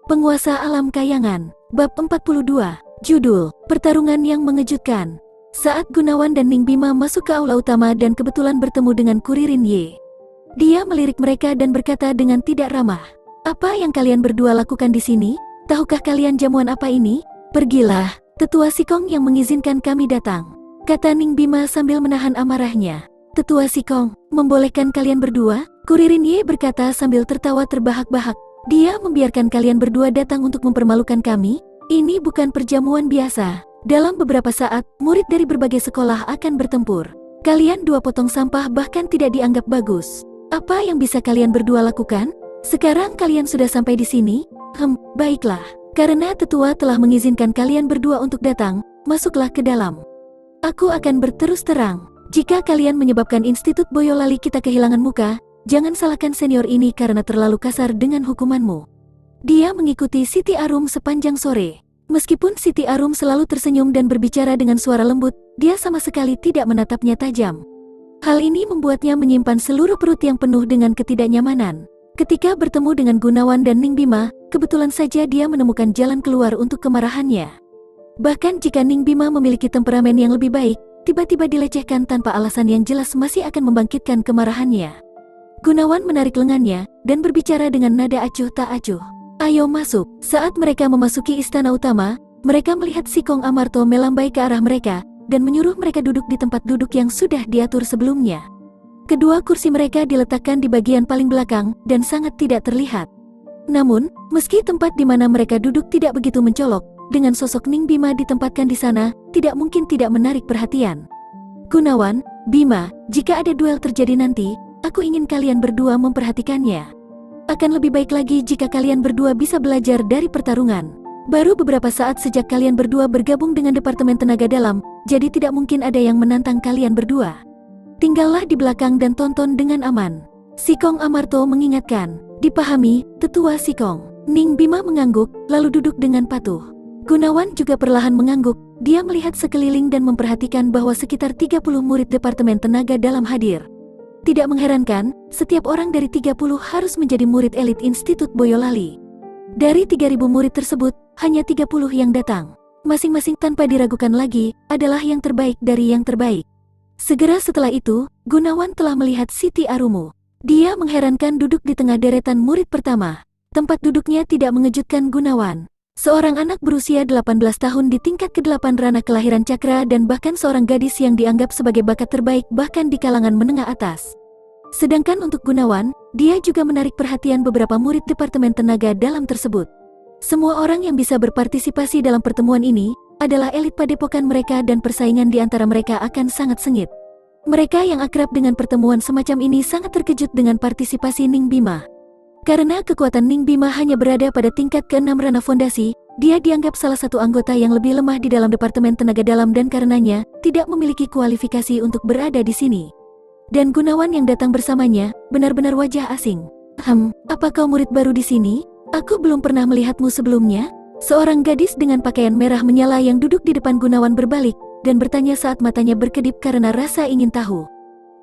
Penguasa Alam Kayangan, Bab 42, Judul, Pertarungan yang Mengejutkan. Saat Gunawan dan Ning Bima masuk ke aula utama dan kebetulan bertemu dengan Kuririn Ye, dia melirik mereka dan berkata dengan tidak ramah, "Apa yang kalian berdua lakukan di sini? Tahukah kalian jamuan apa ini? Pergilah, Tetua Sikong yang mengizinkan kami datang," kata Ning Bima sambil menahan amarahnya. "Tetua Sikong, membolehkan kalian berdua?" Kuririn Ye berkata sambil tertawa terbahak-bahak. "Dia membiarkan kalian berdua datang untuk mempermalukan kami? Ini bukan perjamuan biasa. Dalam beberapa saat, murid dari berbagai sekolah akan bertempur. Kalian dua potong sampah bahkan tidak dianggap bagus. Apa yang bisa kalian berdua lakukan? Sekarang kalian sudah sampai di sini? Baiklah. Karena tetua telah mengizinkan kalian berdua untuk datang, masuklah ke dalam. Aku akan berterus terang. Jika kalian menyebabkan Institut Boyolali kita kehilangan muka, jangan salahkan senior ini karena terlalu kasar dengan hukumanmu." Dia mengikuti Siti Arum sepanjang sore. Meskipun Siti Arum selalu tersenyum dan berbicara dengan suara lembut, dia sama sekali tidak menatapnya tajam. Hal ini membuatnya menyimpan seluruh perut yang penuh dengan ketidaknyamanan. Ketika bertemu dengan Gunawan dan Ning Bima, kebetulan saja dia menemukan jalan keluar untuk kemarahannya. Bahkan jika Ning Bima memiliki temperamen yang lebih baik, tiba-tiba dilecehkan tanpa alasan yang jelas masih akan membangkitkan kemarahannya. Gunawan menarik lengannya dan berbicara dengan nada acuh tak acuh. "Ayo masuk." Saat mereka memasuki istana utama, mereka melihat Sikong Amarto melambai ke arah mereka dan menyuruh mereka duduk di tempat duduk yang sudah diatur sebelumnya. Kedua kursi mereka diletakkan di bagian paling belakang dan sangat tidak terlihat. Namun, meski tempat di mana mereka duduk tidak begitu mencolok, dengan sosok Ning Bima ditempatkan di sana, tidak mungkin tidak menarik perhatian. "Gunawan, Bima, jika ada duel terjadi nanti, aku ingin kalian berdua memperhatikannya. Akan lebih baik lagi jika kalian berdua bisa belajar dari pertarungan. Baru beberapa saat sejak kalian berdua bergabung dengan Departemen Tenaga Dalam, jadi tidak mungkin ada yang menantang kalian berdua. Tinggallah di belakang dan tonton dengan aman." Sikong Amarto mengingatkan. "Dipahami, Tetua Sikong." Ning Bima mengangguk, lalu duduk dengan patuh. Gunawan juga perlahan mengangguk. Dia melihat sekeliling dan memperhatikan bahwa sekitar 30 murid Departemen Tenaga Dalam hadir. Tidak mengherankan, setiap orang dari 30 harus menjadi murid elit Institut Boyolali. Dari 3.000 murid tersebut, hanya 30 yang datang. Masing-masing tanpa diragukan lagi, adalah yang terbaik dari yang terbaik. Segera setelah itu, Gunawan telah melihat Siti Arumu. Dia mengherankan duduk di tengah deretan murid pertama. Tempat duduknya tidak mengejutkan Gunawan. Seorang anak berusia 18 tahun di tingkat ke-8 ranah kelahiran cakra dan bahkan seorang gadis yang dianggap sebagai bakat terbaik bahkan di kalangan menengah atas. Sedangkan untuk Gunawan, dia juga menarik perhatian beberapa murid Departemen Tenaga Dalam tersebut. Semua orang yang bisa berpartisipasi dalam pertemuan ini adalah elit padepokan mereka dan persaingan di antara mereka akan sangat sengit. Mereka yang akrab dengan pertemuan semacam ini sangat terkejut dengan partisipasi Ning Bima. Karena kekuatan Ning Bima hanya berada pada tingkat ke-6 ranah fondasi, dia dianggap salah satu anggota yang lebih lemah di dalam Departemen Tenaga Dalam dan karenanya tidak memiliki kualifikasi untuk berada di sini. Dan Gunawan yang datang bersamanya benar-benar wajah asing. Apa kau murid baru di sini? Aku belum pernah melihatmu sebelumnya." Seorang gadis dengan pakaian merah menyala yang duduk di depan Gunawan berbalik dan bertanya saat matanya berkedip karena rasa ingin tahu.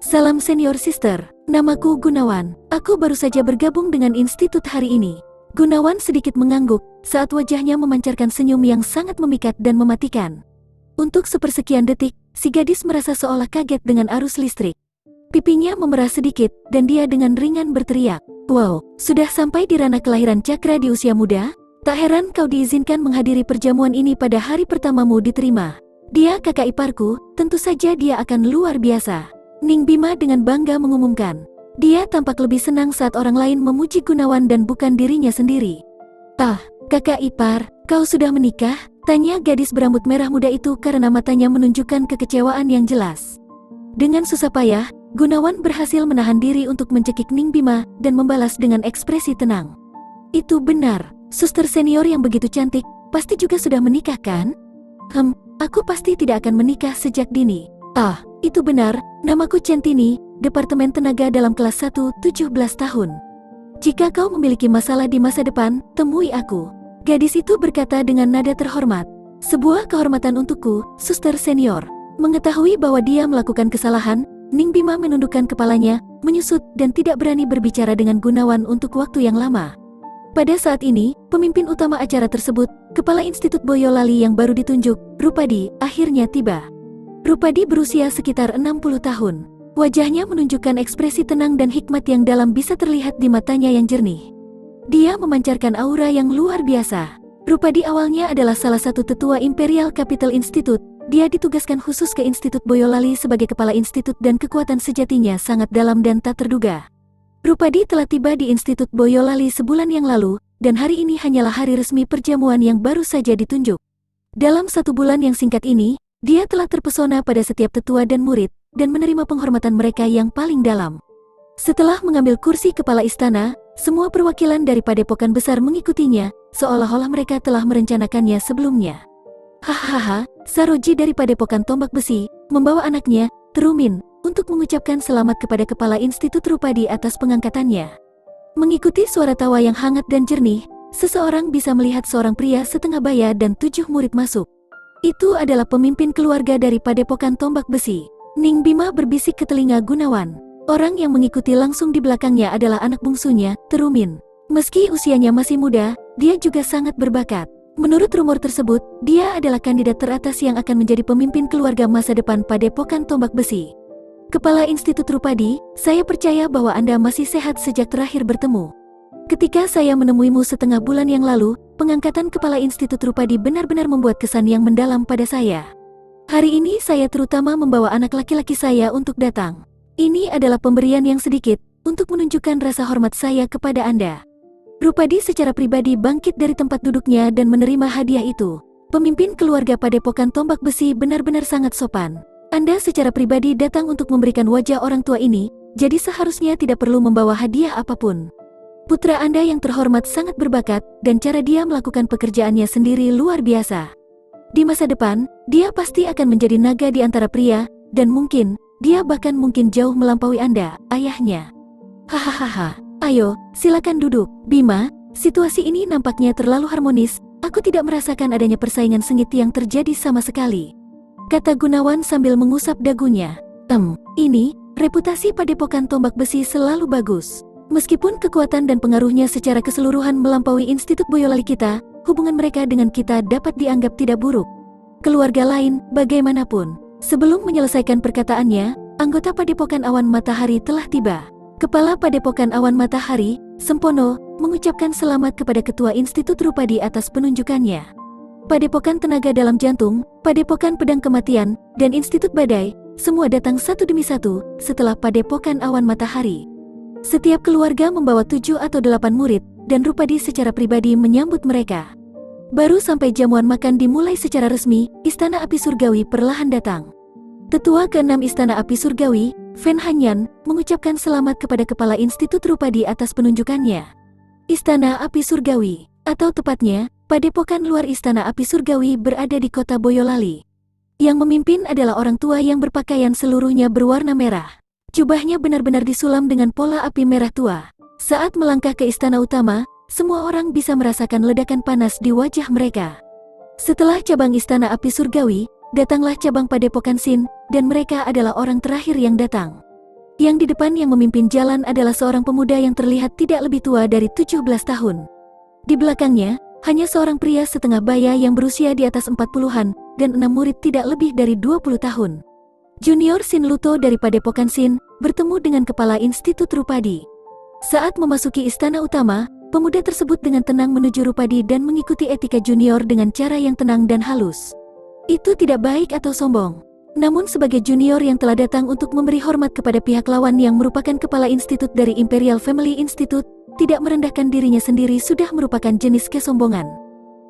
"Salam senior sister, namaku Gunawan. Aku baru saja bergabung dengan institut hari ini." Gunawan sedikit mengangguk saat wajahnya memancarkan senyum yang sangat memikat dan mematikan. Untuk sepersekian detik, si gadis merasa seolah kaget dengan arus listrik. Pipinya memerah sedikit dan dia dengan ringan berteriak, "Wow, sudah sampai di ranah kelahiran cakra di usia muda? Tak heran kau diizinkan menghadiri perjamuan ini pada hari pertamamu diterima. Dia kakak iparku, tentu saja dia akan luar biasa." Ning Bima dengan bangga mengumumkan. Dia tampak lebih senang saat orang lain memuji Gunawan dan bukan dirinya sendiri. "Ah, kakak ipar, kau sudah menikah?" tanya gadis berambut merah muda itu karena matanya menunjukkan kekecewaan yang jelas. Dengan susah payah, Gunawan berhasil menahan diri untuk mencekik Ning Bima dan membalas dengan ekspresi tenang. "Itu benar, suster senior yang begitu cantik, pasti juga sudah menikah kan?" Aku pasti tidak akan menikah sejak dini." "Ah, itu benar, namaku Centini, Departemen Tenaga Dalam kelas 1, 17 tahun. Jika kau memiliki masalah di masa depan, temui aku." Gadis itu berkata dengan nada terhormat. "Sebuah kehormatan untukku, suster senior." Mengetahui bahwa dia melakukan kesalahan, Ning Bima menundukkan kepalanya, menyusut dan tidak berani berbicara dengan Gunawan untuk waktu yang lama. Pada saat ini, pemimpin utama acara tersebut, Kepala Institut Boyolali yang baru ditunjuk, Rupadi, akhirnya tiba. Rupadi berusia sekitar 60 tahun. Wajahnya menunjukkan ekspresi tenang dan hikmat yang dalam bisa terlihat di matanya yang jernih. Dia memancarkan aura yang luar biasa. Rupadi awalnya adalah salah satu tetua Imperial Capital Institute. Dia ditugaskan khusus ke Institut Boyolali sebagai kepala institut dan kekuatan sejatinya sangat dalam dan tak terduga. Rupadi telah tiba di Institut Boyolali sebulan yang lalu, dan hari ini hanyalah hari resmi perjamuan yang baru saja ditunjuk. Dalam 1 bulan yang singkat ini, dia telah terpesona pada setiap tetua dan murid, dan menerima penghormatan mereka yang paling dalam. Setelah mengambil kursi kepala istana, semua perwakilan dari padepokan besar mengikutinya, seolah-olah mereka telah merencanakannya sebelumnya. Hahaha, Saroji dari padepokan tombak besi, membawa anaknya, Terumin, untuk mengucapkan selamat kepada Kepala Institut Rupadi atas pengangkatannya. Mengikuti suara tawa yang hangat dan jernih, seseorang bisa melihat seorang pria setengah baya dan 7 murid masuk. Itu adalah pemimpin keluarga dari padepokan tombak besi. Ning Bima berbisik ke telinga Gunawan. Orang yang mengikuti langsung di belakangnya adalah anak bungsunya, Terumin. Meski usianya masih muda, dia juga sangat berbakat. Menurut rumor tersebut, dia adalah kandidat teratas yang akan menjadi pemimpin keluarga masa depan padepokan tombak besi. Kepala Institut Rupadi, saya percaya bahwa Anda masih sehat sejak terakhir bertemu. Ketika saya menemuimu setengah bulan yang lalu, pengangkatan Kepala Institut Rupadi benar-benar membuat kesan yang mendalam pada saya. Hari ini saya terutama membawa anak laki-laki saya untuk datang. Ini adalah pemberian yang sedikit, untuk menunjukkan rasa hormat saya kepada Anda. Rupadi secara pribadi bangkit dari tempat duduknya dan menerima hadiah itu. Pemimpin keluarga padepokan tombak besi benar-benar sangat sopan. Anda secara pribadi datang untuk memberikan wajah orang tua ini, jadi seharusnya tidak perlu membawa hadiah apapun. Putra Anda yang terhormat sangat berbakat, dan cara dia melakukan pekerjaannya sendiri luar biasa. Di masa depan, dia pasti akan menjadi naga di antara pria, dan mungkin, dia bahkan mungkin jauh melampaui Anda, ayahnya. Hahaha. Ayo, silakan duduk. Bima, situasi ini nampaknya terlalu harmonis, aku tidak merasakan adanya persaingan sengit yang terjadi sama sekali. Kata Gunawan sambil mengusap dagunya. Ini, reputasi padepokan tombak besi selalu bagus. Meskipun kekuatan dan pengaruhnya secara keseluruhan melampaui Institut Boyolali kita, hubungan mereka dengan kita dapat dianggap tidak buruk. Keluarga lain, bagaimanapun. Sebelum menyelesaikan perkataannya, anggota padepokan Awan Matahari telah tiba. Kepala Padepokan Awan Matahari, Sempono, mengucapkan selamat kepada Ketua Institut Rupadi atas penunjukannya. Padepokan Tenaga Dalam Jantung, Padepokan Pedang Kematian, dan Institut Badai, semua datang satu demi satu, setelah Padepokan Awan Matahari. Setiap keluarga membawa 7 atau 8 murid, dan Rupadi secara pribadi menyambut mereka. Baru sampai jamuan makan dimulai secara resmi, Istana Api Surgawi perlahan datang. Tetua ke-6 Istana Api Surgawi, Fen Hanyan, mengucapkan selamat kepada Kepala Institut Rupadi atas penunjukannya. Istana Api Surgawi, atau tepatnya, Padepokan Luar Istana Api Surgawi berada di kota Boyolali. Yang memimpin adalah orang tua yang berpakaian seluruhnya berwarna merah. Jubahnya benar-benar disulam dengan pola api merah tua. Saat melangkah ke istana utama, semua orang bisa merasakan ledakan panas di wajah mereka. Setelah cabang Istana Api Surgawi, datanglah cabang Padepokan Sin, dan mereka adalah orang terakhir yang datang. Yang di depan yang memimpin jalan adalah seorang pemuda yang terlihat tidak lebih tua dari 17 tahun. Di belakangnya, hanya seorang pria setengah baya yang berusia di atas 40-an, dan 6 murid tidak lebih dari 20 tahun. Junior Sin Luto dari Padepokan Sin, bertemu dengan Kepala Institut Rupadi. Saat memasuki istana utama, pemuda tersebut dengan tenang menuju Rupadi dan mengikuti etika junior dengan cara yang tenang dan halus. Itu tidak baik atau sombong. Namun sebagai junior yang telah datang untuk memberi hormat kepada pihak lawan yang merupakan kepala institut dari Imperial Family Institute, tidak merendahkan dirinya sendiri sudah merupakan jenis kesombongan.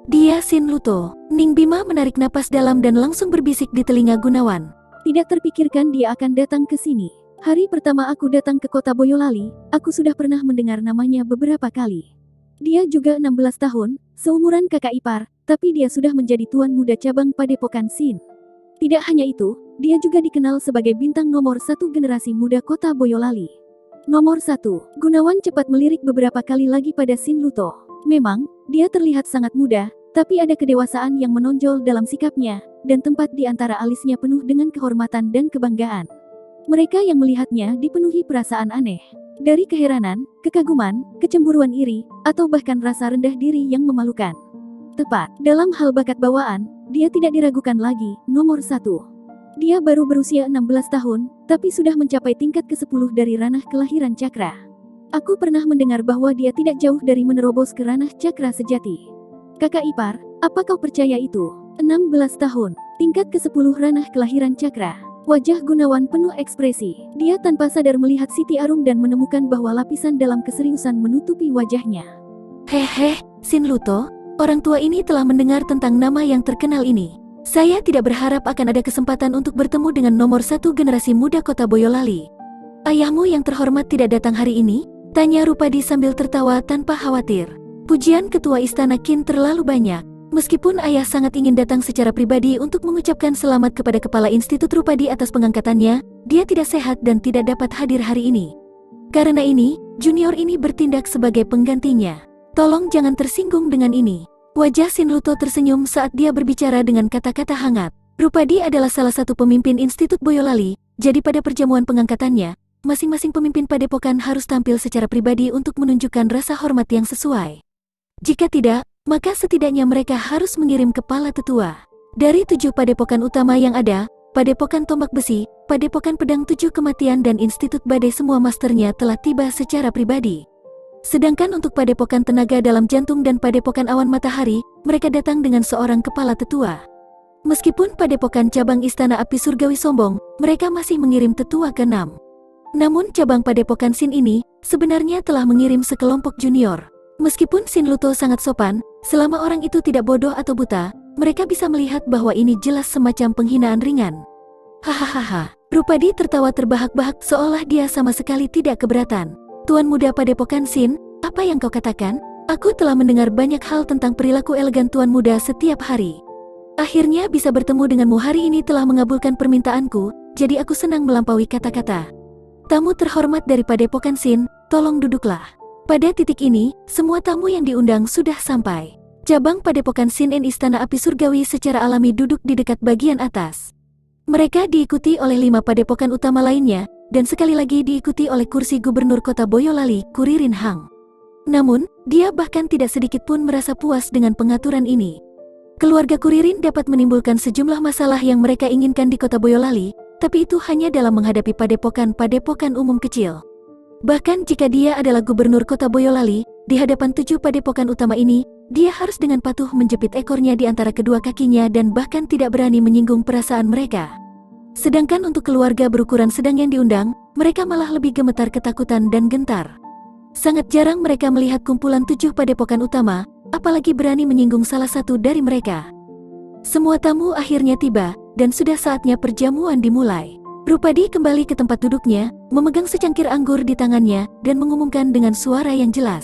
Dia Sin Luto. Ning Bima menarik napas dalam dan langsung berbisik di telinga Gunawan. Tidak terpikirkan dia akan datang ke sini. Hari pertama aku datang ke kota Boyolali, aku sudah pernah mendengar namanya beberapa kali. Dia juga 16 tahun, seumuran kakak ipar, tapi dia sudah menjadi tuan muda cabang Padepokan Sin. Tidak hanya itu, dia juga dikenal sebagai bintang nomor 1 generasi muda kota Boyolali. Nomor 1, Gunawan cepat melirik beberapa kali lagi pada Sin Luto. Memang, dia terlihat sangat muda, tapi ada kedewasaan yang menonjol dalam sikapnya, dan tempat di antara alisnya penuh dengan kehormatan dan kebanggaan. Mereka yang melihatnya dipenuhi perasaan aneh. Dari keheranan, kekaguman, kecemburuan iri, atau bahkan rasa rendah diri yang memalukan. Tepat, dalam hal bakat bawaan, dia tidak diragukan lagi, nomor 1. Dia baru berusia 16 tahun, tapi sudah mencapai tingkat ke-10 dari ranah kelahiran cakra. Aku pernah mendengar bahwa dia tidak jauh dari menerobos ke ranah cakra sejati. Kakak ipar, apa kau percaya itu? 16 tahun, tingkat ke-10 ranah kelahiran cakra. Wajah Gunawan penuh ekspresi. Dia tanpa sadar melihat Siti Arum dan menemukan bahwa lapisan dalam keseriusan menutupi wajahnya. Hehe, Sin Luto, orang tua ini telah mendengar tentang nama yang terkenal ini. Saya tidak berharap akan ada kesempatan untuk bertemu dengan nomor 1 generasi muda kota Boyolali. Ayahmu yang terhormat tidak datang hari ini? Tanya Rupadi sambil tertawa tanpa khawatir. Pujian ketua istana Qin terlalu banyak. Meskipun ayah sangat ingin datang secara pribadi untuk mengucapkan selamat kepada Kepala Institut Rupadi atas pengangkatannya, dia tidak sehat dan tidak dapat hadir hari ini. Karena ini, junior ini bertindak sebagai penggantinya. Tolong jangan tersinggung dengan ini. Wajah Sin Luto tersenyum saat dia berbicara dengan kata-kata hangat. Rupadi adalah salah satu pemimpin Institut Boyolali, jadi pada perjamuan pengangkatannya, masing-masing pemimpin padepokan harus tampil secara pribadi untuk menunjukkan rasa hormat yang sesuai. Jika tidak, maka setidaknya mereka harus mengirim kepala tetua. Dari 7 padepokan utama yang ada, Padepokan Tombak Besi, Padepokan Pedang 7 Kematian dan Institut Badai semua masternya telah tiba secara pribadi. Sedangkan untuk Padepokan Tenaga Dalam Jantung dan Padepokan Awan Matahari, mereka datang dengan seorang kepala tetua. Meskipun Padepokan Cabang Istana Api Surgawi sombong, mereka masih mengirim tetua ke-6. Namun cabang Padepokan Sin ini, sebenarnya telah mengirim sekelompok junior. Meskipun Sin Luto sangat sopan, selama orang itu tidak bodoh atau buta, mereka bisa melihat bahwa ini jelas semacam penghinaan ringan. Hahaha, Rupadi tertawa terbahak-bahak seolah dia sama sekali tidak keberatan. Tuan muda Padepokan Sin, apa yang kau katakan? Aku telah mendengar banyak hal tentang perilaku elegan tuan muda setiap hari. Akhirnya bisa bertemu denganmu hari ini telah mengabulkan permintaanku, jadi aku senang melampaui kata-kata. Tamu terhormat dari Padepokan Sin, tolong duduklah. Pada titik ini, semua tamu yang diundang sudah sampai. Cabang Padepokan Sin dan Istana Api Surgawi secara alami duduk di dekat bagian atas. Mereka diikuti oleh 5 padepokan utama lainnya, dan sekali lagi diikuti oleh kursi Gubernur Kota Boyolali, Kuririn Hang. Namun, dia bahkan tidak sedikit pun merasa puas dengan pengaturan ini. Keluarga Kuririn dapat menimbulkan sejumlah masalah yang mereka inginkan di Kota Boyolali, tapi itu hanya dalam menghadapi padepokan-padepokan umum kecil. Bahkan jika dia adalah gubernur kota Boyolali, di hadapan 7 padepokan utama ini, dia harus dengan patuh menjepit ekornya di antara kedua kakinya dan bahkan tidak berani menyinggung perasaan mereka. Sedangkan untuk keluarga berukuran sedang yang diundang, mereka malah lebih gemetar ketakutan dan gentar. Sangat jarang mereka melihat kumpulan 7 padepokan utama, apalagi berani menyinggung salah satu dari mereka. Semua tamu akhirnya tiba, dan sudah saatnya perjamuan dimulai. Rupadi kembali ke tempat duduknya, memegang secangkir anggur di tangannya, dan mengumumkan dengan suara yang jelas.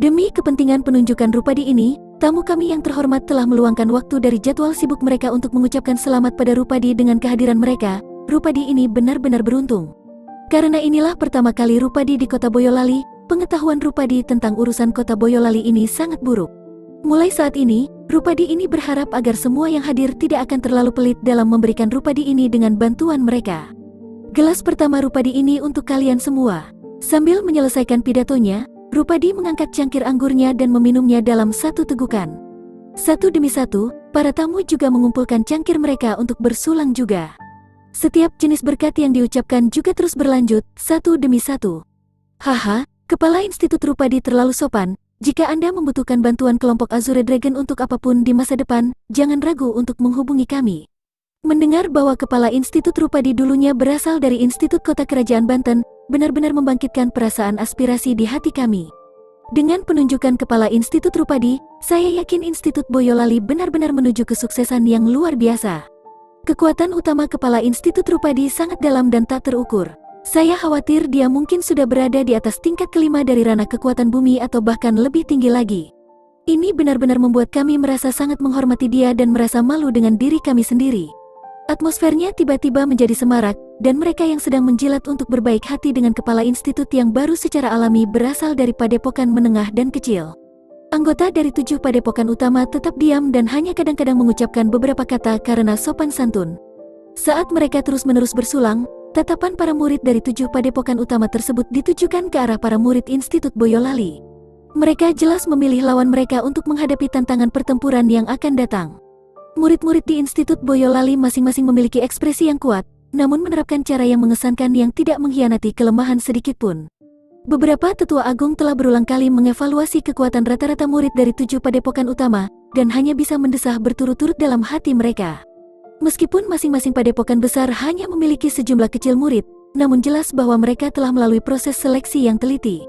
Demi kepentingan penunjukan Rupadi ini, tamu kami yang terhormat telah meluangkan waktu dari jadwal sibuk mereka untuk mengucapkan selamat pada Rupadi dengan kehadiran mereka. Rupadi ini benar-benar beruntung. Karena inilah pertama kali Rupadi di kota Boyolali, pengetahuan Rupadi tentang urusan kota Boyolali ini sangat buruk. Mulai saat ini, Rupadi ini berharap agar semua yang hadir tidak akan terlalu pelit dalam memberikan Rupadi ini dengan bantuan mereka. Gelas pertama Rupadi ini untuk kalian semua. Sambil menyelesaikan pidatonya, Rupadi mengangkat cangkir anggurnya dan meminumnya dalam satu tegukan. Satu demi satu, para tamu juga mengumpulkan cangkir mereka untuk bersulang juga. Setiap jenis berkat yang diucapkan juga terus berlanjut, satu demi satu. Haha, Kepala Institut Rupadi terlalu sopan. Jika Anda membutuhkan bantuan kelompok Azure Dragon untuk apapun di masa depan, jangan ragu untuk menghubungi kami. Mendengar bahwa Kepala Institut Rupadi dulunya berasal dari Institut Kota Kerajaan Banten, benar-benar membangkitkan perasaan aspirasi di hati kami. Dengan penunjukan Kepala Institut Rupadi, saya yakin Institut Boyolali benar-benar menuju kesuksesan yang luar biasa. Kekuatan utama Kepala Institut Rupadi sangat dalam dan tak terukur. Saya khawatir dia mungkin sudah berada di atas tingkat kelima dari ranah kekuatan bumi atau bahkan lebih tinggi lagi. Ini benar-benar membuat kami merasa sangat menghormati dia dan merasa malu dengan diri kami sendiri. Atmosfernya tiba-tiba menjadi semarak, dan mereka yang sedang menjilat untuk berbaik hati dengan kepala institut yang baru secara alami berasal dari padepokan menengah dan kecil. Anggota dari 7 padepokan utama tetap diam dan hanya kadang-kadang mengucapkan beberapa kata karena sopan santun. Saat mereka terus-menerus bersulang, Tatapan para murid dari 7 padepokan utama tersebut ditujukan ke arah para murid Institut Boyolali. Mereka jelas memilih lawan mereka untuk menghadapi tantangan pertempuran yang akan datang. Murid-murid di Institut Boyolali masing-masing memiliki ekspresi yang kuat, namun menerapkan cara yang mengesankan yang tidak mengkhianati kelemahan sedikitpun. Beberapa tetua agung telah berulang kali mengevaluasi kekuatan rata-rata murid dari 7 padepokan utama, dan hanya bisa mendesah berturut-turut dalam hati mereka. Meskipun masing-masing padepokan besar hanya memiliki sejumlah kecil murid, namun jelas bahwa mereka telah melalui proses seleksi yang teliti.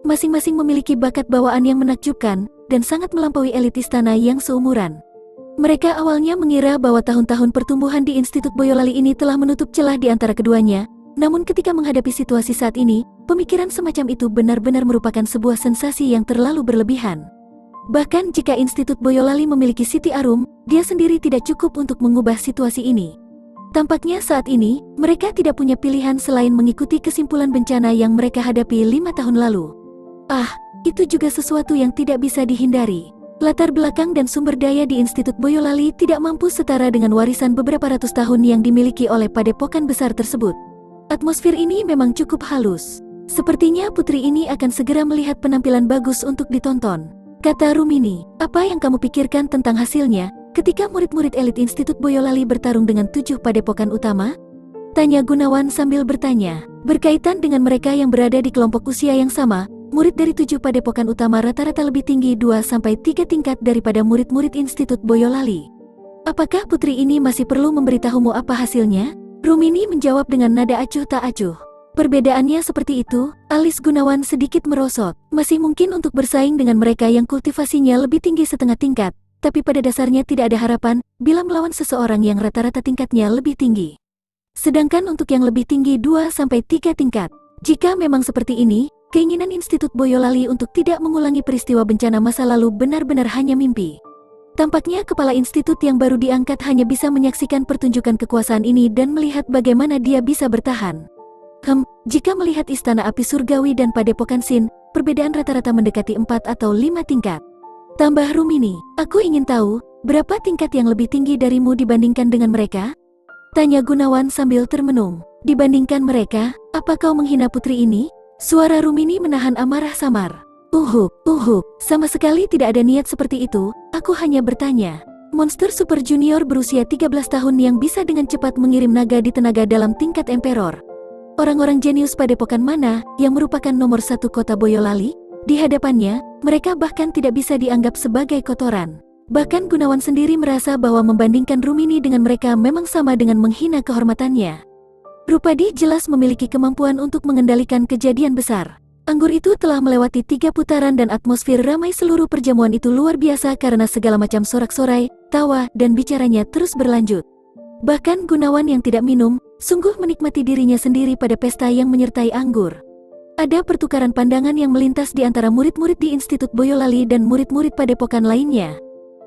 Masing-masing memiliki bakat bawaan yang menakjubkan, dan sangat melampaui elit istana yang seumuran. Mereka awalnya mengira bahwa tahun-tahun pertumbuhan di Institut Boyolali ini telah menutup celah di antara keduanya, namun ketika menghadapi situasi saat ini, pemikiran semacam itu benar-benar merupakan sebuah sensasi yang terlalu berlebihan. Bahkan jika Institut Boyolali memiliki Siti Arum, dia sendiri tidak cukup untuk mengubah situasi ini. Tampaknya saat ini, mereka tidak punya pilihan selain mengikuti kesimpulan bencana yang mereka hadapi 5 tahun lalu. Itu juga sesuatu yang tidak bisa dihindari. Latar belakang dan sumber daya di Institut Boyolali tidak mampu setara dengan warisan beberapa ratus tahun yang dimiliki oleh padepokan besar tersebut. Atmosfer ini memang cukup halus. Sepertinya putri ini akan segera melihat penampilan bagus untuk ditonton, kata Rumini. Apa yang kamu pikirkan tentang hasilnya ketika murid-murid elit Institut Boyolali bertarung dengan 7 padepokan utama? Tanya Gunawan sambil bertanya. Berkaitan dengan mereka yang berada di kelompok usia yang sama, murid dari 7 padepokan utama rata-rata lebih tinggi 2-3 tingkat daripada murid-murid Institut Boyolali. Apakah putri ini masih perlu memberitahumu apa hasilnya? Rumini menjawab dengan nada acuh tak acuh. Perbedaannya seperti itu, alis Gunawan sedikit merosot. Masih mungkin untuk bersaing dengan mereka yang kultivasinya lebih tinggi setengah tingkat, tapi pada dasarnya tidak ada harapan bila melawan seseorang yang rata-rata tingkatnya lebih tinggi. Sedangkan untuk yang lebih tinggi 2-3 tingkat. Jika memang seperti ini, keinginan Institut Boyolali untuk tidak mengulangi peristiwa bencana masa lalu benar-benar hanya mimpi. Tampaknya kepala institut yang baru diangkat hanya bisa menyaksikan pertunjukan kekuasaan ini dan melihat bagaimana dia bisa bertahan. Jika melihat istana api surgawi dan padepokan Sin, perbedaan rata-rata mendekati 4 atau 5 tingkat. Tambah Rumini, aku ingin tahu, berapa tingkat yang lebih tinggi darimu dibandingkan dengan mereka? Tanya Gunawan sambil termenung. Dibandingkan mereka, apa kau menghina putri ini? Suara Rumini menahan amarah samar. Sama sekali tidak ada niat seperti itu, aku hanya bertanya. Monster Super Junior berusia 13 tahun yang bisa dengan cepat mengirim naga di tenaga dalam tingkat Emperor. Orang-orang jenius padepokan mana yang merupakan nomor 1 kota Boyolali? Di hadapannya, mereka bahkan tidak bisa dianggap sebagai kotoran. Bahkan Gunawan sendiri merasa bahwa membandingkan Rumini dengan mereka memang sama dengan menghina kehormatannya. Rupadi jelas memiliki kemampuan untuk mengendalikan kejadian besar. Anggur itu telah melewati 3 putaran dan atmosfer ramai seluruh perjamuan itu luar biasa karena segala macam sorak-sorai, tawa, dan bicaranya terus berlanjut. Bahkan Gunawan yang tidak minum, sungguh menikmati dirinya sendiri pada pesta yang menyertai anggur. Ada pertukaran pandangan yang melintas di antara murid-murid di Institut Boyolali dan murid-murid padepokan lainnya.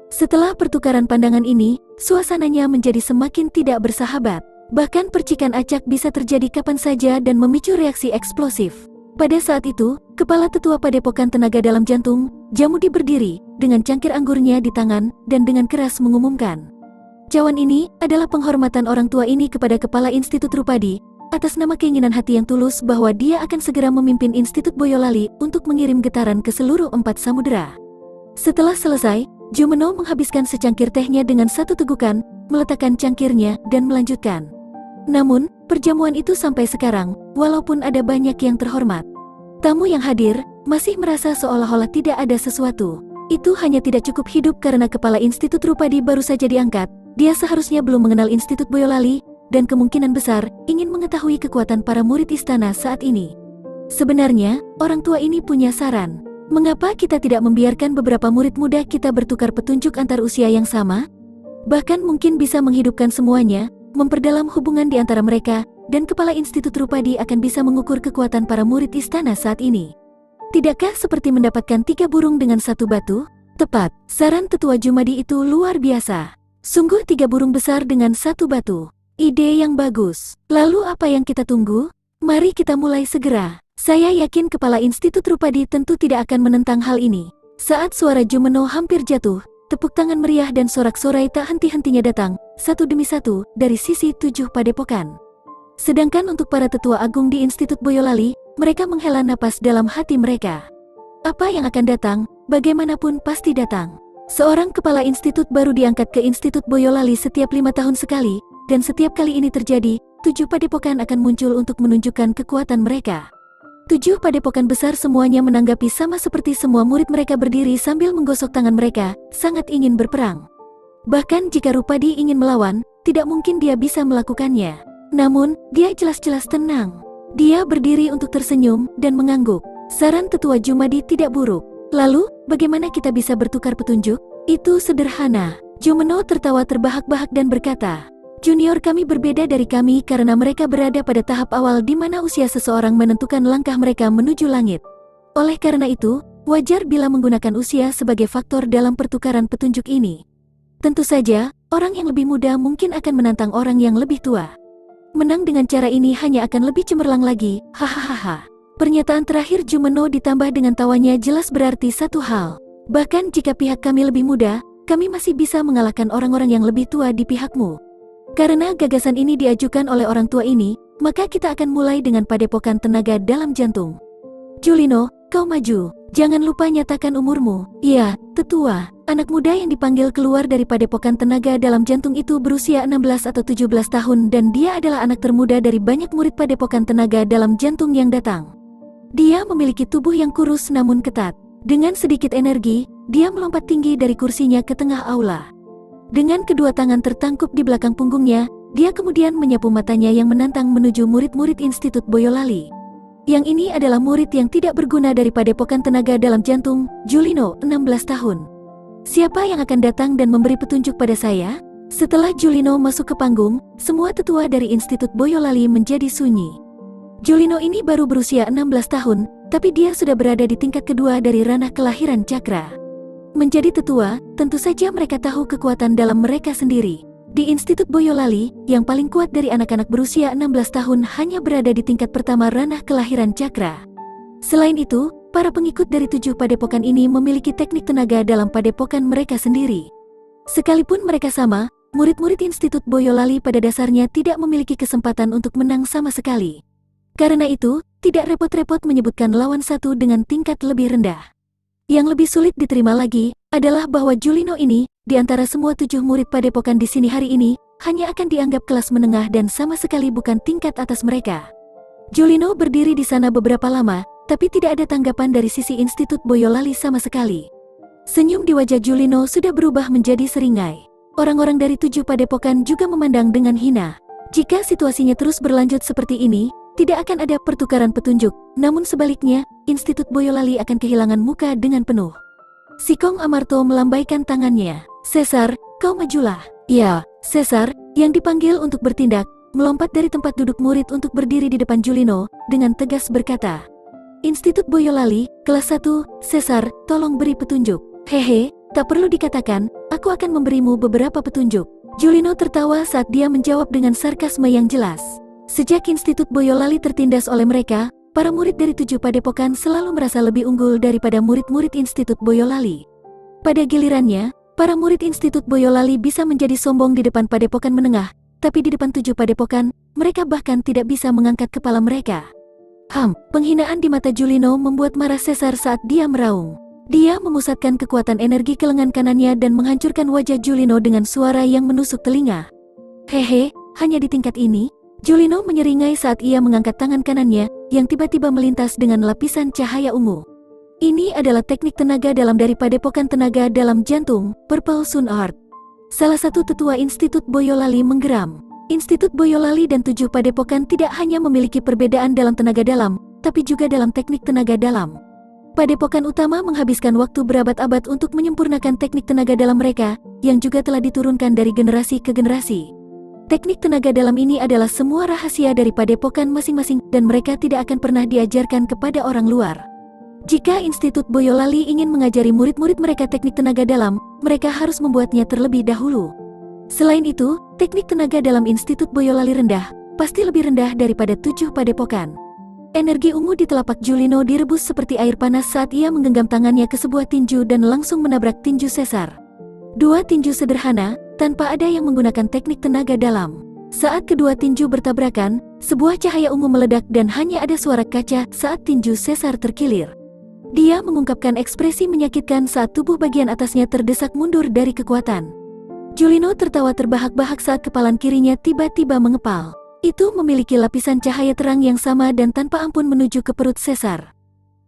Setelah pertukaran pandangan ini, suasananya menjadi semakin tidak bersahabat. Bahkan percikan acak bisa terjadi kapan saja dan memicu reaksi eksplosif. Pada saat itu, kepala tetua padepokan tenaga dalam jantung, Jamudi berdiri, dengan cangkir anggurnya di tangan, dan dengan keras mengumumkan. Cawan ini adalah penghormatan orang tua ini kepada Kepala Institut Rupadi, atas nama keinginan hati yang tulus bahwa dia akan segera memimpin Institut Boyolali untuk mengirim getaran ke seluruh 4 samudera. Setelah selesai, Jumeno menghabiskan secangkir tehnya dengan satu tegukan, meletakkan cangkirnya, dan melanjutkan. Namun, perjamuan itu sampai sekarang, walaupun ada banyak yang terhormat, tamu yang hadir masih merasa seolah-olah tidak ada sesuatu. Itu hanya tidak cukup hidup karena Kepala Institut Rupadi baru saja diangkat. Dia seharusnya belum mengenal Institut Boyolali, dan kemungkinan besar ingin mengetahui kekuatan para murid istana saat ini. Sebenarnya, orang tua ini punya saran. Mengapa kita tidak membiarkan beberapa murid muda kita bertukar petunjuk antar usia yang sama? Bahkan mungkin bisa menghidupkan semuanya, memperdalam hubungan di antara mereka, dan Kepala Institut Rupadi akan bisa mengukur kekuatan para murid istana saat ini. Tidakkah seperti mendapatkan 3 burung dengan 1 batu? Tepat, saran tetua Jumadi itu luar biasa. Sungguh 3 burung besar dengan 1 batu. Ide yang bagus. Lalu apa yang kita tunggu? Mari kita mulai segera. Saya yakin Kepala Institut Rupadi tentu tidak akan menentang hal ini. Saat suara Jumeno hampir jatuh, tepuk tangan meriah dan sorak-sorai tak henti-hentinya datang, satu demi satu, dari sisi 7 padepokan. Sedangkan untuk para tetua agung di Institut Boyolali, mereka menghela napas dalam hati mereka. Apa yang akan datang, bagaimanapun pasti datang. Seorang kepala institut baru diangkat ke Institut Boyolali setiap 5 tahun sekali, dan setiap kali ini terjadi, 7 padepokan akan muncul untuk menunjukkan kekuatan mereka. 7 padepokan besar semuanya menanggapi sama seperti semua murid mereka berdiri sambil menggosok tangan mereka, sangat ingin berperang. Bahkan jika Rupadi ingin melawan, tidak mungkin dia bisa melakukannya. Namun, dia jelas-jelas tenang. Dia berdiri untuk tersenyum dan mengangguk. Saran tetua Jumadi tidak buruk. Lalu, bagaimana kita bisa bertukar petunjuk? Itu sederhana. Jumeno tertawa terbahak-bahak dan berkata, "Junior kami berbeda dari kami karena mereka berada pada tahap awal di mana usia seseorang menentukan langkah mereka menuju langit. Oleh karena itu, wajar bila menggunakan usia sebagai faktor dalam pertukaran petunjuk ini. Tentu saja, orang yang lebih muda mungkin akan menantang orang yang lebih tua. Menang dengan cara ini hanya akan lebih cemerlang lagi, hahaha." Pernyataan terakhir Jumeno ditambah dengan tawanya jelas berarti satu hal. Bahkan jika pihak kami lebih muda, kami masih bisa mengalahkan orang-orang yang lebih tua di pihakmu. Karena gagasan ini diajukan oleh orang tua ini, maka kita akan mulai dengan padepokan tenaga dalam jantung. Julino, kau maju. Jangan lupa nyatakan umurmu. Iya, tetua. Anak muda yang dipanggil keluar dari padepokan tenaga dalam jantung itu berusia 16 atau 17 tahun dan dia adalah anak termuda dari banyak murid padepokan tenaga dalam jantung yang datang. Dia memiliki tubuh yang kurus namun ketat. Dengan sedikit energi, dia melompat tinggi dari kursinya ke tengah aula. Dengan kedua tangan tertangkup di belakang punggungnya, dia kemudian menyapu matanya yang menantang menuju murid-murid Institut Boyolali. Yang ini adalah murid yang tidak berguna dari padepokan tenaga dalam jantung, Julino, 16 tahun. Siapa yang akan datang dan memberi petunjuk pada saya? Setelah Julino masuk ke panggung, semua tetua dari Institut Boyolali menjadi sunyi. Julino ini baru berusia 16 tahun, tapi dia sudah berada di tingkat kedua dari ranah kelahiran cakra. Menjadi tetua, tentu saja mereka tahu kekuatan dalam mereka sendiri. Di Institut Boyolali, yang paling kuat dari anak-anak berusia 16 tahun hanya berada di tingkat pertama ranah kelahiran cakra. Selain itu, para pengikut dari 7 padepokan ini memiliki teknik tenaga dalam padepokan mereka sendiri. Sekalipun mereka sama, murid-murid Institut Boyolali pada dasarnya tidak memiliki kesempatan untuk menang sama sekali. Karena itu, tidak repot-repot menyebutkan lawan satu dengan tingkat lebih rendah. Yang lebih sulit diterima lagi, adalah bahwa Julino ini, di antara semua 7 murid padepokan di sini hari ini, hanya akan dianggap kelas menengah dan sama sekali bukan tingkat atas mereka. Julino berdiri di sana beberapa lama, tapi tidak ada tanggapan dari sisi Institut Boyolali sama sekali. Senyum di wajah Julino sudah berubah menjadi seringai. Orang-orang dari 7 padepokan juga memandang dengan hina. Jika situasinya terus berlanjut seperti ini, tidak akan ada pertukaran petunjuk, namun sebaliknya, Institut Boyolali akan kehilangan muka dengan penuh. Sikong Amarto melambaikan tangannya. "Caesar, kau majulah." "Ya, Caesar," yang dipanggil untuk bertindak, melompat dari tempat duduk murid untuk berdiri di depan Julino, dengan tegas berkata, "Institut Boyolali, kelas 1, Caesar, tolong beri petunjuk." "Hehe, tak perlu dikatakan, aku akan memberimu beberapa petunjuk." Julino tertawa saat dia menjawab dengan sarkasme yang jelas. Sejak Institut Boyolali tertindas oleh mereka, para murid dari 7 padepokan selalu merasa lebih unggul daripada murid-murid Institut Boyolali. Pada gilirannya, para murid Institut Boyolali bisa menjadi sombong di depan padepokan menengah, tapi di depan 7 padepokan, mereka bahkan tidak bisa mengangkat kepala mereka. Penghinaan di mata Julino membuat marah Caesar saat dia meraung. Dia memusatkan kekuatan energi ke lengan kanannya dan menghancurkan wajah Julino dengan suara yang menusuk telinga. "Hehe, hanya di tingkat ini?" Julino menyeringai saat ia mengangkat tangan kanannya, yang tiba-tiba melintas dengan lapisan cahaya ungu. Ini adalah teknik tenaga dalam dari padepokan tenaga dalam jantung, Purple Sun Art. Salah satu tetua Institut Boyolali menggeram. Institut Boyolali dan 7 padepokan tidak hanya memiliki perbedaan dalam tenaga dalam, tapi juga dalam teknik tenaga dalam. Padepokan utama menghabiskan waktu berabad-abad untuk menyempurnakan teknik tenaga dalam mereka, yang juga telah diturunkan dari generasi ke generasi. Teknik tenaga dalam ini adalah semua rahasia dari padepokan masing-masing dan mereka tidak akan pernah diajarkan kepada orang luar. Jika Institut Boyolali ingin mengajari murid-murid mereka teknik tenaga dalam, mereka harus membuatnya terlebih dahulu. Selain itu, teknik tenaga dalam Institut Boyolali rendah, pasti lebih rendah daripada 7 padepokan. Energi ungu di telapak Julino direbus seperti air panas saat ia menggenggam tangannya ke sebuah tinju dan langsung menabrak tinju Caesar. 2 tinju sederhana, tanpa ada yang menggunakan teknik tenaga dalam. Saat kedua tinju bertabrakan, sebuah cahaya ungu meledak dan hanya ada suara kaca saat tinju Caesar terkilir. Dia mengungkapkan ekspresi menyakitkan saat tubuh bagian atasnya terdesak mundur dari kekuatan. Julino tertawa terbahak-bahak saat kepalan kirinya tiba-tiba mengepal. Itu memiliki lapisan cahaya terang yang sama dan tanpa ampun menuju ke perut Caesar.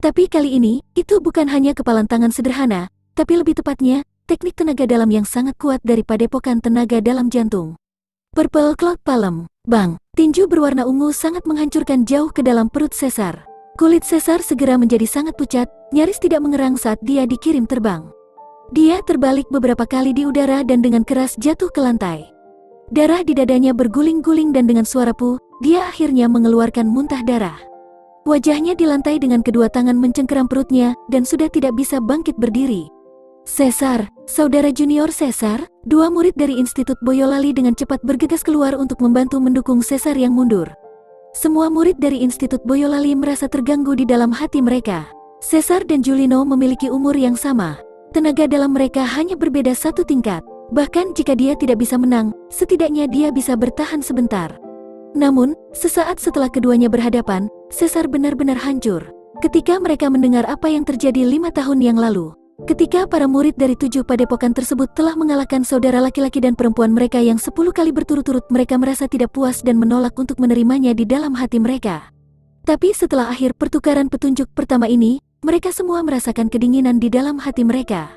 Tapi kali ini, itu bukan hanya kepalan tangan sederhana, tapi lebih tepatnya, teknik tenaga dalam yang sangat kuat dari padepokan tenaga dalam jantung. Purple Cloud Palm, bang, tinju berwarna ungu sangat menghancurkan jauh ke dalam perut Caesar. Kulit Caesar segera menjadi sangat pucat, nyaris tidak mengerang saat dia dikirim terbang. Dia terbalik beberapa kali di udara dan dengan keras jatuh ke lantai. Darah di dadanya berguling-guling dan dengan suara puh, dia akhirnya mengeluarkan muntah darah. Wajahnya di lantai dengan kedua tangan mencengkeram perutnya dan sudah tidak bisa bangkit berdiri. Caesar, saudara junior Caesar, dua murid dari Institut Boyolali dengan cepat bergegas keluar untuk membantu mendukung Caesar yang mundur. Semua murid dari Institut Boyolali merasa terganggu di dalam hati mereka. Caesar dan Julino memiliki umur yang sama. Tenaga dalam mereka hanya berbeda satu tingkat. Bahkan jika dia tidak bisa menang, setidaknya dia bisa bertahan sebentar. Namun, sesaat setelah keduanya berhadapan, Caesar benar-benar hancur. Ketika mereka mendengar apa yang terjadi 5 tahun yang lalu. Ketika para murid dari 7 padepokan tersebut telah mengalahkan saudara laki-laki dan perempuan mereka yang 10 kali berturut-turut, mereka merasa tidak puas dan menolak untuk menerimanya di dalam hati mereka. Tapi setelah akhir pertukaran petunjuk pertama ini, mereka semua merasakan kedinginan di dalam hati mereka.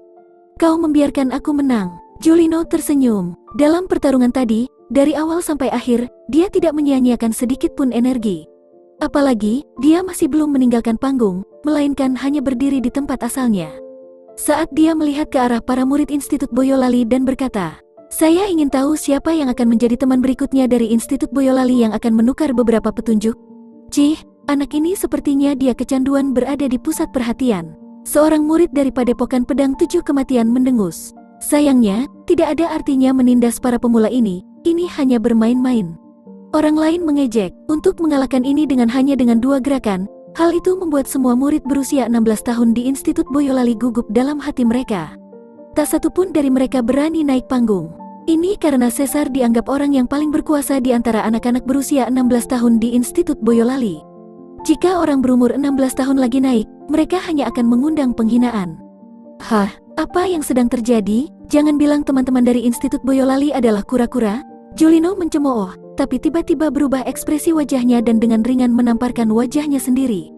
Kau membiarkan aku menang. Julino tersenyum. Dalam pertarungan tadi, dari awal sampai akhir, dia tidak menyia-nyiakan sedikit pun energi. Apalagi, dia masih belum meninggalkan panggung, melainkan hanya berdiri di tempat asalnya. Saat dia melihat ke arah para murid Institut Boyolali dan berkata, "Saya ingin tahu siapa yang akan menjadi teman berikutnya dari Institut Boyolali yang akan menukar beberapa petunjuk." Cih, anak ini sepertinya dia kecanduan berada di pusat perhatian. Seorang murid dari Padepokan Pedang 7 Kematian mendengus. Sayangnya, tidak ada artinya menindas para pemula ini hanya bermain-main. Orang lain mengejek, untuk mengalahkan ini hanya dengan 2 gerakan. Hal itu membuat semua murid berusia 16 tahun di Institut Boyolali gugup dalam hati mereka. Tak satu pun dari mereka berani naik panggung. Ini karena Caesar dianggap orang yang paling berkuasa di antara anak-anak berusia 16 tahun di Institut Boyolali. Jika orang berumur 16 tahun lagi naik, mereka hanya akan mengundang penghinaan. Hah, apa yang sedang terjadi? Jangan bilang teman-teman dari Institut Boyolali adalah kura-kura? Julino mencemooh, tapi tiba-tiba berubah ekspresi wajahnya dan dengan ringan menamparkan wajahnya sendiri.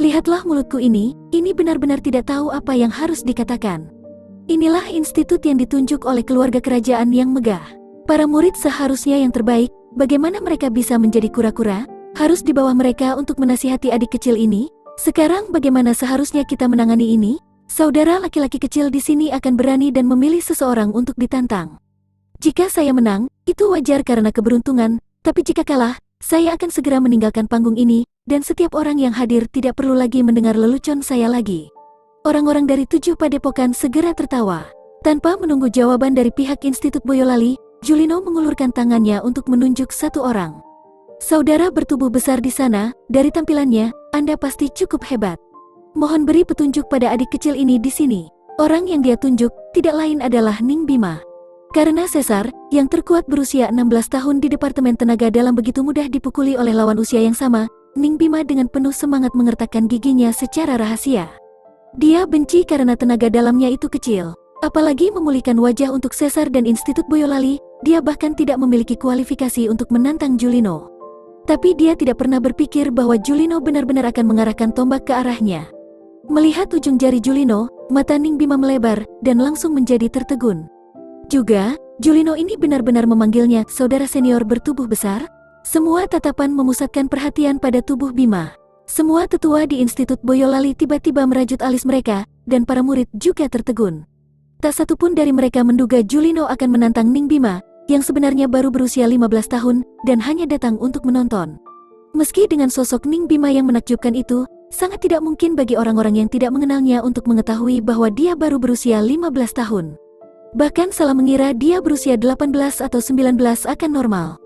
Lihatlah mulutku ini benar-benar tidak tahu apa yang harus dikatakan. Inilah institut yang ditunjuk oleh keluarga kerajaan yang megah. Para murid seharusnya yang terbaik, bagaimana mereka bisa menjadi kura-kura? Harus di bawah mereka untuk menasihati adik kecil ini? Sekarang bagaimana seharusnya kita menangani ini? Saudara laki-laki kecil di sini akan berani dan memilih seseorang untuk ditantang. Jika saya menang, itu wajar karena keberuntungan, tapi jika kalah, saya akan segera meninggalkan panggung ini, dan setiap orang yang hadir tidak perlu lagi mendengar lelucon saya lagi. Orang-orang dari 7 padepokan segera tertawa. Tanpa menunggu jawaban dari pihak Institut Boyolali, Julino mengulurkan tangannya untuk menunjuk satu orang. Saudara bertubuh besar di sana, dari tampilannya, Anda pasti cukup hebat. Mohon beri petunjuk pada adik kecil ini di sini. Orang yang dia tunjuk, tidak lain adalah Ning Bima. Karena Caesar, yang terkuat berusia 16 tahun di Departemen Tenaga Dalam begitu mudah dipukuli oleh lawan usia yang sama, Ning Bima dengan penuh semangat mengertakkan giginya secara rahasia. Dia benci karena tenaga dalamnya itu kecil. Apalagi memulihkan wajah untuk Caesar dan Institut Boyolali, dia bahkan tidak memiliki kualifikasi untuk menantang Julino. Tapi dia tidak pernah berpikir bahwa Julino benar-benar akan mengarahkan tombak ke arahnya. Melihat ujung jari Julino, mata Ning Bima melebar dan langsung menjadi tertegun. Juga, Julino ini benar-benar memanggilnya saudara senior bertubuh besar? Semua tatapan memusatkan perhatian pada tubuh Bima. Semua tetua di Institut Boyolali tiba-tiba merajut alis mereka, dan para murid juga tertegun. Tak satu pun dari mereka menduga Julino akan menantang Ning Bima, yang sebenarnya baru berusia 15 tahun, dan hanya datang untuk menonton. Meski dengan sosok Ning Bima yang menakjubkan itu, sangat tidak mungkin bagi orang-orang yang tidak mengenalnya untuk mengetahui bahwa dia baru berusia 15 tahun. Bahkan salah mengira dia berusia 18 atau 19 akan normal.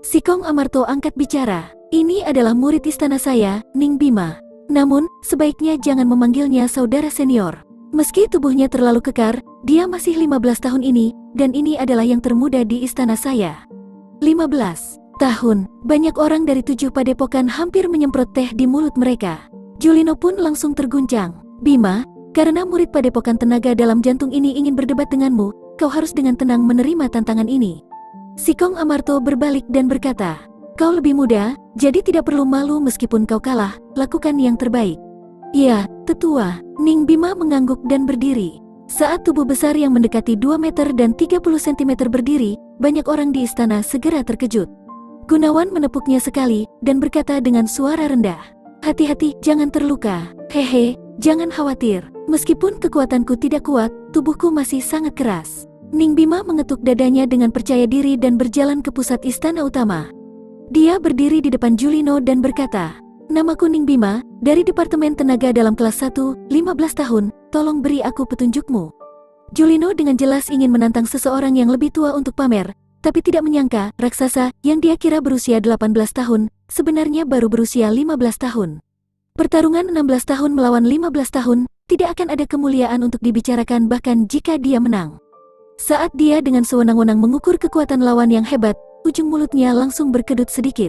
Sikong Amarto angkat bicara. Ini adalah murid istana saya, Ning Bima. Namun, sebaiknya jangan memanggilnya saudara senior. Meski tubuhnya terlalu kekar, dia masih 15 tahun ini, dan ini adalah yang termuda di istana saya. 15 tahun, banyak orang dari 7 padepokan hampir menyemprot teh di mulut mereka. Julino pun langsung terguncang. Bima, karena murid padepokan tenaga dalam jantung ini ingin berdebat denganmu, kau harus dengan tenang menerima tantangan ini. Sikong Amarto berbalik dan berkata, kau lebih muda, jadi tidak perlu malu meskipun kau kalah, lakukan yang terbaik. Ya, tetua. Ning Bima mengangguk dan berdiri. Saat tubuh besar yang mendekati 2 meter dan 30 cm berdiri, banyak orang di istana segera terkejut. Gunawan menepuknya sekali dan berkata dengan suara rendah, hati-hati, jangan terluka. Hehe, jangan khawatir. Meskipun kekuatanku tidak kuat, tubuhku masih sangat keras. Ning Bima mengetuk dadanya dengan percaya diri dan berjalan ke pusat istana utama. Dia berdiri di depan Julino dan berkata, namaku Ning Bima, dari Departemen Tenaga dalam kelas 1, 15 tahun, tolong beri aku petunjukmu. Julino dengan jelas ingin menantang seseorang yang lebih tua untuk pamer, tapi tidak menyangka, raksasa, yang dia kira berusia 18 tahun, sebenarnya baru berusia 15 tahun. Pertarungan 16 tahun melawan 15 tahun, tidak akan ada kemuliaan untuk dibicarakan bahkan jika dia menang. Saat dia dengan sewenang-wenang mengukur kekuatan lawan yang hebat, ujung mulutnya langsung berkedut sedikit.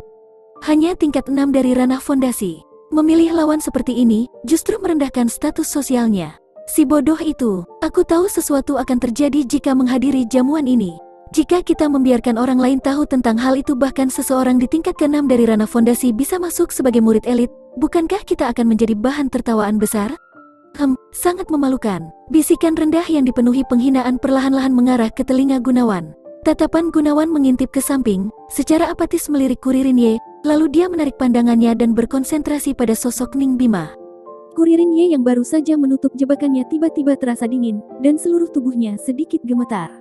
Hanya tingkat 6 dari ranah fondasi. Memilih lawan seperti ini, justru merendahkan status sosialnya. Si bodoh itu, aku tahu sesuatu akan terjadi jika menghadiri jamuan ini. Jika kita membiarkan orang lain tahu tentang hal itu, bahkan seseorang di tingkat ke-6 dari ranah fondasi bisa masuk sebagai murid elit, bukankah kita akan menjadi bahan tertawaan besar? Sangat memalukan. Bisikan rendah yang dipenuhi penghinaan perlahan-lahan mengarah ke telinga Gunawan. Tatapan Gunawan mengintip ke samping, secara apatis melirik Kuririn Ye, lalu dia menarik pandangannya dan berkonsentrasi pada sosok Ning Bima. Kuririn Ye yang baru saja menutup jebakannya tiba-tiba terasa dingin, dan seluruh tubuhnya sedikit gemetar.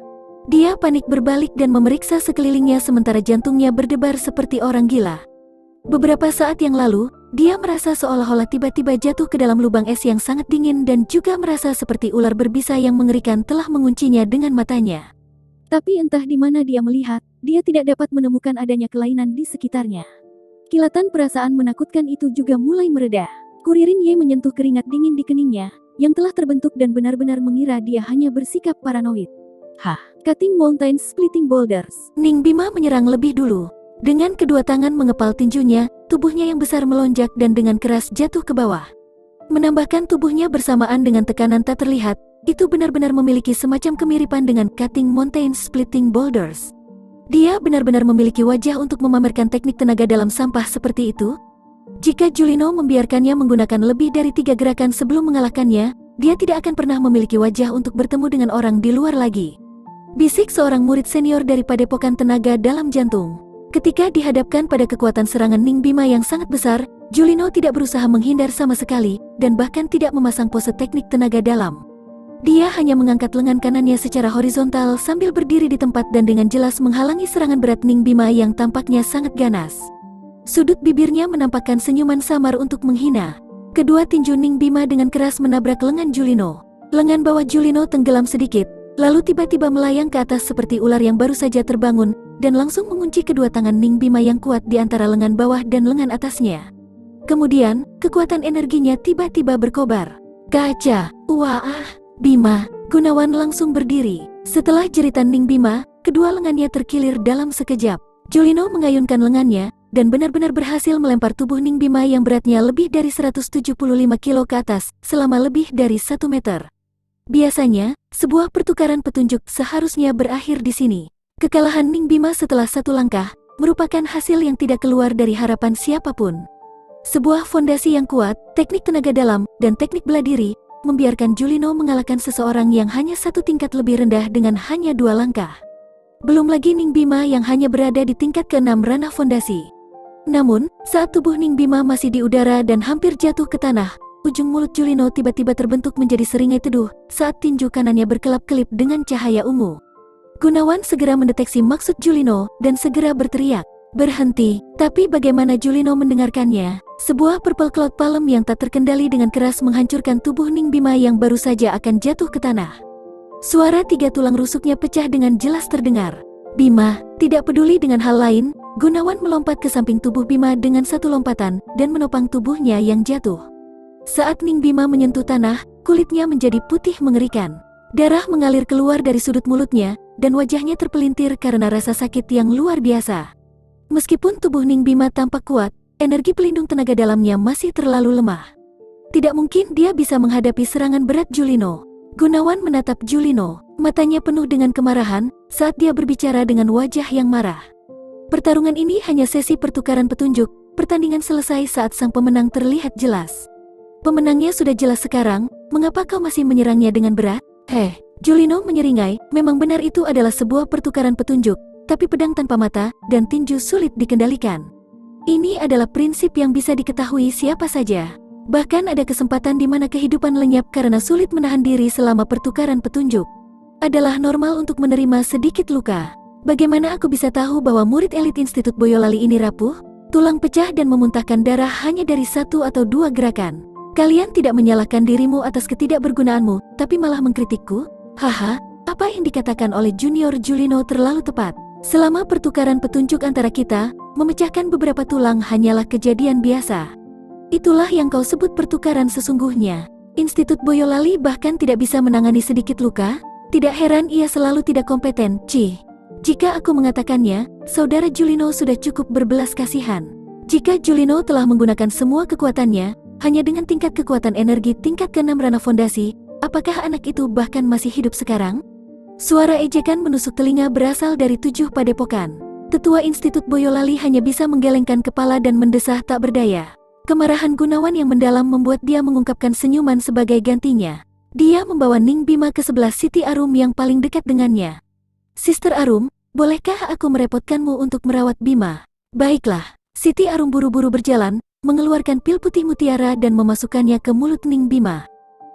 Dia panik berbalik dan memeriksa sekelilingnya sementara jantungnya berdebar seperti orang gila. Beberapa saat yang lalu, dia merasa seolah-olah tiba-tiba jatuh ke dalam lubang es yang sangat dingin dan juga merasa seperti ular berbisa yang mengerikan telah menguncinya dengan matanya. Tapi entah di mana dia melihat, dia tidak dapat menemukan adanya kelainan di sekitarnya. Kilatan perasaan menakutkan itu juga mulai mereda. Kuririn Ye menyentuh keringat dingin di keningnya, yang telah terbentuk dan benar-benar mengira dia hanya bersikap paranoid. Cutting Mountain Splitting Boulders. Ning Bima menyerang lebih dulu. Dengan kedua tangan mengepal tinjunya, tubuhnya yang besar melonjak dan dengan keras jatuh ke bawah. Menambahkan tubuhnya bersamaan dengan tekanan tak terlihat, itu benar-benar memiliki semacam kemiripan dengan Cutting Mountain Splitting Boulders. Dia benar-benar memiliki wajah untuk memamerkan teknik tenaga dalam sampah seperti itu. Jika Julino membiarkannya menggunakan lebih dari 3 gerakan sebelum mengalahkannya, dia tidak akan pernah memiliki wajah untuk bertemu dengan orang di luar lagi. Bisik seorang murid senior dari Padepokan Tenaga Dalam Jantung. Ketika dihadapkan pada kekuatan serangan Ning Bima yang sangat besar, Julino tidak berusaha menghindar sama sekali, dan bahkan tidak memasang pose teknik tenaga dalam. Dia hanya mengangkat lengan kanannya secara horizontal sambil berdiri di tempat dan dengan jelas menghalangi serangan berat Ning Bima yang tampaknya sangat ganas. Sudut bibirnya menampakkan senyuman samar untuk menghina. Kedua tinju Ning Bima dengan keras menabrak lengan Julino. Lengan bawah Julino tenggelam sedikit, lalu tiba-tiba melayang ke atas seperti ular yang baru saja terbangun, dan langsung mengunci kedua tangan Ning Bima yang kuat di antara lengan bawah dan lengan atasnya. Kemudian, kekuatan energinya tiba-tiba berkobar. Kaca, wah, Bima, Gunawan langsung berdiri. Setelah jeritan Ning Bima, kedua lengannya terkilir dalam sekejap. Julino mengayunkan lengannya, dan benar-benar berhasil melempar tubuh Ning Bima yang beratnya lebih dari 175 kilo ke atas, selama lebih dari 1 meter. Biasanya, sebuah pertukaran petunjuk seharusnya berakhir di sini. Kekalahan Ning Bima setelah 1 langkah, merupakan hasil yang tidak keluar dari harapan siapapun. Sebuah fondasi yang kuat, teknik tenaga dalam, dan teknik bela diri, membiarkan Julino mengalahkan seseorang yang hanya 1 tingkat lebih rendah dengan hanya 2 langkah. Belum lagi Ning Bima yang hanya berada di tingkat ke-6 ranah fondasi. Namun, saat tubuh Ning Bima masih di udara dan hampir jatuh ke tanah, ujung mulut Julino tiba-tiba terbentuk menjadi seringai teduh saat tinju kanannya berkelap-kelip dengan cahaya ungu. Gunawan segera mendeteksi maksud Julino dan segera berteriak, "Berhenti!" Tapi bagaimana Julino mendengarkannya? Sebuah purple cloud palem yang tak terkendali dengan keras menghancurkan tubuh Ning Bima yang baru saja akan jatuh ke tanah. Suara 3 tulang rusuknya pecah dengan jelas terdengar. Bima, tidak peduli dengan hal lain, Gunawan melompat ke samping tubuh Bima dengan 1 lompatan dan menopang tubuhnya yang jatuh. Saat Ning Bima menyentuh tanah, kulitnya menjadi putih mengerikan. Darah mengalir keluar dari sudut mulutnya, dan wajahnya terpelintir karena rasa sakit yang luar biasa. Meskipun tubuh Ning Bima tampak kuat, energi pelindung tenaga dalamnya masih terlalu lemah. Tidak mungkin dia bisa menghadapi serangan berat Julino. Gunawan menatap Julino, matanya penuh dengan kemarahan saat dia berbicara dengan wajah yang marah. Pertarungan ini hanya sesi pertukaran petunjuk, pertandingan selesai saat sang pemenang terlihat jelas. Pemenangnya sudah jelas sekarang, mengapa kau masih menyerangnya dengan berat? Julino menyeringai, memang benar itu adalah sebuah pertukaran petunjuk, tapi pedang tanpa mata dan tinju sulit dikendalikan. Ini adalah prinsip yang bisa diketahui siapa saja. Bahkan ada kesempatan di mana kehidupan lenyap karena sulit menahan diri selama pertukaran petunjuk. Adalah normal untuk menerima sedikit luka. Bagaimana aku bisa tahu bahwa murid elit Institut Boyolali ini rapuh, tulang pecah dan memuntahkan darah hanya dari 1 atau 2 gerakan? Kalian tidak menyalahkan dirimu atas ketidakbergunaanmu, tapi malah mengkritikku? Haha, apa yang dikatakan oleh Junior Julino terlalu tepat. Selama pertukaran petunjuk antara kita, memecahkan beberapa tulang hanyalah kejadian biasa. Itulah yang kau sebut pertukaran sesungguhnya. Institut Boyolali bahkan tidak bisa menangani sedikit luka? Tidak heran ia selalu tidak kompeten, Jika aku mengatakannya, saudara Julino sudah cukup berbelas kasihan. Jika Julino telah menggunakan semua kekuatannya, hanya dengan tingkat kekuatan energi tingkat ke-6 ranah fondasi, apakah anak itu bahkan masih hidup sekarang? Suara ejekan menusuk telinga berasal dari 7 padepokan. Tetua Institut Boyolali hanya bisa menggelengkan kepala dan mendesah tak berdaya. Kemarahan Gunawan yang mendalam membuat dia mengungkapkan senyuman sebagai gantinya. Dia membawa Ning Bima ke sebelah Siti Arum yang paling dekat dengannya. Sister Arum, bolehkah aku merepotkanmu untuk merawat Bima? Baiklah. Siti Arum buru-buru berjalan, mengeluarkan pil putih mutiara dan memasukkannya ke mulut Ning Bima.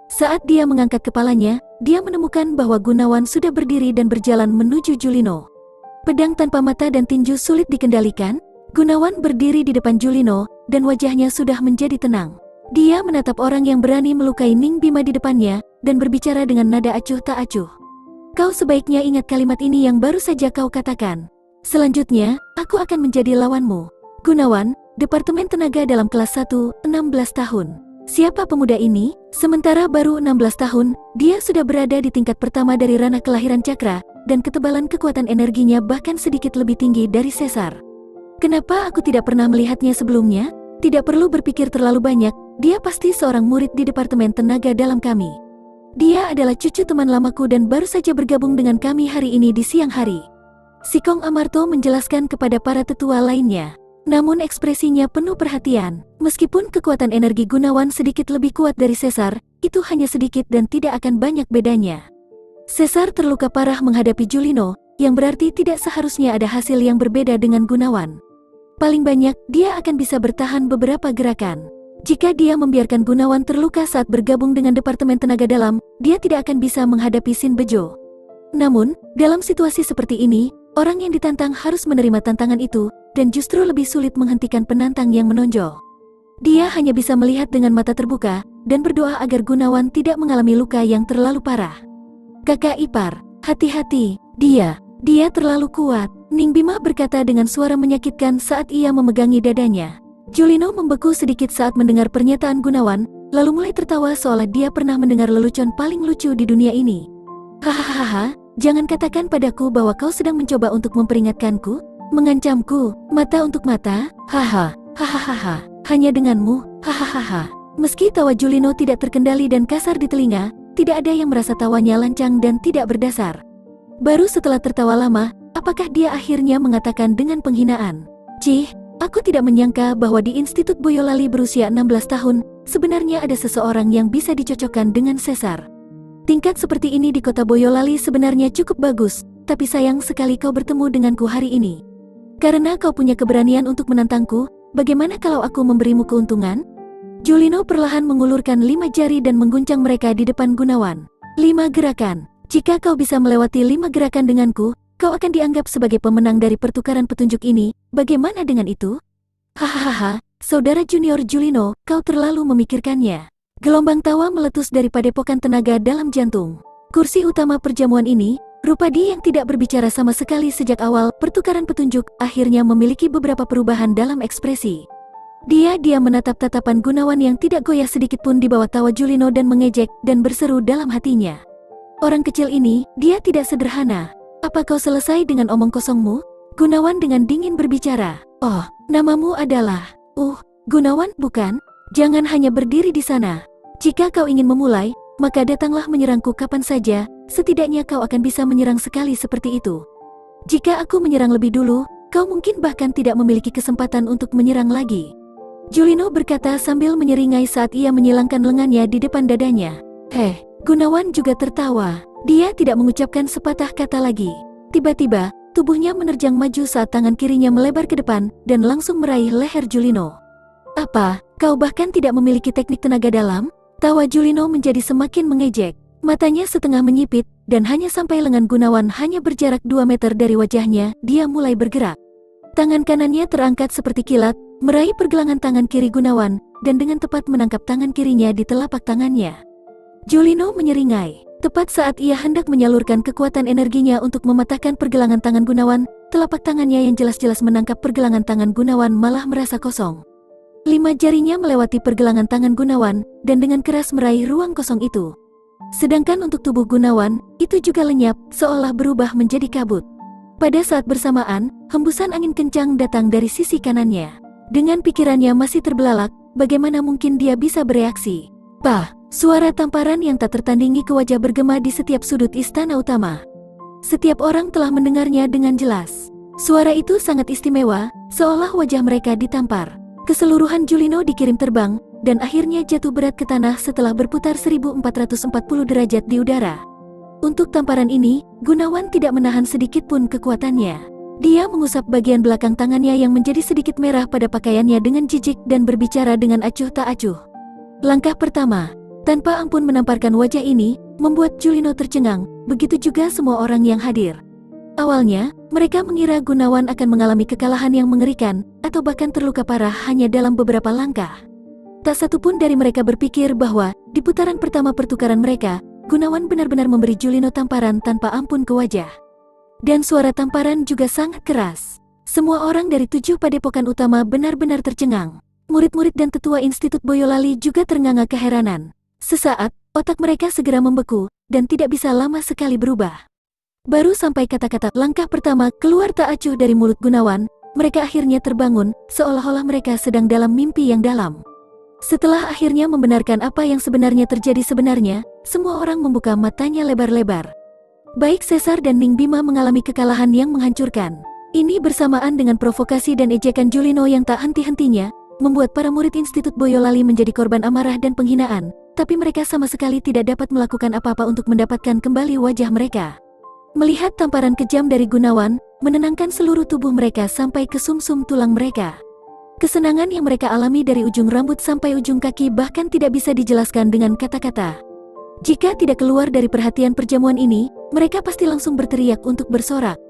Saat dia mengangkat kepalanya, dia menemukan bahwa Gunawan sudah berdiri dan berjalan menuju Julino. Pedang tanpa mata dan tinju sulit dikendalikan. Gunawan berdiri di depan Julino, dan wajahnya sudah menjadi tenang. Dia menatap orang yang berani melukai Ning Bima di depannya, dan berbicara dengan nada acuh tak acuh. Kau sebaiknya ingat kalimat ini yang baru saja kau katakan. Selanjutnya, aku akan menjadi lawanmu. Gunawan, Departemen Tenaga dalam kelas 1, 16 tahun. Siapa pemuda ini? Sementara baru 16 tahun, dia sudah berada di tingkat pertama dari ranah kelahiran cakra, dan ketebalan kekuatan energinya bahkan sedikit lebih tinggi dari Caesar. Kenapa aku tidak pernah melihatnya sebelumnya? Tidak perlu berpikir terlalu banyak, dia pasti seorang murid di Departemen Tenaga dalam kami. Dia adalah cucu teman lamaku dan baru saja bergabung dengan kami hari ini di siang hari. Sikong Amarto menjelaskan kepada para tetua lainnya. Namun ekspresinya penuh perhatian. Meskipun kekuatan energi Gunawan sedikit lebih kuat dari Caesar, itu hanya sedikit dan tidak akan banyak bedanya. Caesar terluka parah menghadapi Julino, yang berarti tidak seharusnya ada hasil yang berbeda dengan Gunawan. Paling banyak, dia akan bisa bertahan beberapa gerakan. Jika dia membiarkan Gunawan terluka saat bergabung dengan Departemen Tenaga Dalam, dia tidak akan bisa menghadapi Shin Bejo. Namun, dalam situasi seperti ini, orang yang ditantang harus menerima tantangan itu, dan justru lebih sulit menghentikan penantang yang menonjol. Dia hanya bisa melihat dengan mata terbuka, dan berdoa agar Gunawan tidak mengalami luka yang terlalu parah. Kakak ipar, hati-hati, dia terlalu kuat, Ning Bima berkata dengan suara menyakitkan saat ia memegangi dadanya. Julino membeku sedikit saat mendengar pernyataan Gunawan, lalu mulai tertawa seolah dia pernah mendengar lelucon paling lucu di dunia ini. Hahaha, jangan katakan padaku bahwa kau sedang mencoba untuk memperingatkanku, mengancamku, mata untuk mata, hahaha, hanya denganmu, hahaha. Meski tawa Julino tidak terkendali dan kasar di telinga, tidak ada yang merasa tawanya lancang dan tidak berdasar. Baru setelah tertawa lama, apakah dia akhirnya mengatakan dengan penghinaan, aku tidak menyangka bahwa di Institut Boyolali berusia 16 tahun, sebenarnya ada seseorang yang bisa dicocokkan dengan Caesar. Tingkat seperti ini di kota Boyolali sebenarnya cukup bagus, tapi sayang sekali kau bertemu denganku hari ini. Karena kau punya keberanian untuk menantangku, bagaimana kalau aku memberimu keuntungan? Julino perlahan mengulurkan 5 jari dan mengguncang mereka di depan Gunawan. 5 gerakan. Jika kau bisa melewati 5 gerakan denganku, kau akan dianggap sebagai pemenang dari pertukaran petunjuk ini. Bagaimana dengan itu? Hahaha, saudara junior Julino, kau terlalu memikirkannya. Gelombang tawa meletus dari padepokan tenaga dalam jantung. Kursi utama perjamuan ini, Rupadi yang tidak berbicara sama sekali sejak awal pertukaran petunjuk, akhirnya memiliki beberapa perubahan dalam ekspresi. Dia menatap tatapan Gunawan yang tidak goyah sedikit pun di bawah tawa Julino dan mengejek dan berseru dalam hatinya. Orang kecil ini, dia tidak sederhana. Apa kau selesai dengan omong kosongmu? Gunawan dengan dingin berbicara. Oh, namamu adalah... Gunawan, bukan? Jangan hanya berdiri di sana. Jika kau ingin memulai, maka datanglah menyerangku kapan saja, setidaknya kau akan bisa menyerang sekali seperti itu. Jika aku menyerang lebih dulu, kau mungkin bahkan tidak memiliki kesempatan untuk menyerang lagi. Julino berkata sambil menyeringai saat ia menyilangkan lengannya di depan dadanya. Gunawan juga tertawa. Dia tidak mengucapkan sepatah kata lagi. Tiba-tiba, tubuhnya menerjang maju saat tangan kirinya melebar ke depan dan langsung meraih leher Julino. Apa, kau bahkan tidak memiliki teknik tenaga dalam? Tawa Julino menjadi semakin mengejek. Matanya setengah menyipit, dan hanya sampai lengan Gunawan hanya berjarak 2 meter dari wajahnya, dia mulai bergerak. Tangan kanannya terangkat seperti kilat, meraih pergelangan tangan kiri Gunawan, dan dengan tepat menangkap tangan kirinya di telapak tangannya. Julino menyeringai. Tepat saat ia hendak menyalurkan kekuatan energinya untuk mematahkan pergelangan tangan Gunawan, telapak tangannya yang jelas-jelas menangkap pergelangan tangan Gunawan malah merasa kosong. 5 jarinya melewati pergelangan tangan Gunawan, dan dengan keras meraih ruang kosong itu. Sedangkan untuk tubuh Gunawan, itu juga lenyap, seolah berubah menjadi kabut. Pada saat bersamaan, hembusan angin kencang datang dari sisi kanannya. Dengan pikirannya masih terbelalak, bagaimana mungkin dia bisa bereaksi? Pah! Suara tamparan yang tak tertandingi ke wajah bergema di setiap sudut istana utama. Setiap orang telah mendengarnya dengan jelas. Suara itu sangat istimewa, seolah wajah mereka ditampar. Keseluruhan Julino dikirim terbang, dan akhirnya jatuh berat ke tanah setelah berputar 1440 derajat di udara. Untuk tamparan ini, Gunawan tidak menahan sedikit pun kekuatannya. Dia mengusap bagian belakang tangannya yang menjadi sedikit merah pada pakaiannya dengan jijik dan berbicara dengan acuh tak acuh. Langkah pertama, tanpa ampun menamparkan wajah ini, membuat Julino tercengang, begitu juga semua orang yang hadir. Awalnya, mereka mengira Gunawan akan mengalami kekalahan yang mengerikan, atau bahkan terluka parah hanya dalam beberapa langkah. Tak satu pun dari mereka berpikir bahwa, di putaran pertama pertukaran mereka, Gunawan benar-benar memberi Julino tamparan tanpa ampun ke wajah. Dan suara tamparan juga sangat keras. Semua orang dari 7 padepokan utama benar-benar tercengang. Murid-murid dan tetua Institut Boyolali juga ternganga keheranan. Sesaat, otak mereka segera membeku, dan tidak bisa lama sekali berubah. Baru sampai kata-kata langkah pertama keluar tak acuh dari mulut Gunawan, mereka akhirnya terbangun, seolah-olah mereka sedang dalam mimpi yang dalam. Setelah akhirnya membenarkan apa yang sebenarnya terjadi sebenarnya, semua orang membuka matanya lebar-lebar. Baik Caesar dan Ning Bima mengalami kekalahan yang menghancurkan. Ini bersamaan dengan provokasi dan ejekan Julino yang tak henti-hentinya, membuat para murid Institut Boyolali menjadi korban amarah dan penghinaan. Tapi mereka sama sekali tidak dapat melakukan apa-apa untuk mendapatkan kembali wajah mereka. Melihat tamparan kejam dari Gunawan, menenangkan seluruh tubuh mereka sampai ke sumsum tulang mereka. Kesenangan yang mereka alami dari ujung rambut sampai ujung kaki bahkan tidak bisa dijelaskan dengan kata-kata. Jika tidak keluar dari perhatian perjamuan ini, mereka pasti langsung berteriak untuk bersorak.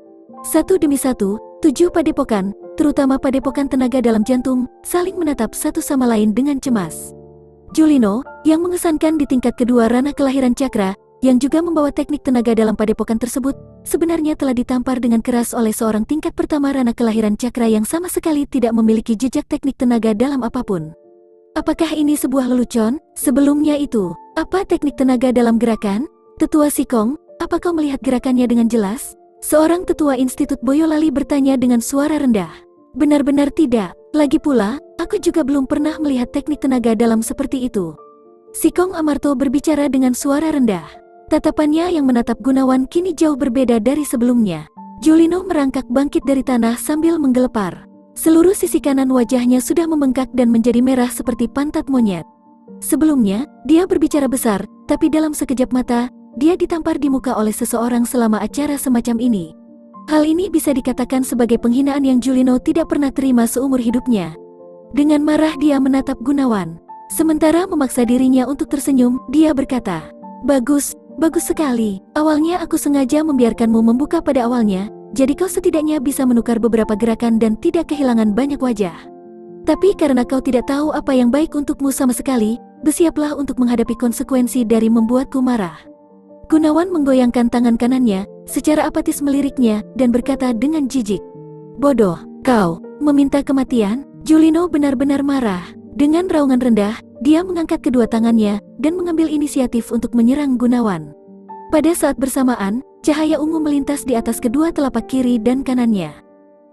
Satu demi satu, 7 padepokan, terutama padepokan tenaga dalam jantung, saling menatap satu sama lain dengan cemas. Julino, yang mengesankan di tingkat kedua ranah kelahiran cakra, yang juga membawa teknik tenaga dalam padepokan tersebut, sebenarnya telah ditampar dengan keras oleh seorang tingkat pertama ranah kelahiran cakra yang sama sekali tidak memiliki jejak teknik tenaga dalam apapun. Apakah ini sebuah lelucon? Sebelumnya itu, apa teknik tenaga dalam gerakan? Tetua Sikong, apa kau melihat gerakannya dengan jelas? Seorang tetua Institut Boyolali bertanya dengan suara rendah. Benar-benar tidak. Lagi pula, aku juga belum pernah melihat teknik tenaga dalam seperti itu. Sikong Amarto berbicara dengan suara rendah. Tatapannya yang menatap Gunawan kini jauh berbeda dari sebelumnya. Julino merangkak bangkit dari tanah sambil menggelepar. Seluruh sisi kanan wajahnya sudah membengkak dan menjadi merah seperti pantat monyet. Sebelumnya, dia berbicara besar, tapi dalam sekejap mata, dia ditampar di muka oleh seseorang selama acara semacam ini. Hal ini bisa dikatakan sebagai penghinaan yang Julino tidak pernah terima seumur hidupnya. Dengan marah dia menatap Gunawan. Sementara memaksa dirinya untuk tersenyum, dia berkata, "Bagus, bagus sekali. Awalnya aku sengaja membiarkanmu membuka pada awalnya, jadi kau setidaknya bisa menukar beberapa gerakan dan tidak kehilangan banyak wajah. Tapi karena kau tidak tahu apa yang baik untukmu sama sekali, bersiaplah untuk menghadapi konsekuensi dari membuatku marah." Gunawan menggoyangkan tangan kanannya, secara apatis meliriknya, dan berkata dengan jijik, "Bodoh, kau meminta kematian?" Julino benar-benar marah. Dengan raungan rendah, dia mengangkat kedua tangannya, dan mengambil inisiatif untuk menyerang Gunawan. Pada saat bersamaan, cahaya ungu melintas di atas kedua telapak kiri dan kanannya.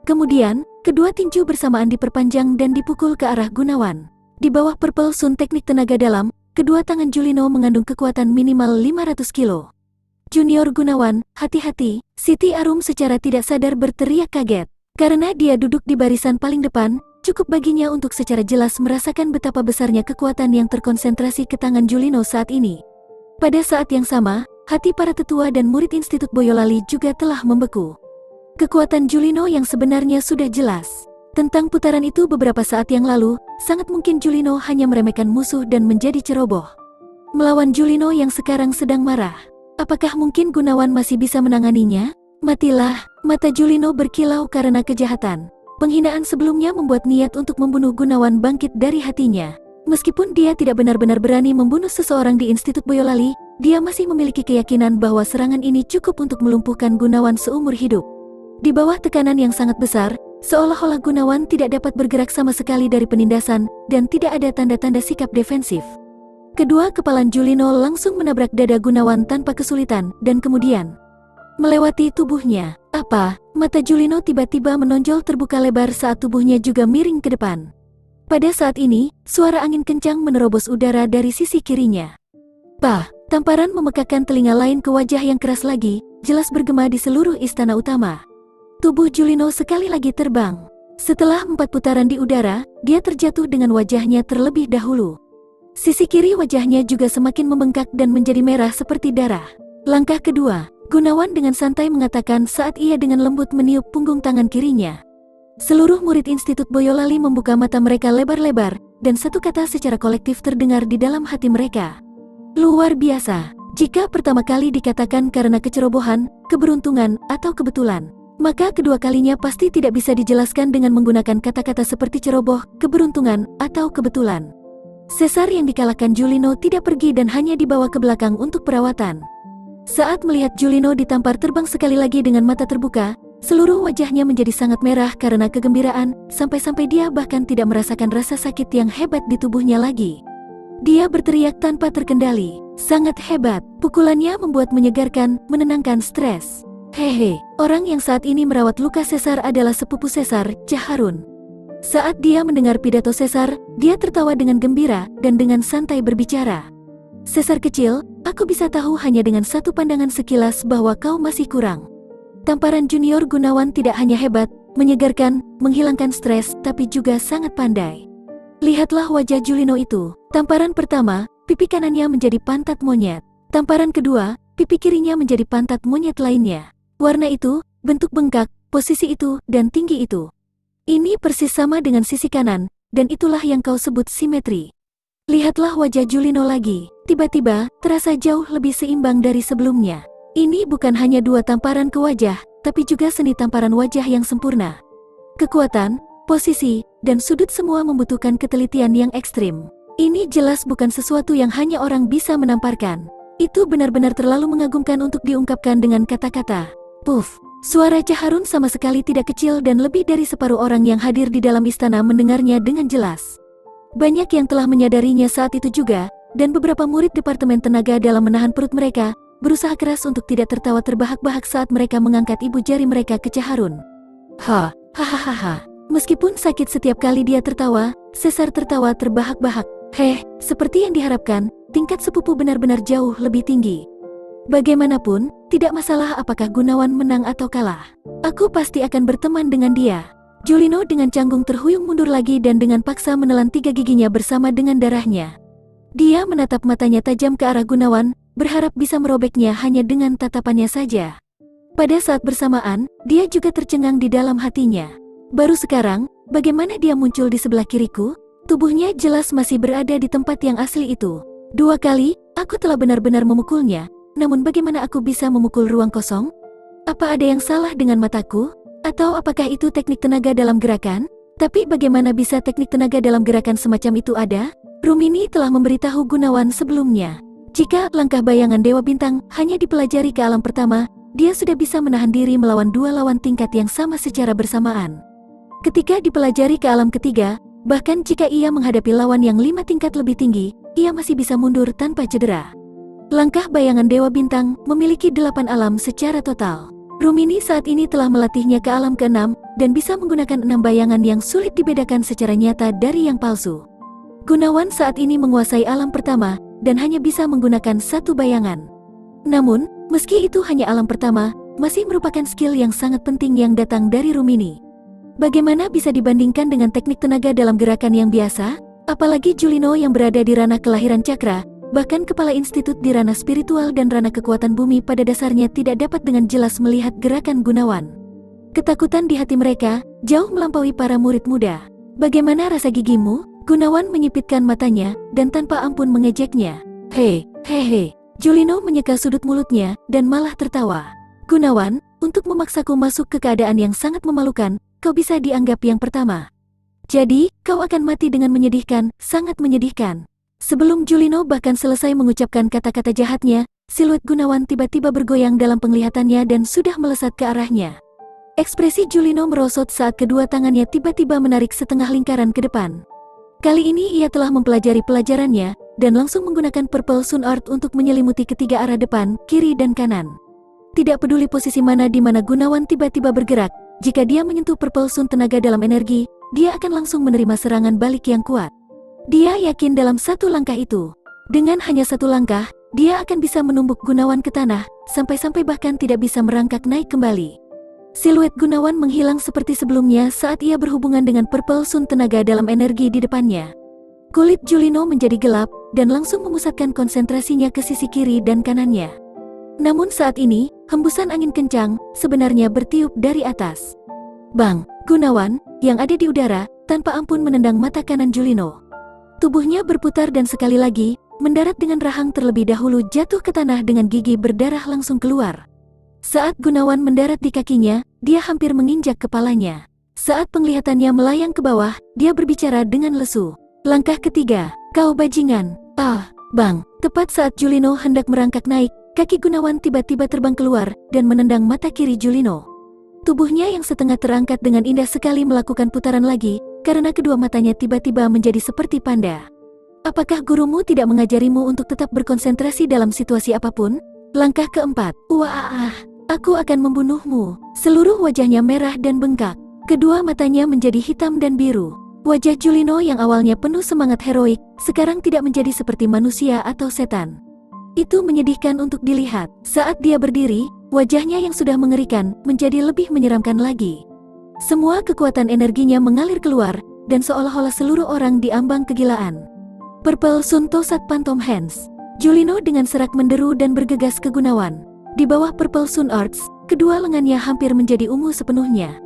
Kemudian, kedua tinju bersamaan diperpanjang dan dipukul ke arah Gunawan. Di bawah Purple Sun teknik tenaga dalam, kedua tangan Julino mengandung kekuatan minimal 500 kilo. Junior Gunawan, hati-hati, Siti Arum secara tidak sadar berteriak kaget. Karena dia duduk di barisan paling depan, cukup baginya untuk secara jelas merasakan betapa besarnya kekuatan yang terkonsentrasi ke tangan Julino saat ini. Pada saat yang sama, hati para tetua dan murid Institut Boyolali juga telah membeku. Kekuatan Julino yang sebenarnya sudah jelas. Tentang putaran itu beberapa saat yang lalu, sangat mungkin Julino hanya meremehkan musuh dan menjadi ceroboh. Melawan Julino yang sekarang sedang marah. Apakah mungkin Gunawan masih bisa menanganinya? Matilah, mata Julino berkilau karena kejahatan. Penghinaan sebelumnya membuat niat untuk membunuh Gunawan bangkit dari hatinya. Meskipun dia tidak benar-benar berani membunuh seseorang di Institut Boyolali, dia masih memiliki keyakinan bahwa serangan ini cukup untuk melumpuhkan Gunawan seumur hidup. Di bawah tekanan yang sangat besar, seolah-olah Gunawan tidak dapat bergerak sama sekali dari penindasan, dan tidak ada tanda-tanda sikap defensif. Kedua kepalan Julino langsung menabrak dada Gunawan tanpa kesulitan, dan kemudian melewati tubuhnya. Apa? Mata Julino tiba-tiba menonjol terbuka lebar saat tubuhnya juga miring ke depan. Pada saat ini, suara angin kencang menerobos udara dari sisi kirinya. Pah! Tamparan memekakkan telinga lain ke wajah yang keras lagi, jelas bergema di seluruh istana utama. Tubuh Julino sekali lagi terbang. Setelah 4 putaran di udara, dia terjatuh dengan wajahnya terlebih dahulu. Sisi kiri wajahnya juga semakin membengkak dan menjadi merah seperti darah. Langkah kedua, Gunawan dengan santai mengatakan saat ia dengan lembut meniup punggung tangan kirinya. Seluruh murid Institut Boyolali membuka mata mereka lebar-lebar, dan satu kata secara kolektif terdengar di dalam hati mereka. Luar biasa. Jika pertama kali dikatakan karena kecerobohan, keberuntungan, atau kebetulan, maka kedua kalinya pasti tidak bisa dijelaskan dengan menggunakan kata-kata seperti ceroboh, keberuntungan, atau kebetulan. Caesar yang dikalahkan Julino tidak pergi dan hanya dibawa ke belakang untuk perawatan. Saat melihat Julino ditampar terbang sekali lagi dengan mata terbuka, seluruh wajahnya menjadi sangat merah karena kegembiraan, sampai-sampai dia bahkan tidak merasakan rasa sakit yang hebat di tubuhnya lagi. Dia berteriak tanpa terkendali, sangat hebat, pukulannya membuat menyegarkan, menenangkan stres. Hehe, orang yang saat ini merawat luka Caesar adalah sepupu Caesar, Caharun. Saat dia mendengar pidato Caesar, dia tertawa dengan gembira dan dengan santai berbicara. Caesar kecil, aku bisa tahu hanya dengan satu pandangan sekilas bahwa kau masih kurang. Tamparan Junior Gunawan tidak hanya hebat, menyegarkan, menghilangkan stres, tapi juga sangat pandai. Lihatlah wajah Julino itu. Tamparan pertama, pipi kanannya menjadi pantat monyet. Tamparan kedua, pipi kirinya menjadi pantat monyet lainnya. Warna itu, bentuk bengkak, posisi itu, dan tinggi itu. Ini persis sama dengan sisi kanan, dan itulah yang kau sebut simetri. Lihatlah wajah Julino lagi, tiba-tiba, terasa jauh lebih seimbang dari sebelumnya. Ini bukan hanya 2 tamparan ke wajah, tapi juga seni tamparan wajah yang sempurna. Kekuatan, posisi, dan sudut semua membutuhkan ketelitian yang ekstrim. Ini jelas bukan sesuatu yang hanya orang bisa menamparkan. Itu benar-benar terlalu mengagumkan untuk diungkapkan dengan kata-kata. Puff! Suara Caharun sama sekali tidak kecil dan lebih dari separuh orang yang hadir di dalam istana mendengarnya dengan jelas. Banyak yang telah menyadarinya saat itu juga, dan beberapa murid Departemen Tenaga dalam menahan perut mereka, berusaha keras untuk tidak tertawa terbahak-bahak saat mereka mengangkat ibu jari mereka ke Caharun. Hahaha. Meskipun sakit setiap kali dia tertawa, Caesar tertawa terbahak-bahak. Seperti yang diharapkan, tingkat sepupu benar-benar jauh lebih tinggi. Bagaimanapun, tidak masalah apakah Gunawan menang atau kalah. Aku pasti akan berteman dengan dia. Julino dengan canggung terhuyung mundur lagi dan dengan paksa menelan 3 giginya bersama dengan darahnya. Dia menatap matanya tajam ke arah Gunawan, berharap bisa merobeknya hanya dengan tatapannya saja. Pada saat bersamaan, dia juga tercengang di dalam hatinya. Baru sekarang, bagaimana dia muncul di sebelah kiriku? Tubuhnya jelas masih berada di tempat yang asli itu. 2 kali, aku telah benar-benar memukulnya. Namun bagaimana aku bisa memukul ruang kosong? Apa ada yang salah dengan mataku? Atau apakah itu teknik tenaga dalam gerakan? Tapi bagaimana bisa teknik tenaga dalam gerakan semacam itu ada? Rumini telah memberitahu Gunawan sebelumnya. Jika langkah bayangan Dewa Bintang hanya dipelajari ke alam pertama, dia sudah bisa menahan diri melawan 2 lawan tingkat yang sama secara bersamaan. Ketika dipelajari ke alam ketiga, bahkan jika ia menghadapi lawan yang 5 tingkat lebih tinggi, ia masih bisa mundur tanpa cedera. Langkah bayangan Dewa Bintang memiliki 8 alam secara total. Rumini saat ini telah melatihnya ke alam ke-6 dan bisa menggunakan 6 bayangan yang sulit dibedakan secara nyata dari yang palsu. Gunawan saat ini menguasai alam pertama dan hanya bisa menggunakan 1 bayangan. Namun, meski itu hanya alam pertama, masih merupakan skill yang sangat penting yang datang dari Rumini. Bagaimana bisa dibandingkan dengan teknik tenaga dalam gerakan yang biasa? Apalagi Julino yang berada di ranah kelahiran cakra, bahkan kepala institut di ranah spiritual dan ranah kekuatan bumi pada dasarnya tidak dapat dengan jelas melihat gerakan Gunawan. Ketakutan di hati mereka jauh melampaui para murid muda. Bagaimana rasa gigimu? Gunawan menyipitkan matanya dan tanpa ampun mengejeknya. Hehehe. Julino menyeka sudut mulutnya dan malah tertawa. Gunawan, untuk memaksaku masuk ke keadaan yang sangat memalukan, kau bisa dianggap yang pertama. Jadi, kau akan mati dengan menyedihkan, sangat menyedihkan. Sebelum Julino bahkan selesai mengucapkan kata-kata jahatnya, siluet Gunawan tiba-tiba bergoyang dalam penglihatannya dan sudah melesat ke arahnya. Ekspresi Julino merosot saat kedua tangannya tiba-tiba menarik setengah lingkaran ke depan. Kali ini ia telah mempelajari pelajarannya dan langsung menggunakan Purple Sun Art untuk menyelimuti ketiga arah depan, kiri dan kanan. Tidak peduli posisi mana di mana Gunawan tiba-tiba bergerak, jika dia menyentuh Purple Sun tenaga dalam energi, dia akan langsung menerima serangan balik yang kuat. Dia yakin dalam 1 langkah itu. Dengan hanya 1 langkah, dia akan bisa menumbuk Gunawan ke tanah, sampai-sampai bahkan tidak bisa merangkak naik kembali. Siluet Gunawan menghilang seperti sebelumnya saat ia berhubungan dengan Purple Sun tenaga dalam energi di depannya. Kulit Julino menjadi gelap dan langsung memusatkan konsentrasinya ke sisi kiri dan kanannya. Namun saat ini, hembusan angin kencang sebenarnya bertiup dari atas. Bang! Gunawan, yang ada di udara, tanpa ampun menendang mata kanan Julino. Tubuhnya berputar dan sekali lagi, mendarat dengan rahang terlebih dahulu jatuh ke tanah dengan gigi berdarah langsung keluar. Saat Gunawan mendarat di kakinya, dia hampir menginjak kepalanya. Saat penglihatannya melayang ke bawah, dia berbicara dengan lesu. Langkah ketiga, kau bajingan. Bang! Tepat saat Julino hendak merangkak naik, kaki Gunawan tiba-tiba terbang keluar dan menendang mata kiri Julino. Tubuhnya yang setengah terangkat dengan indah sekali melakukan putaran lagi, karena kedua matanya tiba-tiba menjadi seperti panda. Apakah gurumu tidak mengajarimu untuk tetap berkonsentrasi dalam situasi apapun? Langkah keempat, wah! Aku akan membunuhmu. Seluruh wajahnya merah dan bengkak. Kedua matanya menjadi hitam dan biru. Wajah Julino yang awalnya penuh semangat heroik, sekarang tidak menjadi seperti manusia atau setan. Itu menyedihkan untuk dilihat. Saat dia berdiri, wajahnya yang sudah mengerikan menjadi lebih menyeramkan lagi. Semua kekuatan energinya mengalir keluar, dan seolah-olah seluruh orang diambang kegilaan. Purple Sun Tosat Phantom Hands. Julino dengan serak menderu dan bergegas ke Gunawan. Di bawah Purple Sun Arts, kedua lengannya hampir menjadi ungu sepenuhnya.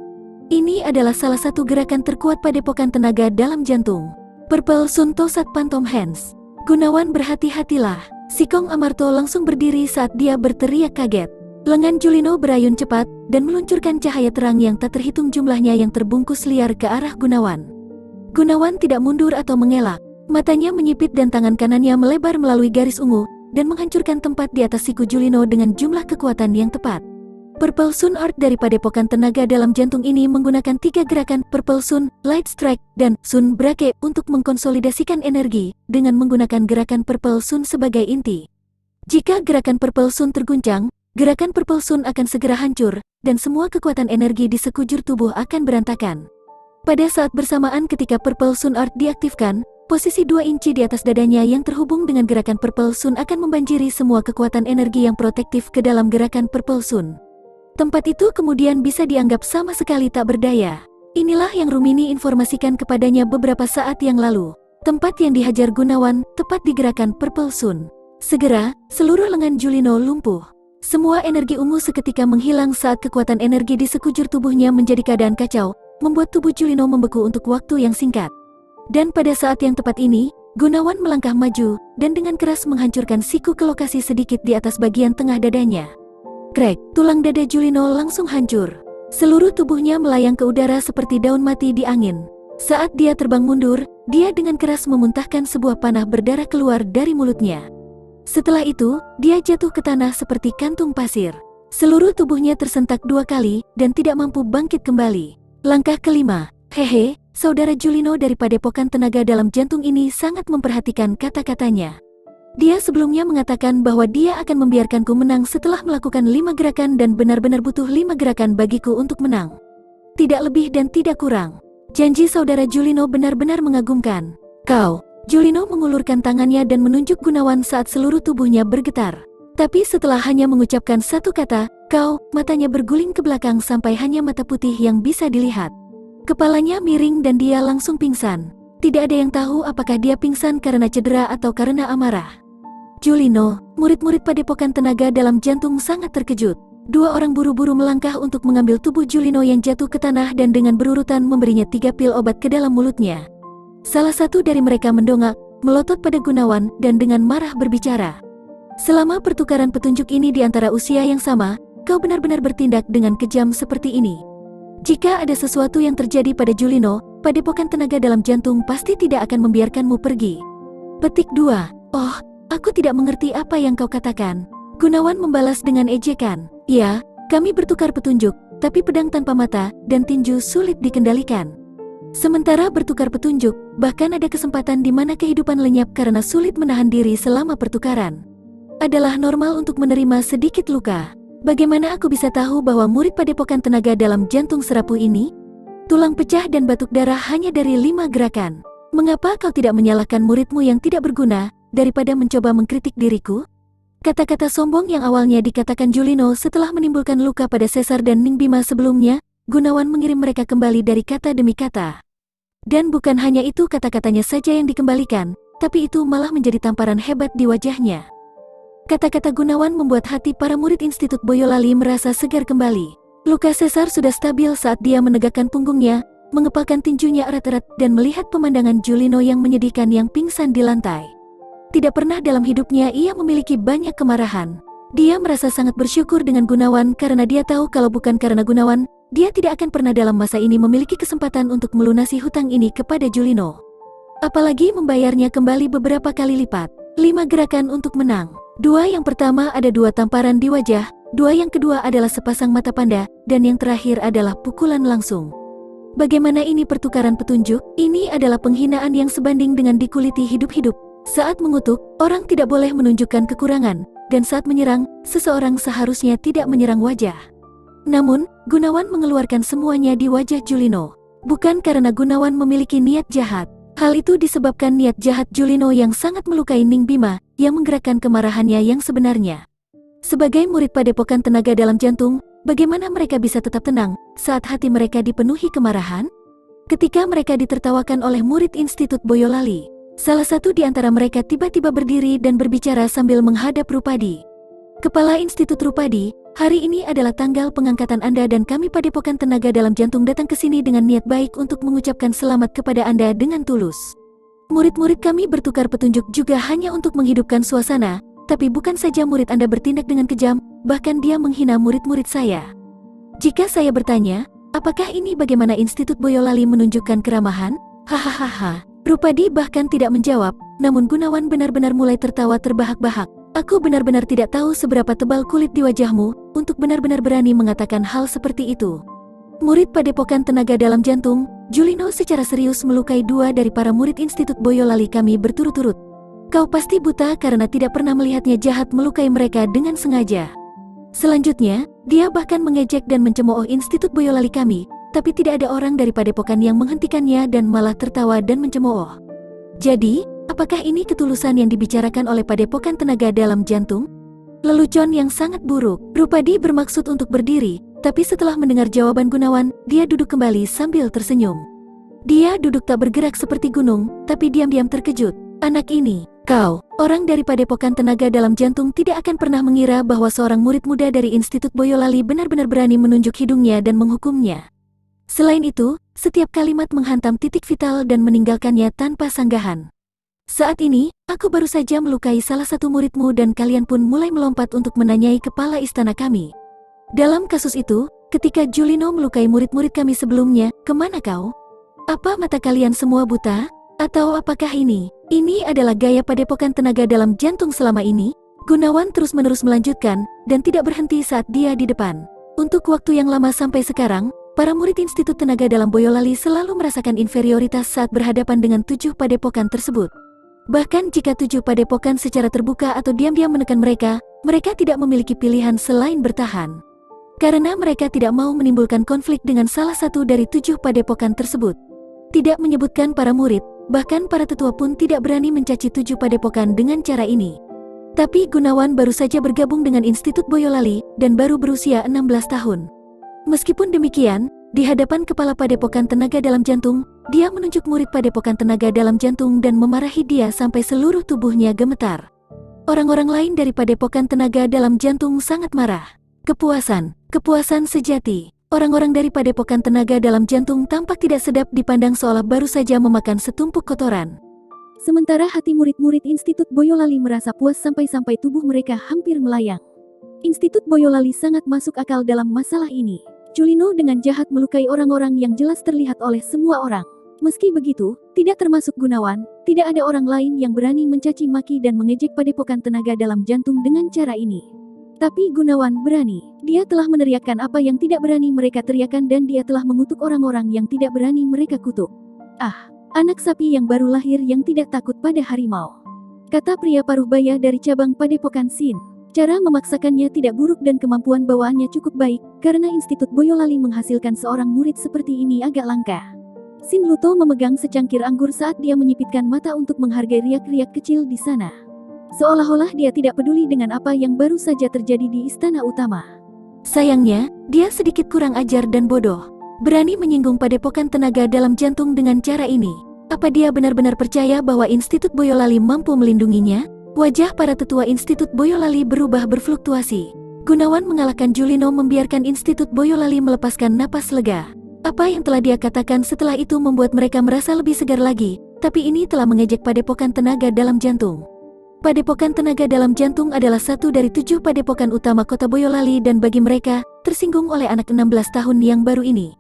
Ini adalah salah satu gerakan terkuat padepokan tenaga dalam jantung. Purple Sun Tosat Phantom Hands. Gunawan berhati-hatilah. Sikong Amarto langsung berdiri saat dia berteriak kaget. Lengan Julino berayun cepat dan meluncurkan cahaya terang yang tak terhitung jumlahnya yang terbungkus liar ke arah Gunawan. Gunawan tidak mundur atau mengelak. Matanya menyipit dan tangan kanannya melebar melalui garis ungu dan menghancurkan tempat di atas siku Julino dengan jumlah kekuatan yang tepat. Purple Sun Art dari padepokan tenaga dalam jantung ini menggunakan 3 gerakan Purple Sun, Light Strike, dan Sun Brake untuk mengkonsolidasikan energi dengan menggunakan gerakan Purple Sun sebagai inti. Jika gerakan Purple Sun terguncang, gerakan Purple Sun akan segera hancur, dan semua kekuatan energi di sekujur tubuh akan berantakan. Pada saat bersamaan ketika Purple Sun Art diaktifkan, posisi 2 inci di atas dadanya yang terhubung dengan gerakan Purple Sun akan membanjiri semua kekuatan energi yang protektif ke dalam gerakan Purple Sun. Tempat itu kemudian bisa dianggap sama sekali tak berdaya. Inilah yang Rumini informasikan kepadanya beberapa saat yang lalu. Tempat yang dihajar Gunawan tepat di gerakan Purple Sun. Segera, seluruh lengan Julino lumpuh. Semua energi ungu seketika menghilang saat kekuatan energi di sekujur tubuhnya menjadi keadaan kacau, membuat tubuh Julino membeku untuk waktu yang singkat. Dan pada saat yang tepat ini, Gunawan melangkah maju dan dengan keras menghancurkan siku ke lokasi sedikit di atas bagian tengah dadanya. Krek, tulang dada Julino langsung hancur. Seluruh tubuhnya melayang ke udara seperti daun mati di angin. Saat dia terbang mundur, dia dengan keras memuntahkan sebuah panah berdarah keluar dari mulutnya. Setelah itu, dia jatuh ke tanah seperti kantung pasir. Seluruh tubuhnya tersentak 2 kali dan tidak mampu bangkit kembali. Langkah kelima, hehe, saudara Julino dari padepokan tenaga dalam jantung ini sangat memperhatikan kata-katanya. Dia sebelumnya mengatakan bahwa dia akan membiarkanku menang setelah melakukan 5 gerakan dan benar-benar butuh 5 gerakan bagiku untuk menang. Tidak lebih dan tidak kurang. Janji saudara Julino benar-benar mengagumkan. Kau. Julino mengulurkan tangannya dan menunjuk Gunawan saat seluruh tubuhnya bergetar. Tapi setelah hanya mengucapkan satu kata, kau, matanya berguling ke belakang sampai hanya mata putih yang bisa dilihat. Kepalanya miring dan dia langsung pingsan. Tidak ada yang tahu apakah dia pingsan karena cedera atau karena amarah. Julino, murid-murid Padepokan Tenaga Dalam Jantung sangat terkejut. 2 orang buru-buru melangkah untuk mengambil tubuh Julino yang jatuh ke tanah dan dengan berurutan memberinya 3 pil obat ke dalam mulutnya. Salah satu dari mereka mendongak, melotot pada Gunawan dan dengan marah berbicara. Selama pertukaran petunjuk ini di antara usia yang sama, kau benar-benar bertindak dengan kejam seperti ini. Jika ada sesuatu yang terjadi pada Julino, Padepokan Tenaga Dalam Jantung pasti tidak akan membiarkanmu pergi. Petik 2. Oh, aku tidak mengerti apa yang kau katakan. Gunawan membalas dengan ejekan. Ya, kami bertukar petunjuk, tapi pedang tanpa mata dan tinju sulit dikendalikan. Sementara bertukar petunjuk, bahkan ada kesempatan di mana kehidupan lenyap karena sulit menahan diri selama pertukaran. Adalah normal untuk menerima sedikit luka. Bagaimana aku bisa tahu bahwa murid Padepokan Tenaga Dalam Jantung serapuh ini? Tulang pecah dan batuk darah hanya dari 5 gerakan. Mengapa kau tidak menyalahkan muridmu yang tidak berguna, daripada mencoba mengkritik diriku? Kata-kata sombong yang awalnya dikatakan Julino setelah menimbulkan luka pada Caesar dan Ningbima sebelumnya, Gunawan mengirim mereka kembali dari kata demi kata. Dan bukan hanya itu kata-katanya saja yang dikembalikan, tapi itu malah menjadi tamparan hebat di wajahnya. Kata-kata Gunawan membuat hati para murid Institut Boyolali merasa segar kembali. Luka Caesar sudah stabil saat dia menegakkan punggungnya, mengepalkan tinjunya erat-erat dan melihat pemandangan Julino yang menyedihkan yang pingsan di lantai. Tidak pernah dalam hidupnya ia memiliki banyak kemarahan. Dia merasa sangat bersyukur dengan Gunawan karena dia tahu kalau bukan karena Gunawan, dia tidak akan pernah dalam masa ini memiliki kesempatan untuk melunasi hutang ini kepada Julino. Apalagi membayarnya kembali beberapa kali lipat. 5 gerakan untuk menang. 2 yang pertama ada 2 tamparan di wajah, 2 yang kedua adalah sepasang mata panda, dan yang terakhir adalah pukulan langsung. Bagaimana ini pertukaran petunjuk? Ini adalah penghinaan yang sebanding dengan dikuliti hidup-hidup. Saat mengutuk, orang tidak boleh menunjukkan kekurangan, dan saat menyerang, seseorang seharusnya tidak menyerang wajah. Namun, Gunawan mengeluarkan semuanya di wajah Julino. Bukan karena Gunawan memiliki niat jahat. Hal itu disebabkan niat jahat Julino yang sangat melukai Ningbima, yang menggerakkan kemarahannya yang sebenarnya. Sebagai murid Padepokan Tenaga Dalam Jantung, bagaimana mereka bisa tetap tenang saat hati mereka dipenuhi kemarahan? Ketika mereka ditertawakan oleh murid Institut Boyolali, salah satu di antara mereka tiba-tiba berdiri dan berbicara sambil menghadap Rupadi. Kepala Institut Rupadi, hari ini adalah tanggal pengangkatan Anda dan kami Padepokan Tenaga Dalam Jantung datang ke sini dengan niat baik untuk mengucapkan selamat kepada Anda dengan tulus. Murid-murid kami bertukar petunjuk juga hanya untuk menghidupkan suasana, tapi bukan saja murid Anda bertindak dengan kejam, bahkan dia menghina murid-murid saya. Jika saya bertanya, apakah ini bagaimana Institut Boyolali menunjukkan keramahan? Hahaha. Rupadi bahkan tidak menjawab, namun Gunawan benar-benar mulai tertawa terbahak-bahak. Aku benar-benar tidak tahu seberapa tebal kulit di wajahmu, untuk benar-benar berani mengatakan hal seperti itu. Murid Padepokan Tenaga Dalam Jantung, Julino secara serius melukai 2 dari para murid Institut Boyolali kami berturut-turut. Kau pasti buta karena tidak pernah melihatnya jahat melukai mereka dengan sengaja. Selanjutnya, dia bahkan mengejek dan mencemooh Institut Boyolali kami, tapi tidak ada orang dari Padepokan yang menghentikannya dan malah tertawa dan mencemooh. Jadi, apakah ini ketulusan yang dibicarakan oleh Padepokan Tenaga Dalam Jantung? Lelucon yang sangat buruk. Rupadi bermaksud untuk berdiri, tapi setelah mendengar jawaban Gunawan, dia duduk kembali sambil tersenyum. Dia duduk tak bergerak seperti gunung, tapi diam-diam terkejut. Anak ini, kau, orang dari Padepokan Tenaga Dalam Jantung tidak akan pernah mengira bahwa seorang murid muda dari Institut Boyolali benar-benar berani menunjuk hidungnya dan menghukumnya. Selain itu, setiap kalimat menghantam titik vital dan meninggalkannya tanpa sanggahan. Saat ini, aku baru saja melukai salah satu muridmu dan kalian pun mulai melompat untuk menanyai kepala istana kami. Dalam kasus itu, ketika Julino melukai murid-murid kami sebelumnya, kemana kau? Apa mata kalian semua buta? Atau apakah ini adalah gaya Padepokan Tenaga Dalam Jantung selama ini? Gunawan terus-menerus melanjutkan, dan tidak berhenti saat dia di depan. Untuk waktu yang lama sampai sekarang, para murid Institut Tenaga Dalam Boyolali selalu merasakan inferioritas saat berhadapan dengan 7 padepokan tersebut. Bahkan jika 7 padepokan secara terbuka atau diam-diam menekan mereka, mereka tidak memiliki pilihan selain bertahan. Karena mereka tidak mau menimbulkan konflik dengan salah satu dari 7 padepokan tersebut. Tidak menyebutkan para murid, bahkan para tetua pun tidak berani mencaci 7 padepokan dengan cara ini. Tapi Gunawan baru saja bergabung dengan Institut Boyolali dan baru berusia 16 tahun. Meskipun demikian, di hadapan kepala Padepokan Tenaga Dalam Jantung, dia menunjuk murid Padepokan Tenaga Dalam Jantung dan memarahi dia sampai seluruh tubuhnya gemetar. Orang-orang lain dari Padepokan Tenaga Dalam Jantung sangat marah. Kepuasan sejati. Orang-orang dari Padepokan Tenaga Dalam Jantung tampak tidak sedap dipandang seolah baru saja memakan setumpuk kotoran. Sementara hati murid-murid Institut Boyolali merasa puas sampai-sampai tubuh mereka hampir melayang. Institut Boyolali sangat masuk akal dalam masalah ini. Julino dengan jahat melukai orang-orang yang jelas terlihat oleh semua orang. Meski begitu, tidak termasuk Gunawan, tidak ada orang lain yang berani mencaci maki dan mengejek Padepokan Tenaga Dalam Jantung dengan cara ini. Tapi Gunawan berani. Dia telah meneriakkan apa yang tidak berani mereka teriakan dan dia telah mengutuk orang-orang yang tidak berani mereka kutuk. Ah, anak sapi yang baru lahir yang tidak takut pada harimau, kata pria paruh baya dari cabang Padepokan Sin. Cara memaksakannya tidak buruk dan kemampuan bawaannya cukup baik, karena Institut Boyolali menghasilkan seorang murid seperti ini agak langka. Sin Luto memegang secangkir anggur saat dia menyipitkan mata untuk menghargai riak-riak kecil di sana. Seolah-olah dia tidak peduli dengan apa yang baru saja terjadi di istana utama. Sayangnya, dia sedikit kurang ajar dan bodoh. Berani menyinggung Padepokan Tenaga Dalam Jantung dengan cara ini. Apa dia benar-benar percaya bahwa Institut Boyolali mampu melindunginya? Wajah para tetua Institut Boyolali berubah berfluktuasi. Gunawan mengalahkan Julino membiarkan Institut Boyolali melepaskan napas lega. Apa yang telah dia katakan setelah itu membuat mereka merasa lebih segar lagi, tapi ini telah mengejek Padepokan Tenaga Dalam Jantung. Padepokan Tenaga Dalam Jantung adalah satu dari 7 padepokan utama kota Boyolali dan bagi mereka, tersinggung oleh anak 16 tahun yang baru ini.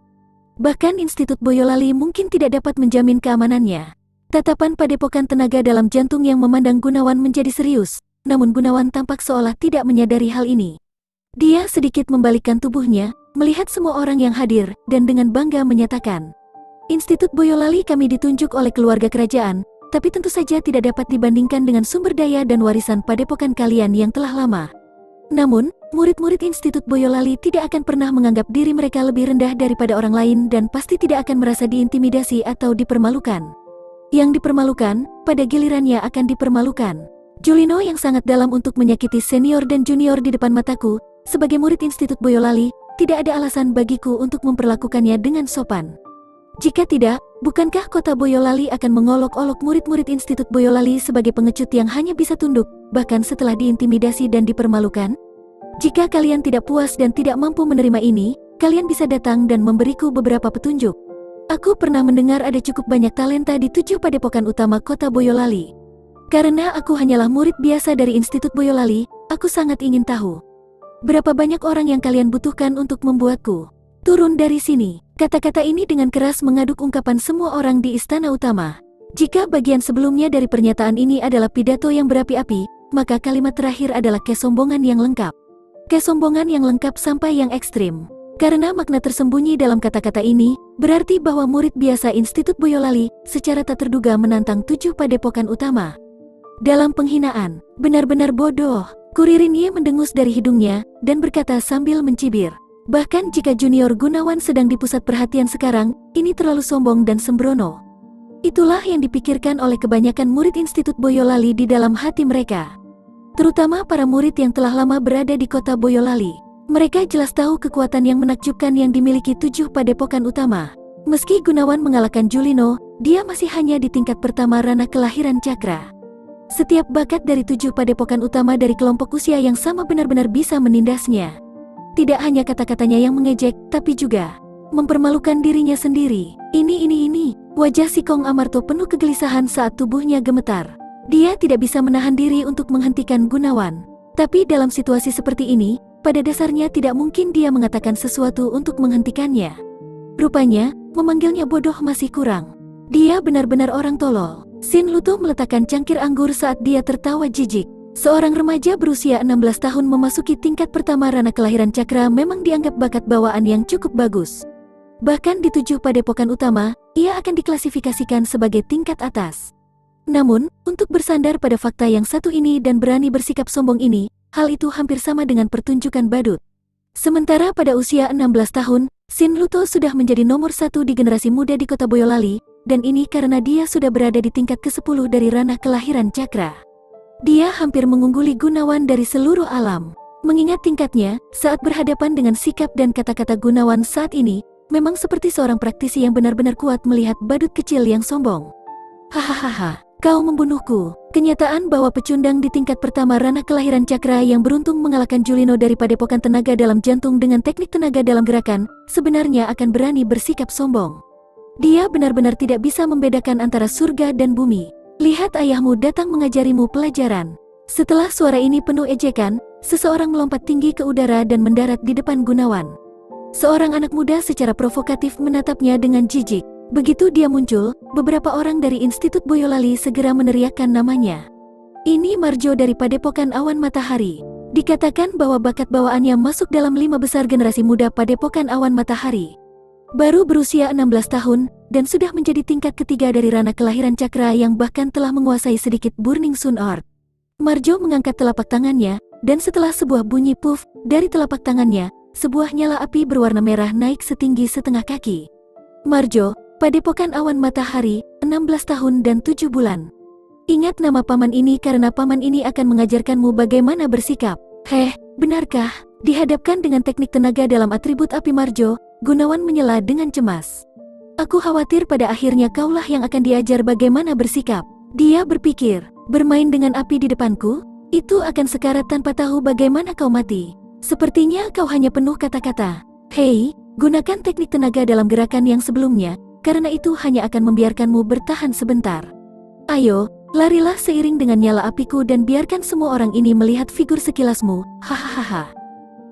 Bahkan Institut Boyolali mungkin tidak dapat menjamin keamanannya. Tatapan Padepokan Tenaga Dalam Jantung yang memandang Gunawan menjadi serius, namun Gunawan tampak seolah tidak menyadari hal ini. Dia sedikit membalikkan tubuhnya, melihat semua orang yang hadir, dan dengan bangga menyatakan, Institut Boyolali kami ditunjuk oleh keluarga kerajaan, tapi tentu saja tidak dapat dibandingkan dengan sumber daya dan warisan padepokan kalian yang telah lama. Namun, murid-murid Institut Boyolali tidak akan pernah menganggap diri mereka lebih rendah daripada orang lain dan pasti tidak akan merasa diintimidasi atau dipermalukan. Yang dipermalukan, pada gilirannya akan dipermalukan. Julino yang sangat dalam untuk menyakiti senior dan junior di depan mataku, sebagai murid Institut Boyolali, tidak ada alasan bagiku untuk memperlakukannya dengan sopan. Jika tidak, bukankah kota Boyolali akan mengolok-olok murid-murid Institut Boyolali sebagai pengecut yang hanya bisa tunduk, bahkan setelah diintimidasi dan dipermalukan? Jika kalian tidak puas dan tidak mampu menerima ini, kalian bisa datang dan memberiku beberapa petunjuk. Aku pernah mendengar ada cukup banyak talenta di 7 padepokan utama kota Boyolali. Karena aku hanyalah murid biasa dari Institut Boyolali, aku sangat ingin tahu. Berapa banyak orang yang kalian butuhkan untuk membuatku turun dari sini? Kata-kata ini dengan keras mengaduk ungkapan semua orang di istana utama. Jika bagian sebelumnya dari pernyataan ini adalah pidato yang berapi-api, maka kalimat terakhir adalah kesombongan yang lengkap. Kesombongan yang lengkap sampai yang ekstrim. Karena makna tersembunyi dalam kata-kata ini, berarti bahwa murid biasa Institut Boyolali secara tak terduga menantang 7 padepokan utama. Dalam penghinaan, benar-benar bodoh. Kuririn Ye mendengus dari hidungnya, dan berkata sambil mencibir. Bahkan jika junior Gunawan sedang di pusat perhatian sekarang, ini terlalu sombong dan sembrono. Itulah yang dipikirkan oleh kebanyakan murid Institut Boyolali di dalam hati mereka. Terutama para murid yang telah lama berada di kota Boyolali. Mereka jelas tahu kekuatan yang menakjubkan yang dimiliki 7 padepokan utama. Meski Gunawan mengalahkan Julino, dia masih hanya di tingkat pertama ranah kelahiran cakra. Setiap bakat dari 7 padepokan utama dari kelompok usia yang sama benar-benar bisa menindasnya. Tidak hanya kata-katanya yang mengejek, tapi juga mempermalukan dirinya sendiri. Ini. Wajah Sikong Amarto penuh kegelisahan saat tubuhnya gemetar. Dia tidak bisa menahan diri untuk menghentikan Gunawan. Tapi dalam situasi seperti ini, pada dasarnya tidak mungkin dia mengatakan sesuatu untuk menghentikannya. Rupanya, memanggilnya bodoh masih kurang. Dia benar-benar orang tolol. Sin Luto meletakkan cangkir anggur saat dia tertawa jijik. Seorang remaja berusia 16 tahun memasuki tingkat pertama ranah kelahiran cakra memang dianggap bakat bawaan yang cukup bagus. Bahkan di 7 padepokan utama, ia akan diklasifikasikan sebagai tingkat atas. Namun, untuk bersandar pada fakta yang satu ini dan berani bersikap sombong ini, hal itu hampir sama dengan pertunjukan badut. Sementara pada usia 16 tahun, Shin Luto sudah menjadi nomor 1 di generasi muda di kota Boyolali, dan ini karena dia sudah berada di tingkat ke-10 dari ranah kelahiran cakra. Dia hampir mengungguli Gunawan dari seluruh alam. Mengingat tingkatnya, saat berhadapan dengan sikap dan kata-kata Gunawan saat ini, memang seperti seorang praktisi yang benar-benar kuat melihat badut kecil yang sombong. Hahaha, kau membunuhku. Kenyataan bahwa pecundang di tingkat pertama ranah kelahiran cakra yang beruntung mengalahkan Julino dari Padepokan Tenaga Dalam Jantung dengan teknik tenaga dalam gerakan, sebenarnya akan berani bersikap sombong. Dia benar-benar tidak bisa membedakan antara surga dan bumi. Lihat ayahmu datang mengajarimu pelajaran. Setelah suara ini penuh ejekan, seseorang melompat tinggi ke udara dan mendarat di depan Gunawan. Seorang anak muda secara provokatif menatapnya dengan jijik. Begitu dia muncul, beberapa orang dari Institut Boyolali segera meneriakkan namanya. Ini Marjo dari Padepokan Awan Matahari. Dikatakan bahwa bakat bawaannya masuk dalam 5 besar generasi muda Padepokan Awan Matahari. Baru berusia 16 tahun, dan sudah menjadi tingkat ketiga dari ranah kelahiran cakra yang bahkan telah menguasai sedikit Burning Sun Art. Marjo mengangkat telapak tangannya, dan setelah sebuah bunyi puff, dari telapak tangannya, sebuah nyala api berwarna merah naik setinggi setengah kaki. Marjo, Padepokan Awan Matahari, 16 tahun dan 7 bulan. Ingat nama paman ini karena paman ini akan mengajarkanmu bagaimana bersikap. Heh, benarkah? Dihadapkan dengan teknik tenaga dalam atribut api Marjo, Gunawan menyela dengan cemas. Aku khawatir pada akhirnya kaulah yang akan diajar bagaimana bersikap. Dia berpikir, bermain dengan api di depanku? Itu akan sekarat tanpa tahu bagaimana kau mati. Sepertinya kau hanya penuh kata-kata. Hei, gunakan teknik tenaga dalam gerakan yang sebelumnya, karena itu hanya akan membiarkanmu bertahan sebentar. Ayo, larilah seiring dengan nyala apiku dan biarkan semua orang ini melihat figur sekilasmu, hahaha.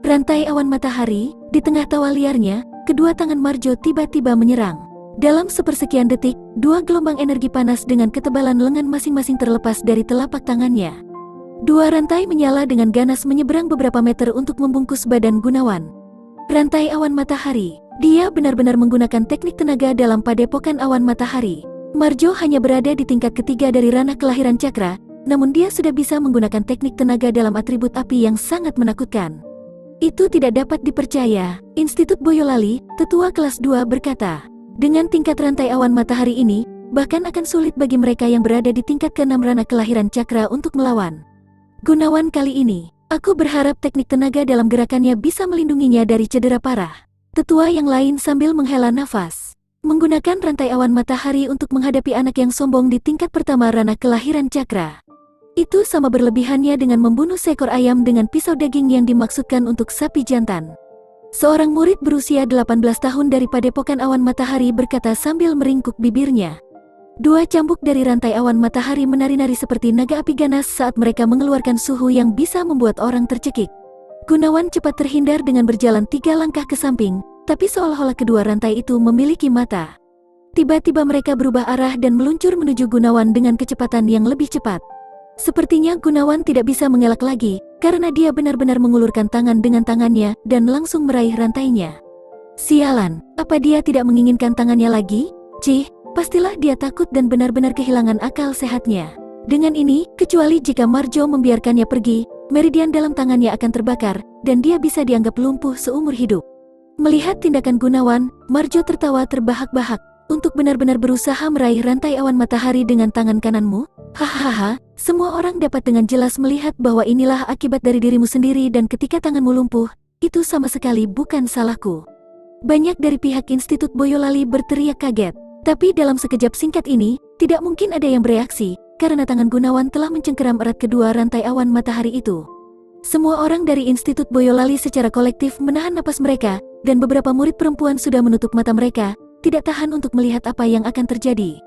Rantai awan matahari, di tengah tawa liarnya, kedua tangan Marjo tiba-tiba menyerang. Dalam sepersekian detik, 2 gelombang energi panas dengan ketebalan lengan masing-masing terlepas dari telapak tangannya. 2 rantai menyala dengan ganas menyeberang beberapa meter untuk membungkus badan Gunawan. Rantai awan matahari. Dia benar-benar menggunakan teknik tenaga dalam Padepokan Awan Matahari. Marjo hanya berada di tingkat ketiga dari ranah kelahiran cakra, namun dia sudah bisa menggunakan teknik tenaga dalam atribut api yang sangat menakutkan. Itu tidak dapat dipercaya, Institut Boyolali, tetua kelas 2 berkata. Dengan tingkat rantai awan matahari ini, bahkan akan sulit bagi mereka yang berada di tingkat ke-6 ranah kelahiran cakra untuk melawan. Gunawan kali ini, aku berharap teknik tenaga dalam gerakannya bisa melindunginya dari cedera parah. Tetua yang lain sambil menghela nafas. Menggunakan rantai awan matahari untuk menghadapi anak yang sombong di tingkat pertama ranah kelahiran cakra. Itu sama berlebihannya dengan membunuh seekor ayam dengan pisau daging yang dimaksudkan untuk sapi jantan. Seorang murid berusia 18 tahun dari Padepokan Awan Matahari berkata sambil meringkuk bibirnya. 2 cambuk dari rantai awan matahari menari-nari seperti naga api ganas saat mereka mengeluarkan suhu yang bisa membuat orang tercekik. Gunawan cepat terhindar dengan berjalan 3 langkah ke samping, tapi seolah-olah kedua rantai itu memiliki mata. Tiba-tiba mereka berubah arah dan meluncur menuju Gunawan dengan kecepatan yang lebih cepat. Sepertinya Gunawan tidak bisa mengelak lagi, karena dia benar-benar mengulurkan tangan dengan tangannya dan langsung meraih rantainya. Sialan, apa dia tidak menginginkan tangannya lagi? Cih, pastilah dia takut dan benar-benar kehilangan akal sehatnya. Dengan ini, kecuali jika Marjo membiarkannya pergi, meridian dalam tangannya akan terbakar, dan dia bisa dianggap lumpuh seumur hidup. Melihat tindakan Gunawan, Marjo tertawa terbahak-bahak. Untuk benar-benar berusaha meraih rantai awan matahari dengan tangan kananmu? Hahaha, semua orang dapat dengan jelas melihat bahwa inilah akibat dari dirimu sendiri dan ketika tanganmu lumpuh, itu sama sekali bukan salahku. Banyak dari pihak Institut Boyolali berteriak kaget, tapi dalam sekejap singkat ini, tidak mungkin ada yang bereaksi, karena tangan Gunawan telah mencengkeram erat kedua rantai awan matahari itu. Semua orang dari Institut Boyolali secara kolektif menahan napas mereka, dan beberapa murid perempuan sudah menutup mata mereka, tidak tahan untuk melihat apa yang akan terjadi.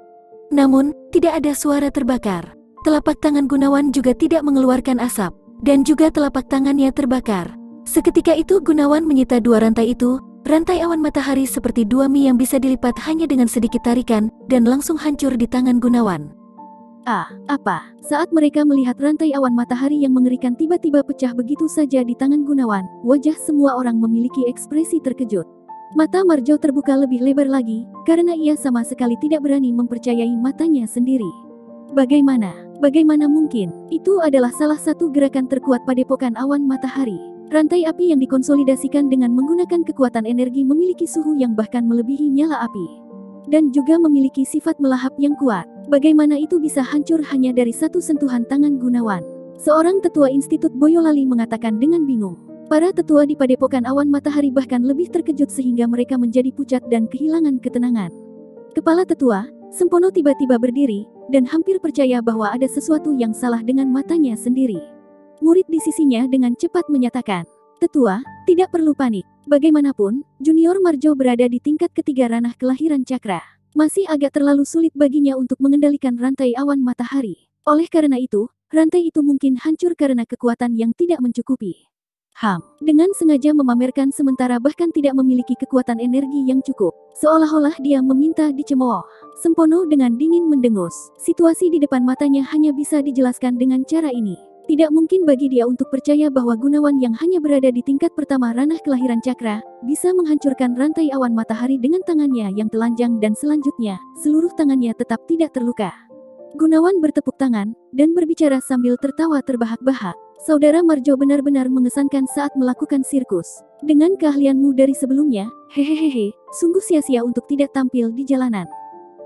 Namun, tidak ada suara terbakar. Telapak tangan Gunawan juga tidak mengeluarkan asap, dan juga telapak tangannya terbakar. Seketika itu Gunawan menyita 2 rantai itu, rantai awan matahari seperti 2 mie yang bisa dilipat hanya dengan sedikit tarikan, dan langsung hancur di tangan Gunawan. Apa? Saat mereka melihat rantai awan matahari yang mengerikan tiba-tiba pecah begitu saja di tangan Gunawan, wajah semua orang memiliki ekspresi terkejut. Mata Marjo terbuka lebih lebar lagi, karena ia sama sekali tidak berani mempercayai matanya sendiri. Bagaimana? Bagaimana mungkin? Itu adalah salah satu gerakan terkuat padepokan awan matahari. Rantai api yang dikonsolidasikan dengan menggunakan kekuatan energi memiliki suhu yang bahkan melebihi nyala api. Dan juga memiliki sifat melahap yang kuat. Bagaimana itu bisa hancur hanya dari satu sentuhan tangan Gunawan? Seorang tetua Institut Boyolali mengatakan dengan bingung. Para tetua di padepokan awan matahari bahkan lebih terkejut sehingga mereka menjadi pucat dan kehilangan ketenangan. Kepala tetua, Sempono tiba-tiba berdiri, dan hampir percaya bahwa ada sesuatu yang salah dengan matanya sendiri. Murid di sisinya dengan cepat menyatakan, "Tetua, tidak perlu panik. Bagaimanapun, Junior Marjo berada di tingkat ketiga ranah kelahiran cakra. Masih agak terlalu sulit baginya untuk mengendalikan rantai awan matahari. Oleh karena itu, rantai itu mungkin hancur karena kekuatan yang tidak mencukupi." Dengan sengaja memamerkan sementara bahkan tidak memiliki kekuatan energi yang cukup. Seolah-olah dia meminta dicemooh. Sempono dengan dingin mendengus. Situasi di depan matanya hanya bisa dijelaskan dengan cara ini. Tidak mungkin bagi dia untuk percaya bahwa Gunawan yang hanya berada di tingkat pertama ranah kelahiran cakra, bisa menghancurkan rantai awan matahari dengan tangannya yang telanjang dan selanjutnya, seluruh tangannya tetap tidak terluka. Gunawan bertepuk tangan, dan berbicara sambil tertawa terbahak-bahak. "Saudara Marjo benar-benar mengesankan saat melakukan sirkus. Dengan keahlianmu dari sebelumnya, hehehe, sungguh sia-sia untuk tidak tampil di jalanan."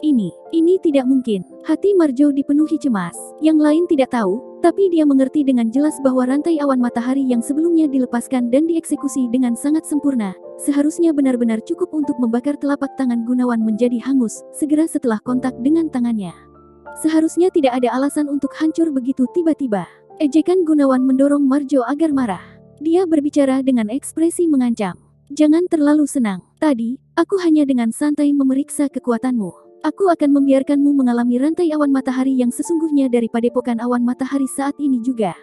Ini tidak mungkin. Hati Marjo dipenuhi cemas. Yang lain tidak tahu, tapi dia mengerti dengan jelas bahwa rantai awan matahari yang sebelumnya dilepaskan dan dieksekusi dengan sangat sempurna, seharusnya benar-benar cukup untuk membakar telapak tangan Gunawan menjadi hangus, segera setelah kontak dengan tangannya. Seharusnya tidak ada alasan untuk hancur begitu tiba-tiba. Ejekan Gunawan mendorong Marjo agar marah. Dia berbicara dengan ekspresi mengancam. "Jangan terlalu senang. Tadi, aku hanya dengan santai memeriksa kekuatanmu. Aku akan membiarkanmu mengalami rantai awan matahari yang sesungguhnya dari padepokan awan matahari saat ini juga."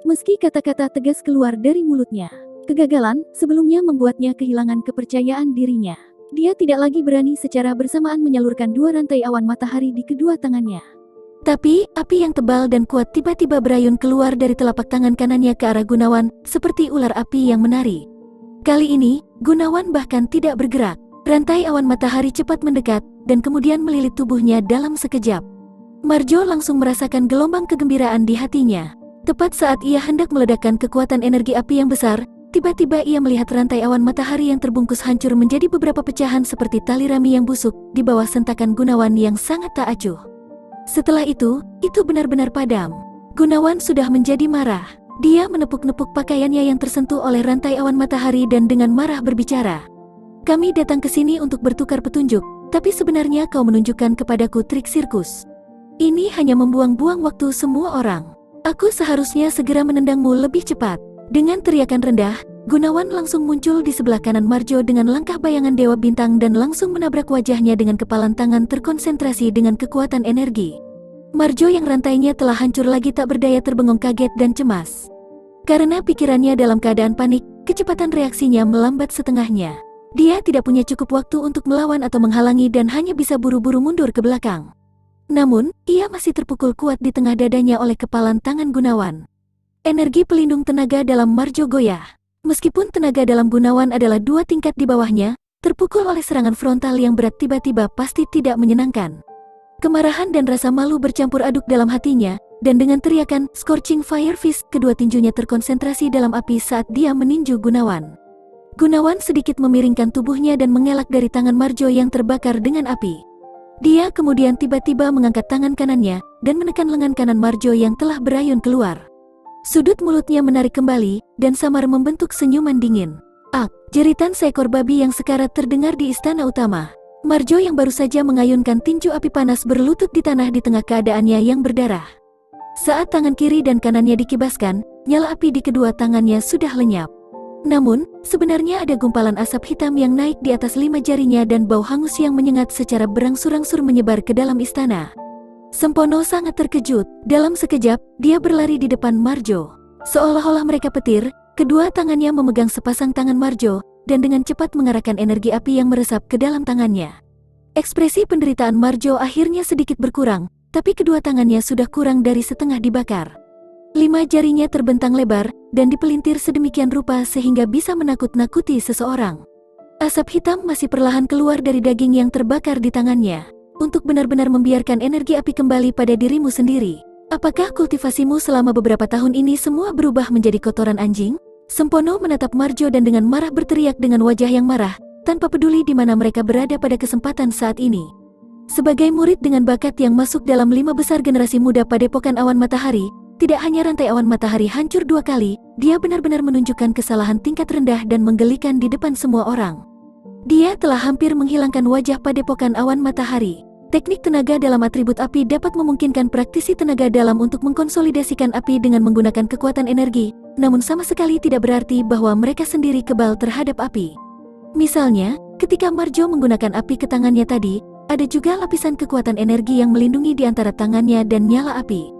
Meski kata-kata tegas keluar dari mulutnya, kegagalan sebelumnya membuatnya kehilangan kepercayaan dirinya. Dia tidak lagi berani secara bersamaan menyalurkan dua rantai awan matahari di kedua tangannya. Tapi, api yang tebal dan kuat tiba-tiba berayun keluar dari telapak tangan kanannya ke arah Gunawan, seperti ular api yang menari. Kali ini, Gunawan bahkan tidak bergerak. Rantai awan matahari cepat mendekat, dan kemudian melilit tubuhnya dalam sekejap. Marjo langsung merasakan gelombang kegembiraan di hatinya. Tepat saat ia hendak meledakkan kekuatan energi api yang besar, tiba-tiba ia melihat rantai awan matahari yang terbungkus hancur menjadi beberapa pecahan seperti tali rami yang busuk, di bawah sentakan Gunawan yang sangat tak acuh. Setelah itu benar-benar padam. Gunawan sudah menjadi marah. Dia menepuk-nepuk pakaiannya yang tersentuh oleh rantai awan matahari dan dengan marah berbicara. "Kami datang ke sini untuk bertukar petunjuk, tapi sebenarnya kau menunjukkan kepadaku trik sirkus. Ini hanya membuang-buang waktu semua orang. Aku seharusnya segera menendangmu lebih cepat." Dengan teriakan rendah, Gunawan langsung muncul di sebelah kanan Marjo dengan langkah bayangan Dewa Bintang dan langsung menabrak wajahnya dengan kepalan tangan terkonsentrasi dengan kekuatan energi. Marjo yang rantainya telah hancur lagi tak berdaya terbengong kaget dan cemas. Karena pikirannya dalam keadaan panik, kecepatan reaksinya melambat setengahnya. Dia tidak punya cukup waktu untuk melawan atau menghalangi dan hanya bisa buru-buru mundur ke belakang. Namun, ia masih terpukul kuat di tengah dadanya oleh kepalan tangan Gunawan. Energi pelindung tenaga dalam Marjo goyah. Meskipun tenaga dalam Gunawan adalah 2 tingkat di bawahnya, terpukul oleh serangan frontal yang berat tiba-tiba pasti tidak menyenangkan. Kemarahan dan rasa malu bercampur aduk dalam hatinya, dan dengan teriakan Scorching Fire Fist, kedua tinjunya terkonsentrasi dalam api saat dia meninju Gunawan. Gunawan sedikit memiringkan tubuhnya dan mengelak dari tangan Marjo yang terbakar dengan api. Dia kemudian tiba-tiba mengangkat tangan kanannya, dan menekan lengan kanan Marjo yang telah berayun keluar. Sudut mulutnya menarik kembali, dan samar membentuk senyuman dingin. "Ak!" Jeritan seekor babi yang sekarat terdengar di istana utama. Marjo yang baru saja mengayunkan tinju api panas berlutut di tanah di tengah keadaannya yang berdarah. Saat tangan kiri dan kanannya dikibaskan, nyala api di kedua tangannya sudah lenyap. Namun, sebenarnya ada gumpalan asap hitam yang naik di atas 5 jarinya dan bau hangus yang menyengat secara berangsur-angsur menyebar ke dalam istana. Sempono sangat terkejut. Dalam sekejap, dia berlari di depan Marjo. Seolah-olah mereka petir, kedua tangannya memegang sepasang tangan Marjo, dan dengan cepat mengarahkan energi api yang meresap ke dalam tangannya. Ekspresi penderitaan Marjo akhirnya sedikit berkurang, tapi kedua tangannya sudah kurang dari setengah dibakar. 5 jarinya terbentang lebar, dan dipelintir sedemikian rupa sehingga bisa menakut-nakuti seseorang. Asap hitam masih perlahan keluar dari daging yang terbakar di tangannya. untuk benar-benar membiarkan energi api kembali pada dirimu sendiri. Apakah kultivasimu selama beberapa tahun ini semua berubah menjadi kotoran anjing? Sempono menatap Marjo dan dengan marah berteriak dengan wajah yang marah, tanpa peduli di mana mereka berada pada kesempatan saat ini. Sebagai murid dengan bakat yang masuk dalam 5 besar generasi muda Padepokan Awan Matahari, tidak hanya rantai awan matahari hancur 2 kali, dia benar-benar menunjukkan kesalahan tingkat rendah dan menggelikan di depan semua orang. Dia telah hampir menghilangkan wajah Padepokan Awan Matahari. Teknik tenaga dalam atribut api dapat memungkinkan praktisi tenaga dalam untuk mengkonsolidasikan api dengan menggunakan kekuatan energi, namun sama sekali tidak berarti bahwa mereka sendiri kebal terhadap api. Misalnya, ketika Marjo menggunakan api ke tangannya tadi, ada juga lapisan kekuatan energi yang melindungi di antara tangannya dan nyala api.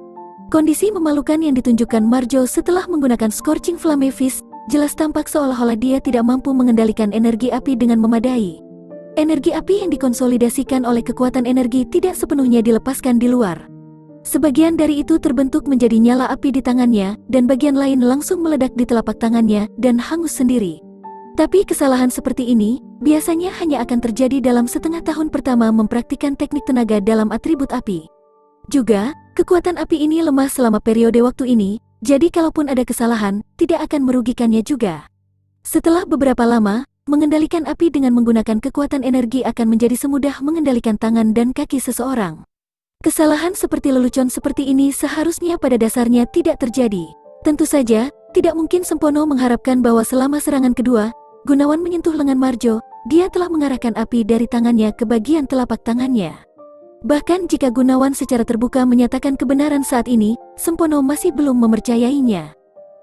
Kondisi memalukan yang ditunjukkan Marjo setelah menggunakan Scorching Flame Fist jelas tampak seolah-olah dia tidak mampu mengendalikan energi api dengan memadai. Energi api yang dikonsolidasikan oleh kekuatan energi tidak sepenuhnya dilepaskan di luar. Sebagian dari itu terbentuk menjadi nyala api di tangannya, dan bagian lain langsung meledak di telapak tangannya dan hangus sendiri. Tapi kesalahan seperti ini biasanya hanya akan terjadi dalam setengah tahun pertama mempraktikkan teknik tenaga dalam atribut api. Juga, kekuatan api ini lemah selama periode waktu ini, jadi kalaupun ada kesalahan, tidak akan merugikannya juga. Setelah beberapa lama, mengendalikan api dengan menggunakan kekuatan energi akan menjadi semudah mengendalikan tangan dan kaki seseorang. Kesalahan seperti lelucon seperti ini seharusnya pada dasarnya tidak terjadi. Tentu saja, tidak mungkin Sempono mengharapkan bahwa selama serangan kedua, Gunawan menyentuh lengan Marjo, dia telah mengarahkan api dari tangannya ke bagian telapak tangannya. Bahkan jika Gunawan secara terbuka menyatakan kebenaran saat ini, Sempono masih belum mempercayainya.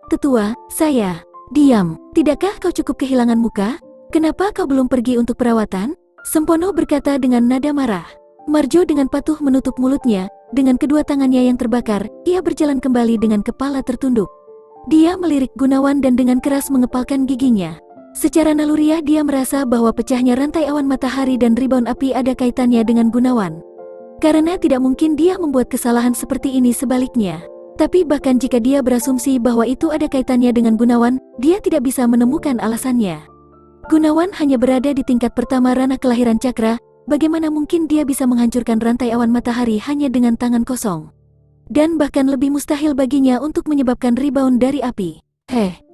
Tetua, saya. Diam, tidakkah kau cukup kehilangan muka? Kenapa kau belum pergi untuk perawatan? Sempono berkata dengan nada marah. Marjo dengan patuh menutup mulutnya, dengan kedua tangannya yang terbakar, ia berjalan kembali dengan kepala tertunduk. Dia melirik Gunawan dan dengan keras mengepalkan giginya. Secara naluriah dia merasa bahwa pecahnya rantai awan matahari dan rebound api ada kaitannya dengan Gunawan. Karena tidak mungkin dia membuat kesalahan seperti ini sebaliknya. Tapi bahkan jika dia berasumsi bahwa itu ada kaitannya dengan Gunawan, dia tidak bisa menemukan alasannya. Gunawan hanya berada di tingkat pertama ranah kelahiran cakra, bagaimana mungkin dia bisa menghancurkan rantai awan matahari hanya dengan tangan kosong? Dan bahkan lebih mustahil baginya untuk menyebabkan rebound dari api.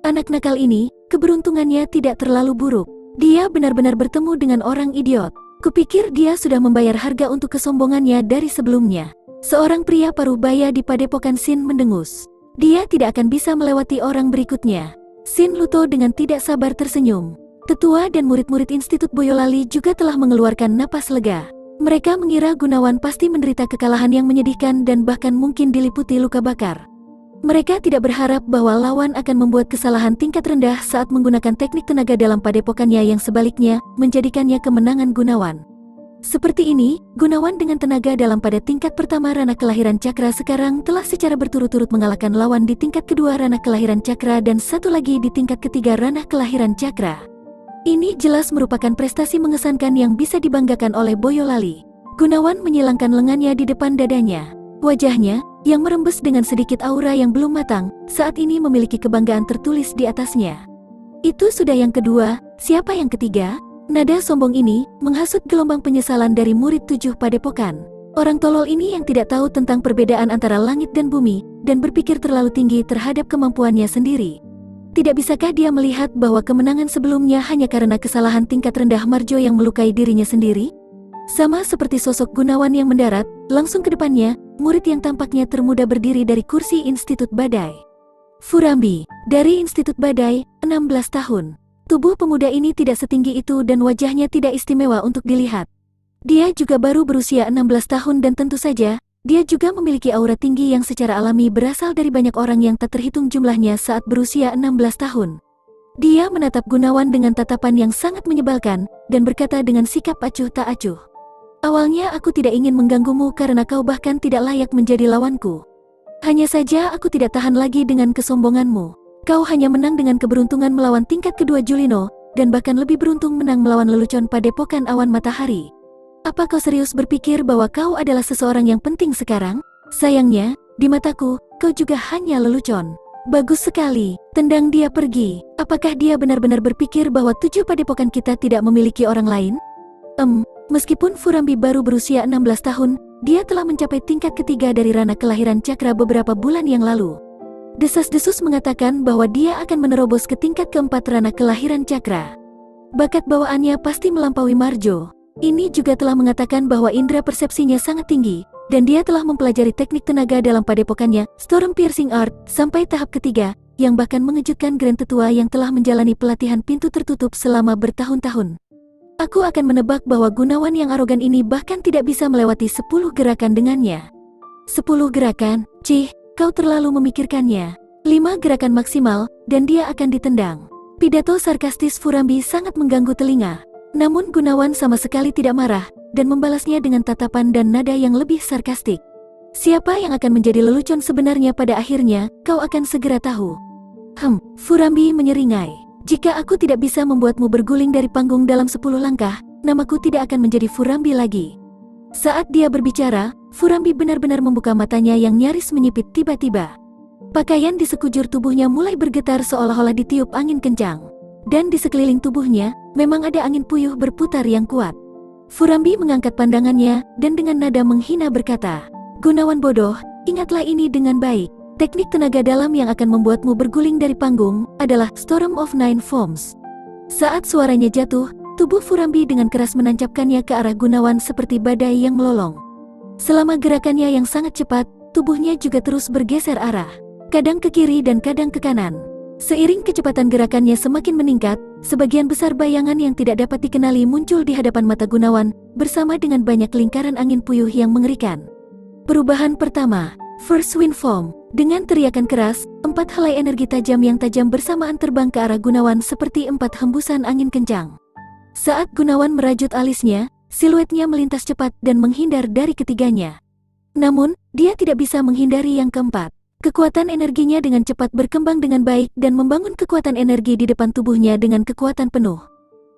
Anak nakal ini, keberuntungannya tidak terlalu buruk. Dia benar-benar bertemu dengan orang idiot. Kupikir dia sudah membayar harga untuk kesombongannya dari sebelumnya. Seorang pria parubaya di Padepokan Shin mendengus. Dia tidak akan bisa melewati orang berikutnya. Shin Luto dengan tidak sabar tersenyum. Tetua dan murid-murid Institut Boyolali juga telah mengeluarkan napas lega. Mereka mengira Gunawan pasti menderita kekalahan yang menyedihkan dan bahkan mungkin diliputi luka bakar. Mereka tidak berharap bahwa lawan akan membuat kesalahan tingkat rendah saat menggunakan teknik tenaga dalam padepokannya yang sebaliknya menjadikannya kemenangan Gunawan. Seperti ini, Gunawan dengan tenaga dalam pada tingkat pertama ranah kelahiran cakra sekarang telah secara berturut-turut mengalahkan lawan di tingkat kedua ranah kelahiran cakra dan satu lagi di tingkat ketiga ranah kelahiran cakra. Ini jelas merupakan prestasi mengesankan yang bisa dibanggakan oleh Boyolali. Gunawan menyilangkan lengannya di depan dadanya. Wajahnya, yang merembes dengan sedikit aura yang belum matang, saat ini memiliki kebanggaan tertulis di atasnya. Itu sudah yang kedua, siapa yang ketiga? Nada sombong ini menghasut gelombang penyesalan dari murid 7 Padepokan. Orang tolol ini yang tidak tahu tentang perbedaan antara langit dan bumi, dan berpikir terlalu tinggi terhadap kemampuannya sendiri. Tidak bisakah dia melihat bahwa kemenangan sebelumnya hanya karena kesalahan tingkat rendah Marjo yang melukai dirinya sendiri? Sama seperti sosok Gunawan yang mendarat, langsung ke depannya, murid yang tampaknya termuda berdiri dari kursi Institut Badai. Furambi, dari Institut Badai, 16 tahun. Tubuh pemuda ini tidak setinggi itu dan wajahnya tidak istimewa untuk dilihat. Dia juga baru berusia 16 tahun dan tentu saja, dia juga memiliki aura tinggi yang secara alami berasal dari banyak orang yang tak terhitung jumlahnya saat berusia 16 tahun. Dia menatap Gunawan dengan tatapan yang sangat menyebalkan, dan berkata dengan sikap acuh tak acuh. Awalnya aku tidak ingin mengganggumu karena kau bahkan tidak layak menjadi lawanku. Hanya saja aku tidak tahan lagi dengan kesombonganmu. Kau hanya menang dengan keberuntungan melawan tingkat kedua Julino, dan bahkan lebih beruntung menang melawan lelucon Padepokan Awan Matahari. Apa kau serius berpikir bahwa kau adalah seseorang yang penting sekarang? Sayangnya, di mataku, kau juga hanya lelucon. Bagus sekali, tendang dia pergi. Apakah dia benar-benar berpikir bahwa 7 padepokan kita tidak memiliki orang lain? Meskipun Furambi baru berusia 16 tahun, dia telah mencapai tingkat ketiga dari ranah kelahiran cakra beberapa bulan yang lalu. Desas-desus mengatakan bahwa dia akan menerobos ke tingkat keempat ranah kelahiran cakra. Bakat bawaannya pasti melampaui Marjo. Ini juga telah mengatakan bahwa indera persepsinya sangat tinggi, dan dia telah mempelajari teknik tenaga dalam padepokannya, Storm Piercing Art, sampai tahap ketiga, yang bahkan mengejutkan Grand Tetua yang telah menjalani pelatihan pintu tertutup selama bertahun-tahun. Aku akan menebak bahwa Gunawan yang arogan ini bahkan tidak bisa melewati 10 gerakan dengannya. 10 gerakan? Cih, kau terlalu memikirkannya. 5 gerakan maksimal, dan dia akan ditendang. Pidato sarkastis Furambi sangat mengganggu telinga. Namun Gunawan sama sekali tidak marah, dan membalasnya dengan tatapan dan nada yang lebih sarkastik. Siapa yang akan menjadi lelucon sebenarnya pada akhirnya, kau akan segera tahu. Furambi menyeringai. Jika aku tidak bisa membuatmu berguling dari panggung dalam 10 langkah, namaku tidak akan menjadi Furambi lagi. Saat dia berbicara, Furambi benar-benar membuka matanya yang nyaris menyipit tiba-tiba. Pakaian di sekujur tubuhnya mulai bergetar seolah-olah ditiup angin kencang. Dan di sekeliling tubuhnya, memang ada angin puyuh berputar yang kuat. Furambi mengangkat pandangannya, dan dengan nada menghina berkata, Gunawan bodoh, ingatlah ini dengan baik. Teknik tenaga dalam yang akan membuatmu berguling dari panggung, adalah Storm of Nine Forms. Saat suaranya jatuh, tubuh Furambi dengan keras menancapkannya ke arah Gunawan seperti badai yang melolong. Selama gerakannya yang sangat cepat, tubuhnya juga terus bergeser arah. Kadang ke kiri dan kadang ke kanan. Seiring kecepatan gerakannya semakin meningkat, sebagian besar bayangan yang tidak dapat dikenali muncul di hadapan mata Gunawan, bersama dengan banyak lingkaran angin puyuh yang mengerikan. Perubahan pertama, First Wind Form. Dengan teriakan keras, 4 helai energi tajam yang tajam bersamaan terbang ke arah Gunawan seperti 4 hembusan angin kencang. Saat Gunawan merajut alisnya, siluetnya melintas cepat dan menghindar dari ketiganya. Namun, dia tidak bisa menghindari yang keempat. Kekuatan energinya dengan cepat berkembang dengan baik dan membangun kekuatan energi di depan tubuhnya dengan kekuatan penuh.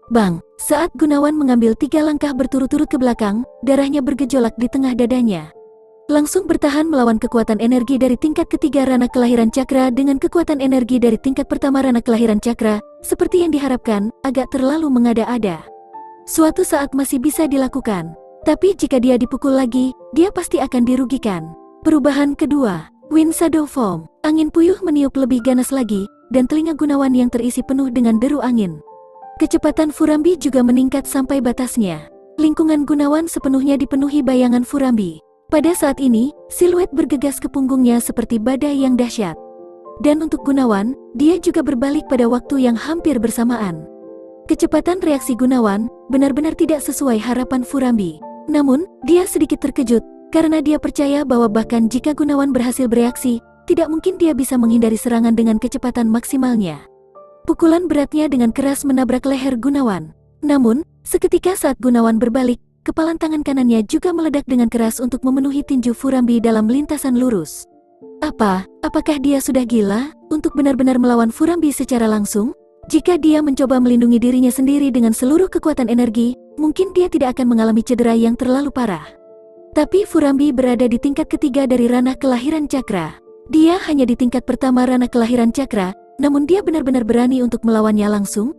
Bang! Saat Gunawan mengambil 3 langkah berturut-turut ke belakang, darahnya bergejolak di tengah dadanya. Langsung bertahan melawan kekuatan energi dari tingkat ketiga ranah kelahiran cakra dengan kekuatan energi dari tingkat pertama ranah kelahiran cakra, seperti yang diharapkan, agak terlalu mengada-ada. Suatu saat masih bisa dilakukan, tapi jika dia dipukul lagi, dia pasti akan dirugikan. Perubahan kedua, Wind Shadow Form. Angin puyuh meniup lebih ganas lagi, dan telinga Gunawan yang terisi penuh dengan deru angin. Kecepatan Furambi juga meningkat sampai batasnya. Lingkungan Gunawan sepenuhnya dipenuhi bayangan Furambi. Pada saat ini, siluet bergegas ke punggungnya seperti badai yang dahsyat. Dan untuk Gunawan, dia juga berbalik pada waktu yang hampir bersamaan. Kecepatan reaksi Gunawan benar-benar tidak sesuai harapan Furambi. Namun, dia sedikit terkejut, karena dia percaya bahwa bahkan jika Gunawan berhasil bereaksi, tidak mungkin dia bisa menghindari serangan dengan kecepatan maksimalnya. Pukulan beratnya dengan keras menabrak leher Gunawan. Namun, seketika saat Gunawan berbalik, kepalan tangan kanannya juga meledak dengan keras untuk memenuhi tinju Furambi dalam lintasan lurus. Apakah dia sudah gila untuk benar-benar melawan Furambi secara langsung? Jika dia mencoba melindungi dirinya sendiri dengan seluruh kekuatan energi, mungkin dia tidak akan mengalami cedera yang terlalu parah. Tapi Furambi berada di tingkat ketiga dari ranah kelahiran cakra. Dia hanya di tingkat pertama ranah kelahiran cakra, namun dia benar-benar berani untuk melawannya langsung.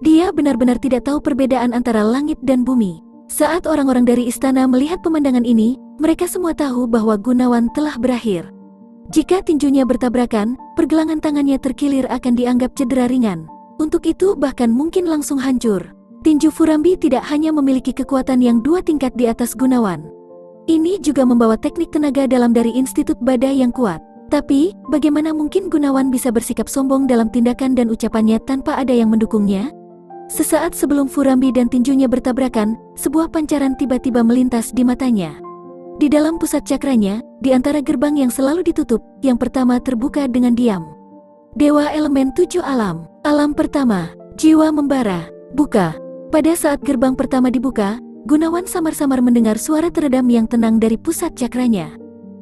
Dia benar-benar tidak tahu perbedaan antara langit dan bumi. Saat orang-orang dari istana melihat pemandangan ini, mereka semua tahu bahwa Gunawan telah berakhir. Jika tinjunya bertabrakan, pergelangan tangannya terkilir akan dianggap cedera ringan. Untuk itu bahkan mungkin langsung hancur. Tinju Furambi tidak hanya memiliki kekuatan yang 2 tingkat di atas Gunawan. Ini juga membawa teknik tenaga dalam dari Institut Badai yang kuat. Tapi, bagaimana mungkin Gunawan bisa bersikap sombong dalam tindakan dan ucapannya tanpa ada yang mendukungnya? Sesaat sebelum Furambi dan tinjunya bertabrakan, sebuah pancaran tiba-tiba melintas di matanya. Di dalam pusat cakranya, di antara gerbang yang selalu ditutup, yang pertama terbuka dengan diam. Dewa Elemen 7 Alam. Alam pertama, jiwa membara, buka. Pada saat gerbang pertama dibuka, Gunawan samar-samar mendengar suara teredam yang tenang dari pusat cakranya.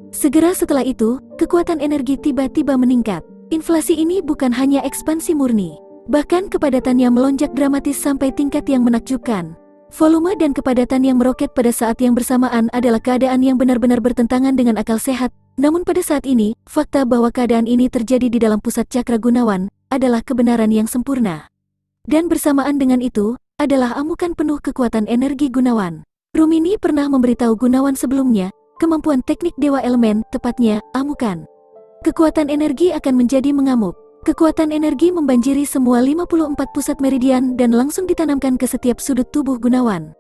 Segera setelah itu, kekuatan energi tiba-tiba meningkat. Inflasi ini bukan hanya ekspansi murni, bahkan kepadatannya melonjak dramatis sampai tingkat yang menakjubkan. Volume dan kepadatan yang meroket pada saat yang bersamaan adalah keadaan yang benar-benar bertentangan dengan akal sehat. Namun pada saat ini, fakta bahwa keadaan ini terjadi di dalam pusat cakra Gunawan adalah kebenaran yang sempurna. Dan bersamaan dengan itu, adalah amukan penuh kekuatan energi Gunawan. Rumini pernah memberitahu Gunawan sebelumnya, kemampuan teknik Dewa Elemen, tepatnya, amukan. Kekuatan energi akan menjadi mengamuk. Kekuatan energi membanjiri semua 54 pusat meridian dan langsung ditanamkan ke setiap sudut tubuh Gunawan.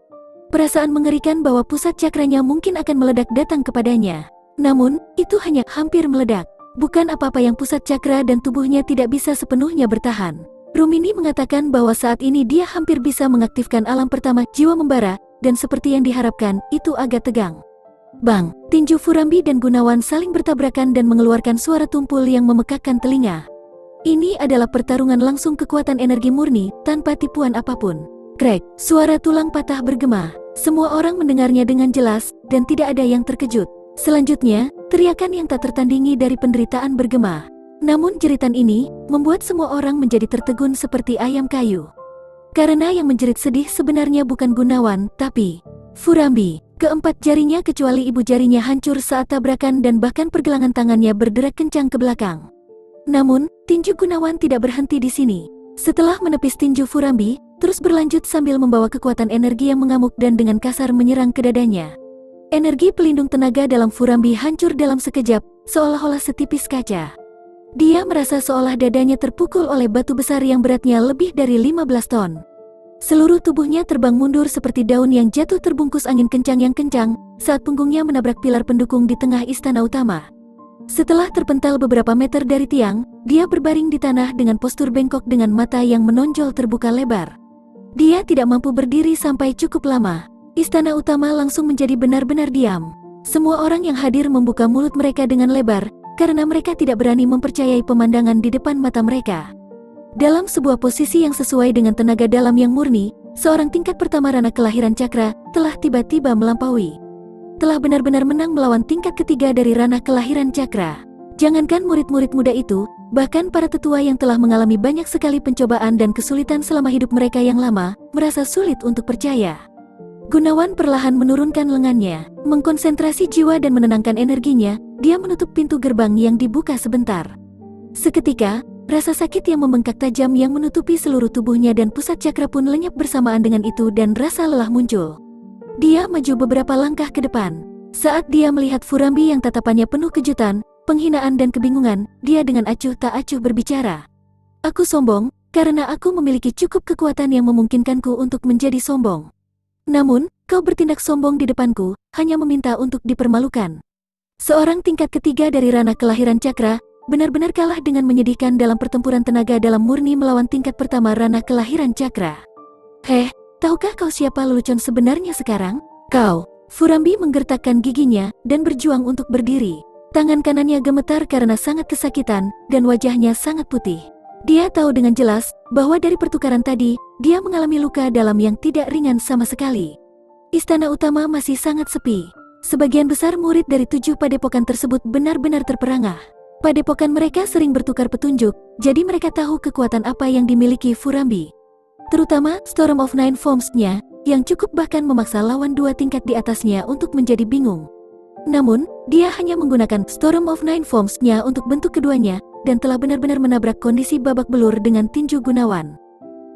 Perasaan mengerikan bahwa pusat cakranya mungkin akan meledak datang kepadanya. Namun, itu hanya hampir meledak. Bukan apa-apa yang pusat cakra dan tubuhnya tidak bisa sepenuhnya bertahan. Rumini mengatakan bahwa saat ini dia hampir bisa mengaktifkan alam pertama jiwa membara, dan seperti yang diharapkan, itu agak tegang. Bang, tinju Furambi dan Gunawan saling bertabrakan dan mengeluarkan suara tumpul yang memekakkan telinga. Ini adalah pertarungan langsung kekuatan energi murni, tanpa tipuan apapun. Krek, suara tulang patah bergema. Semua orang mendengarnya dengan jelas, dan tidak ada yang terkejut. Selanjutnya, teriakan yang tak tertandingi dari penderitaan bergema. Namun jeritan ini, membuat semua orang menjadi tertegun seperti ayam kayu. Karena yang menjerit sedih sebenarnya bukan Gunawan, tapi Furambi. Keempat jarinya kecuali ibu jarinya hancur saat tabrakan dan bahkan pergelangan tangannya berderak kencang ke belakang. Namun, tinju Gunawan tidak berhenti di sini. Setelah menepis tinju Furambi, terus berlanjut sambil membawa kekuatan energi yang mengamuk dan dengan kasar menyerang ke dadanya. Energi pelindung tenaga dalam Furambi hancur dalam sekejap, seolah-olah setipis kaca. Dia merasa seolah dadanya terpukul oleh batu besar yang beratnya lebih dari 15 ton. Seluruh tubuhnya terbang mundur seperti daun yang jatuh terbungkus angin kencang yang kencang, saat punggungnya menabrak pilar pendukung di tengah istana utama. Setelah terpental beberapa meter dari tiang, dia berbaring di tanah dengan postur bengkok dengan mata yang menonjol terbuka lebar. Dia tidak mampu berdiri sampai cukup lama. Istana utama langsung menjadi benar-benar diam. Semua orang yang hadir membuka mulut mereka dengan lebar, karena mereka tidak berani mempercayai pemandangan di depan mata mereka. Dalam sebuah posisi yang sesuai dengan tenaga dalam yang murni, seorang tingkat pertama Rana Kelahiran Cakra telah tiba-tiba melampaui. Telah benar-benar menang melawan tingkat ketiga dari Rana Kelahiran Cakra. Jangankan murid-murid muda itu, bahkan para tetua yang telah mengalami banyak sekali pencobaan dan kesulitan selama hidup mereka yang lama, merasa sulit untuk percaya. Gunawan perlahan menurunkan lengannya, mengkonsentrasi jiwa dan menenangkan energinya. Dia menutup pintu gerbang yang dibuka sebentar. Seketika, rasa sakit yang membengkak tajam yang menutupi seluruh tubuhnya dan pusat cakra pun lenyap bersamaan dengan itu dan rasa lelah muncul. Dia maju beberapa langkah ke depan. Saat dia melihat Furambi yang tatapannya penuh kejutan, penghinaan dan kebingungan, dia dengan acuh tak acuh berbicara. Aku sombong, karena aku memiliki cukup kekuatan yang memungkinkanku untuk menjadi sombong. Namun, kau bertindak sombong di depanku, hanya meminta untuk dipermalukan. Seorang tingkat ketiga dari Rana Kelahiran Cakra, benar-benar kalah dengan menyedihkan dalam pertempuran tenaga dalam murni melawan tingkat pertama Rana Kelahiran Cakra. Heh, tahukah kau siapa lelucon sebenarnya sekarang? Kau. Furambi menggertakkan giginya, dan berjuang untuk berdiri. Tangan kanannya gemetar karena sangat kesakitan, dan wajahnya sangat putih. Dia tahu dengan jelas, bahwa dari pertukaran tadi, dia mengalami luka dalam yang tidak ringan sama sekali. Istana utama masih sangat sepi. Sebagian besar murid dari 7 padepokan tersebut benar-benar terperangah. Padepokan mereka sering bertukar petunjuk, jadi mereka tahu kekuatan apa yang dimiliki Furambi. Terutama Storm of Nine Forms-nya, yang cukup bahkan memaksa lawan 2 tingkat di atasnya untuk menjadi bingung. Namun, dia hanya menggunakan Storm of Nine Forms-nya untuk bentuk keduanya, dan telah benar-benar menabrak kondisi babak belur dengan tinju Gunawan.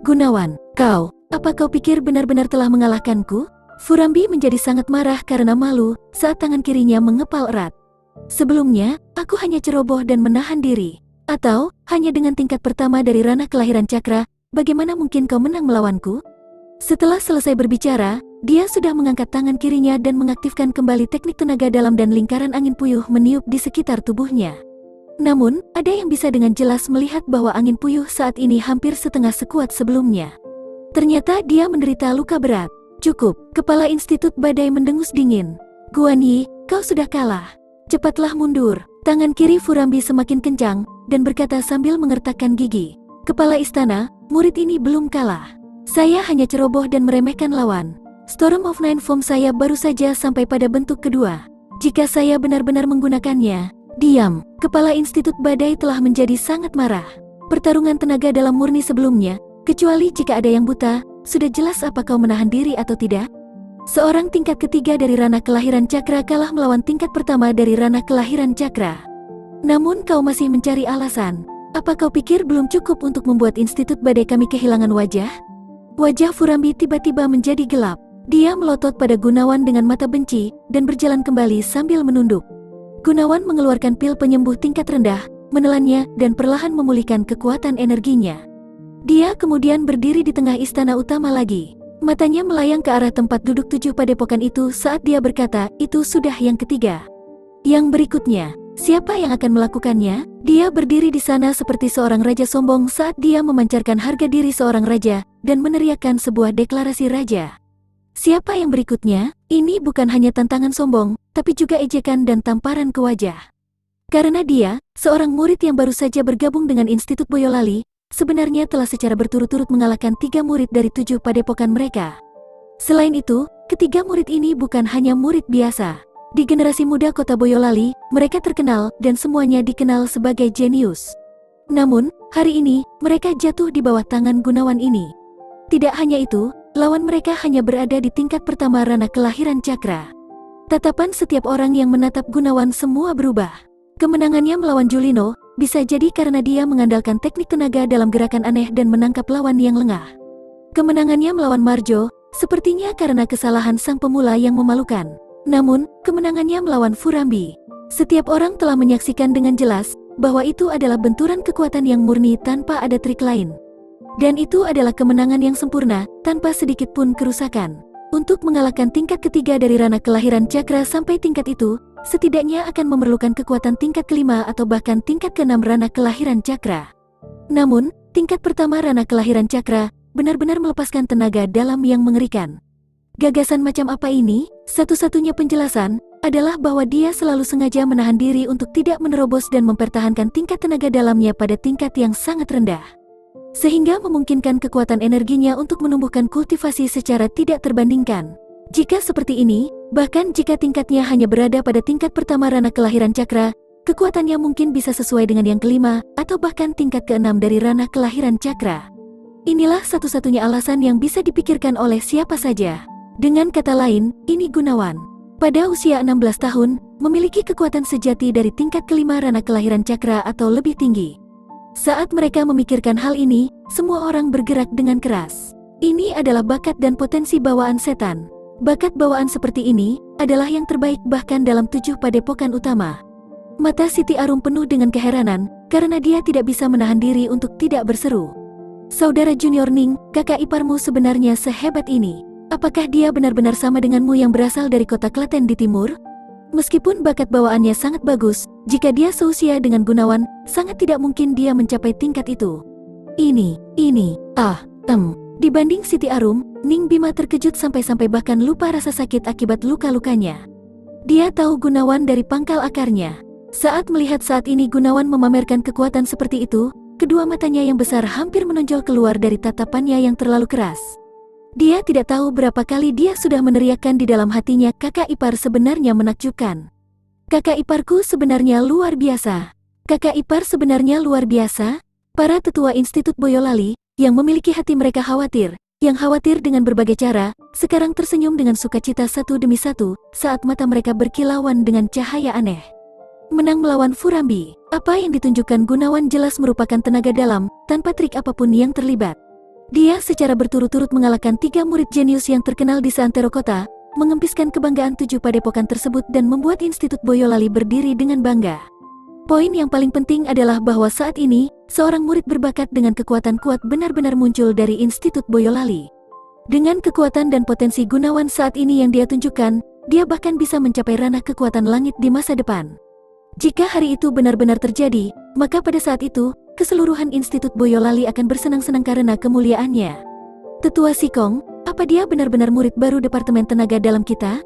Gunawan, kau, apa kau pikir benar-benar telah mengalahkanku? Furambi menjadi sangat marah karena malu saat tangan kirinya mengepal erat. Sebelumnya, aku hanya ceroboh dan menahan diri. Atau, hanya dengan tingkat pertama dari Rana Kelahiran Cakra, bagaimana mungkin kau menang melawanku? Setelah selesai berbicara, dia sudah mengangkat tangan kirinya dan mengaktifkan kembali teknik tenaga dalam dan lingkaran angin puyuh meniup di sekitar tubuhnya. Namun, ada yang bisa dengan jelas melihat bahwa angin puyuh saat ini hampir setengah sekuat sebelumnya. Ternyata dia menderita luka berat. Cukup, Kepala Institut Badai mendengus dingin. Guanyi, kau sudah kalah. Cepatlah mundur. Tangan kiri Furambi semakin kencang, dan berkata sambil mengertakkan gigi. Kepala istana, murid ini belum kalah. Saya hanya ceroboh dan meremehkan lawan. Storm of Nine Form saya baru saja sampai pada bentuk kedua. Jika saya benar-benar menggunakannya, diam. Kepala Institut Badai telah menjadi sangat marah. Pertarungan tenaga dalam murni sebelumnya, kecuali jika ada yang buta, sudah jelas apa kau menahan diri atau tidak? Seorang tingkat ketiga dari Rana Kelahiran Cakra kalah melawan tingkat pertama dari Rana Kelahiran Cakra. Namun kau masih mencari alasan. Apa kau pikir belum cukup untuk membuat Institut Badai kami kehilangan wajah? Wajah Furambi tiba-tiba menjadi gelap. Dia melotot pada Gunawan dengan mata benci dan berjalan kembali sambil menunduk. Gunawan mengeluarkan pil penyembuh tingkat rendah, menelannya dan perlahan memulihkan kekuatan energinya. Dia kemudian berdiri di tengah istana utama lagi. Matanya melayang ke arah tempat duduk 7 padepokan itu saat dia berkata, itu sudah yang ketiga. Yang berikutnya, siapa yang akan melakukannya? Dia berdiri di sana seperti seorang raja sombong saat dia memancarkan harga diri seorang raja dan meneriakkan sebuah deklarasi raja. Siapa yang berikutnya? Ini bukan hanya tantangan sombong, tapi juga ejekan dan tamparan ke wajah. Karena dia, seorang murid yang baru saja bergabung dengan Institut Boyolali, sebenarnya telah secara berturut-turut mengalahkan 3 murid dari 7 padepokan mereka. Selain itu, ketiga murid ini bukan hanya murid biasa. Di generasi muda kota Boyolali, mereka terkenal dan semuanya dikenal sebagai jenius. Namun, hari ini, mereka jatuh di bawah tangan Gunawan ini. Tidak hanya itu, lawan mereka hanya berada di tingkat pertama ranah kelahiran cakra. Tatapan setiap orang yang menatap Gunawan semua berubah. Kemenangannya melawan Julino bisa jadi karena dia mengandalkan teknik tenaga dalam gerakan aneh dan menangkap lawan yang lengah. Kemenangannya melawan Marjo sepertinya karena kesalahan sang pemula yang memalukan. Namun, kemenangannya melawan Furambi, setiap orang telah menyaksikan dengan jelas bahwa itu adalah benturan kekuatan yang murni tanpa ada trik lain. Dan itu adalah kemenangan yang sempurna, tanpa sedikit pun kerusakan. Untuk mengalahkan tingkat ketiga dari ranah kelahiran cakra sampai tingkat itu, setidaknya akan memerlukan kekuatan tingkat kelima atau bahkan tingkat keenam ranah kelahiran cakra. Namun, tingkat pertama ranah kelahiran cakra benar-benar melepaskan tenaga dalam yang mengerikan. Gagasan macam apa ini? Satu-satunya penjelasan adalah bahwa dia selalu sengaja menahan diri untuk tidak menerobos dan mempertahankan tingkat tenaga dalamnya pada tingkat yang sangat rendah. Sehingga memungkinkan kekuatan energinya untuk menumbuhkan kultivasi secara tidak terbandingkan. Jika seperti ini, bahkan jika tingkatnya hanya berada pada tingkat pertama ranah kelahiran cakra, kekuatannya mungkin bisa sesuai dengan yang kelima atau bahkan tingkat keenam dari ranah kelahiran cakra. Inilah satu-satunya alasan yang bisa dipikirkan oleh siapa saja. Dengan kata lain, ini Gunawan. Pada usia 16 tahun, memiliki kekuatan sejati dari tingkat kelima ranah kelahiran cakra atau lebih tinggi. Saat mereka memikirkan hal ini, semua orang bergerak dengan keras. Ini adalah bakat dan potensi bawaan setan. Bakat bawaan seperti ini adalah yang terbaik bahkan dalam 7 padepokan utama. Mata Siti Arum penuh dengan keheranan karena dia tidak bisa menahan diri untuk tidak berseru. Saudara junior Ning, kakak iparmu sebenarnya sehebat ini. Apakah dia benar-benar sama denganmu yang berasal dari kota Klaten di timur? Meskipun bakat bawaannya sangat bagus, jika dia seusia dengan Gunawan, sangat tidak mungkin dia mencapai tingkat itu. Dibanding Siti Arum, Ning Bima terkejut sampai-sampai bahkan lupa rasa sakit akibat luka-lukanya. Dia tahu Gunawan dari pangkal akarnya. Saat melihat saat ini Gunawan memamerkan kekuatan seperti itu, kedua matanya yang besar hampir menonjol keluar dari tatapannya yang terlalu keras. Dia tidak tahu berapa kali dia sudah meneriakkan di dalam hatinya, kakak ipar sebenarnya menakjubkan. Kakak iparku sebenarnya luar biasa. Kakak ipar sebenarnya luar biasa. Para tetua Institut Boyolali, yang memiliki hati mereka khawatir, yang khawatir dengan berbagai cara, sekarang tersenyum dengan sukacita satu demi satu, saat mata mereka berkilauan dengan cahaya aneh. Menang melawan Furambi, apa yang ditunjukkan Gunawan jelas merupakan tenaga dalam, tanpa trik apapun yang terlibat. Dia secara berturut-turut mengalahkan 3 murid jenius yang terkenal di seantero kota, mengempiskan kebanggaan 7 padepokan tersebut dan membuat Institut Boyolali berdiri dengan bangga. Poin yang paling penting adalah bahwa saat ini, seorang murid berbakat dengan kekuatan kuat benar-benar muncul dari Institut Boyolali. Dengan kekuatan dan potensi Gunawan saat ini yang dia tunjukkan, dia bahkan bisa mencapai ranah kekuatan langit di masa depan. Jika hari itu benar-benar terjadi, maka pada saat itu, keseluruhan Institut Boyolali akan bersenang-senang karena kemuliaannya. Tetua Sikong, apa dia benar-benar murid baru Departemen Tenaga Dalam kita?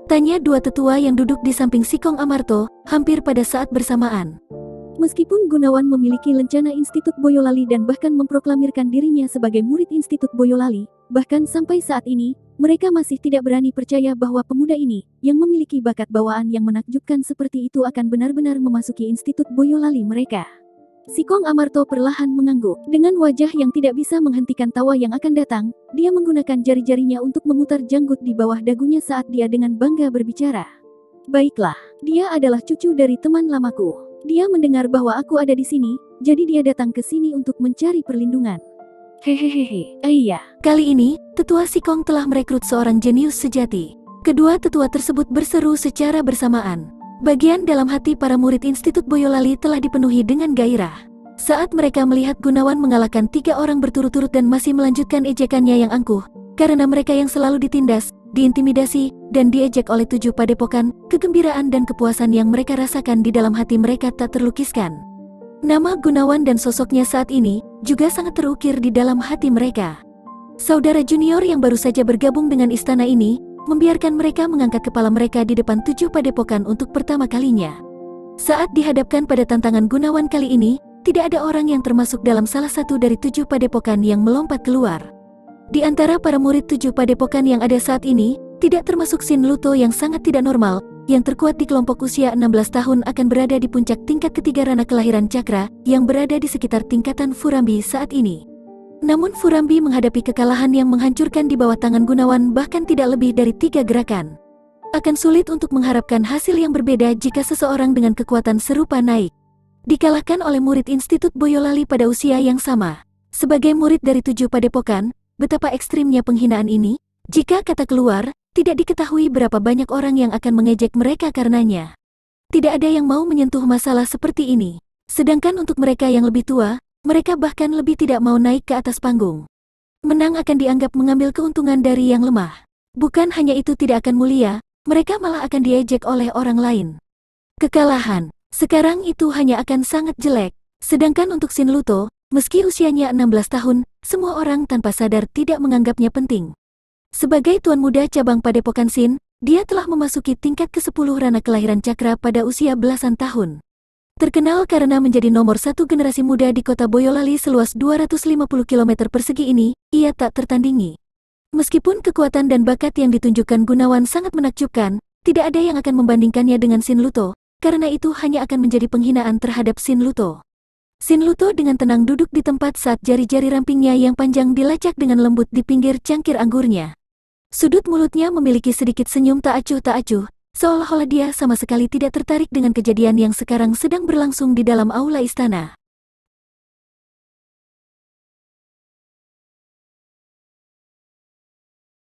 Tanya dua tetua yang duduk di samping Sikong Amarto, hampir pada saat bersamaan. Meskipun Gunawan memiliki lencana Institut Boyolali dan bahkan memproklamirkan dirinya sebagai murid Institut Boyolali, bahkan sampai saat ini, mereka masih tidak berani percaya bahwa pemuda ini, yang memiliki bakat bawaan yang menakjubkan seperti itu akan benar-benar memasuki Institut Boyolali mereka. Sikong Amarto perlahan mengangguk. Dengan wajah yang tidak bisa menghentikan tawa yang akan datang, dia menggunakan jari-jarinya untuk memutar janggut di bawah dagunya saat dia dengan bangga berbicara. Baiklah, dia adalah cucu dari teman lamaku. Dia mendengar bahwa aku ada di sini, jadi dia datang ke sini untuk mencari perlindungan. Hehehe, iya. Kali ini, Tetua Sikong telah merekrut seorang jenius sejati. Kedua tetua tersebut berseru secara bersamaan. Bagian dalam hati para murid Institut Boyolali telah dipenuhi dengan gairah. Saat mereka melihat Gunawan mengalahkan 3 orang berturut-turut dan masih melanjutkan ejekannya yang angkuh, karena mereka yang selalu ditindas, diintimidasi, dan diejek oleh 7 padepokan, kegembiraan dan kepuasan yang mereka rasakan di dalam hati mereka tak terlukiskan. Nama Gunawan dan sosoknya saat ini juga sangat terukir di dalam hati mereka. Saudara junior yang baru saja bergabung dengan istana ini membiarkan mereka mengangkat kepala mereka di depan 7 padepokan untuk pertama kalinya. Saat dihadapkan pada tantangan Gunawan kali ini, tidak ada orang yang termasuk dalam salah satu dari 7 padepokan yang melompat keluar. Di antara para murid 7 padepokan yang ada saat ini, tidak termasuk Sin Luto yang sangat tidak normal, yang terkuat di kelompok usia 16 tahun akan berada di puncak tingkat ketiga ranah kelahiran Cakra, yang berada di sekitar tingkatan Furambi saat ini. Namun Furambi menghadapi kekalahan yang menghancurkan di bawah tangan Gunawan bahkan tidak lebih dari 3 gerakan. Akan sulit untuk mengharapkan hasil yang berbeda jika seseorang dengan kekuatan serupa naik. Dikalahkan oleh murid Institut Boyolali pada usia yang sama. Sebagai murid dari 7 padepokan, betapa ekstrimnya penghinaan ini? Jika kata keluar, tidak diketahui berapa banyak orang yang akan mengejek mereka karenanya. Tidak ada yang mau menyentuh masalah seperti ini. Sedangkan untuk mereka yang lebih tua, mereka bahkan lebih tidak mau naik ke atas panggung. Menang akan dianggap mengambil keuntungan dari yang lemah. Bukan hanya itu tidak akan mulia, mereka malah akan diejek oleh orang lain. Kekalahan, sekarang itu hanya akan sangat jelek. Sedangkan untuk Sin Luto, meski usianya 16 tahun, semua orang tanpa sadar tidak menganggapnya penting. Sebagai tuan muda cabang Padepokan Sin, dia telah memasuki tingkat ke-10 ranah kelahiran Cakra pada usia belasan tahun. Terkenal karena menjadi nomor 1 generasi muda di kota Boyolali seluas 250 km persegi ini, ia tak tertandingi. Meskipun kekuatan dan bakat yang ditunjukkan Gunawan sangat menakjubkan, tidak ada yang akan membandingkannya dengan Sin Luto, karena itu hanya akan menjadi penghinaan terhadap Sin Luto. Sin Luto dengan tenang duduk di tempat saat jari-jari rampingnya yang panjang dilacak dengan lembut di pinggir cangkir anggurnya. Sudut mulutnya memiliki sedikit senyum tak acuh, seolah-olah dia sama sekali tidak tertarik dengan kejadian yang sekarang sedang berlangsung di dalam aula istana.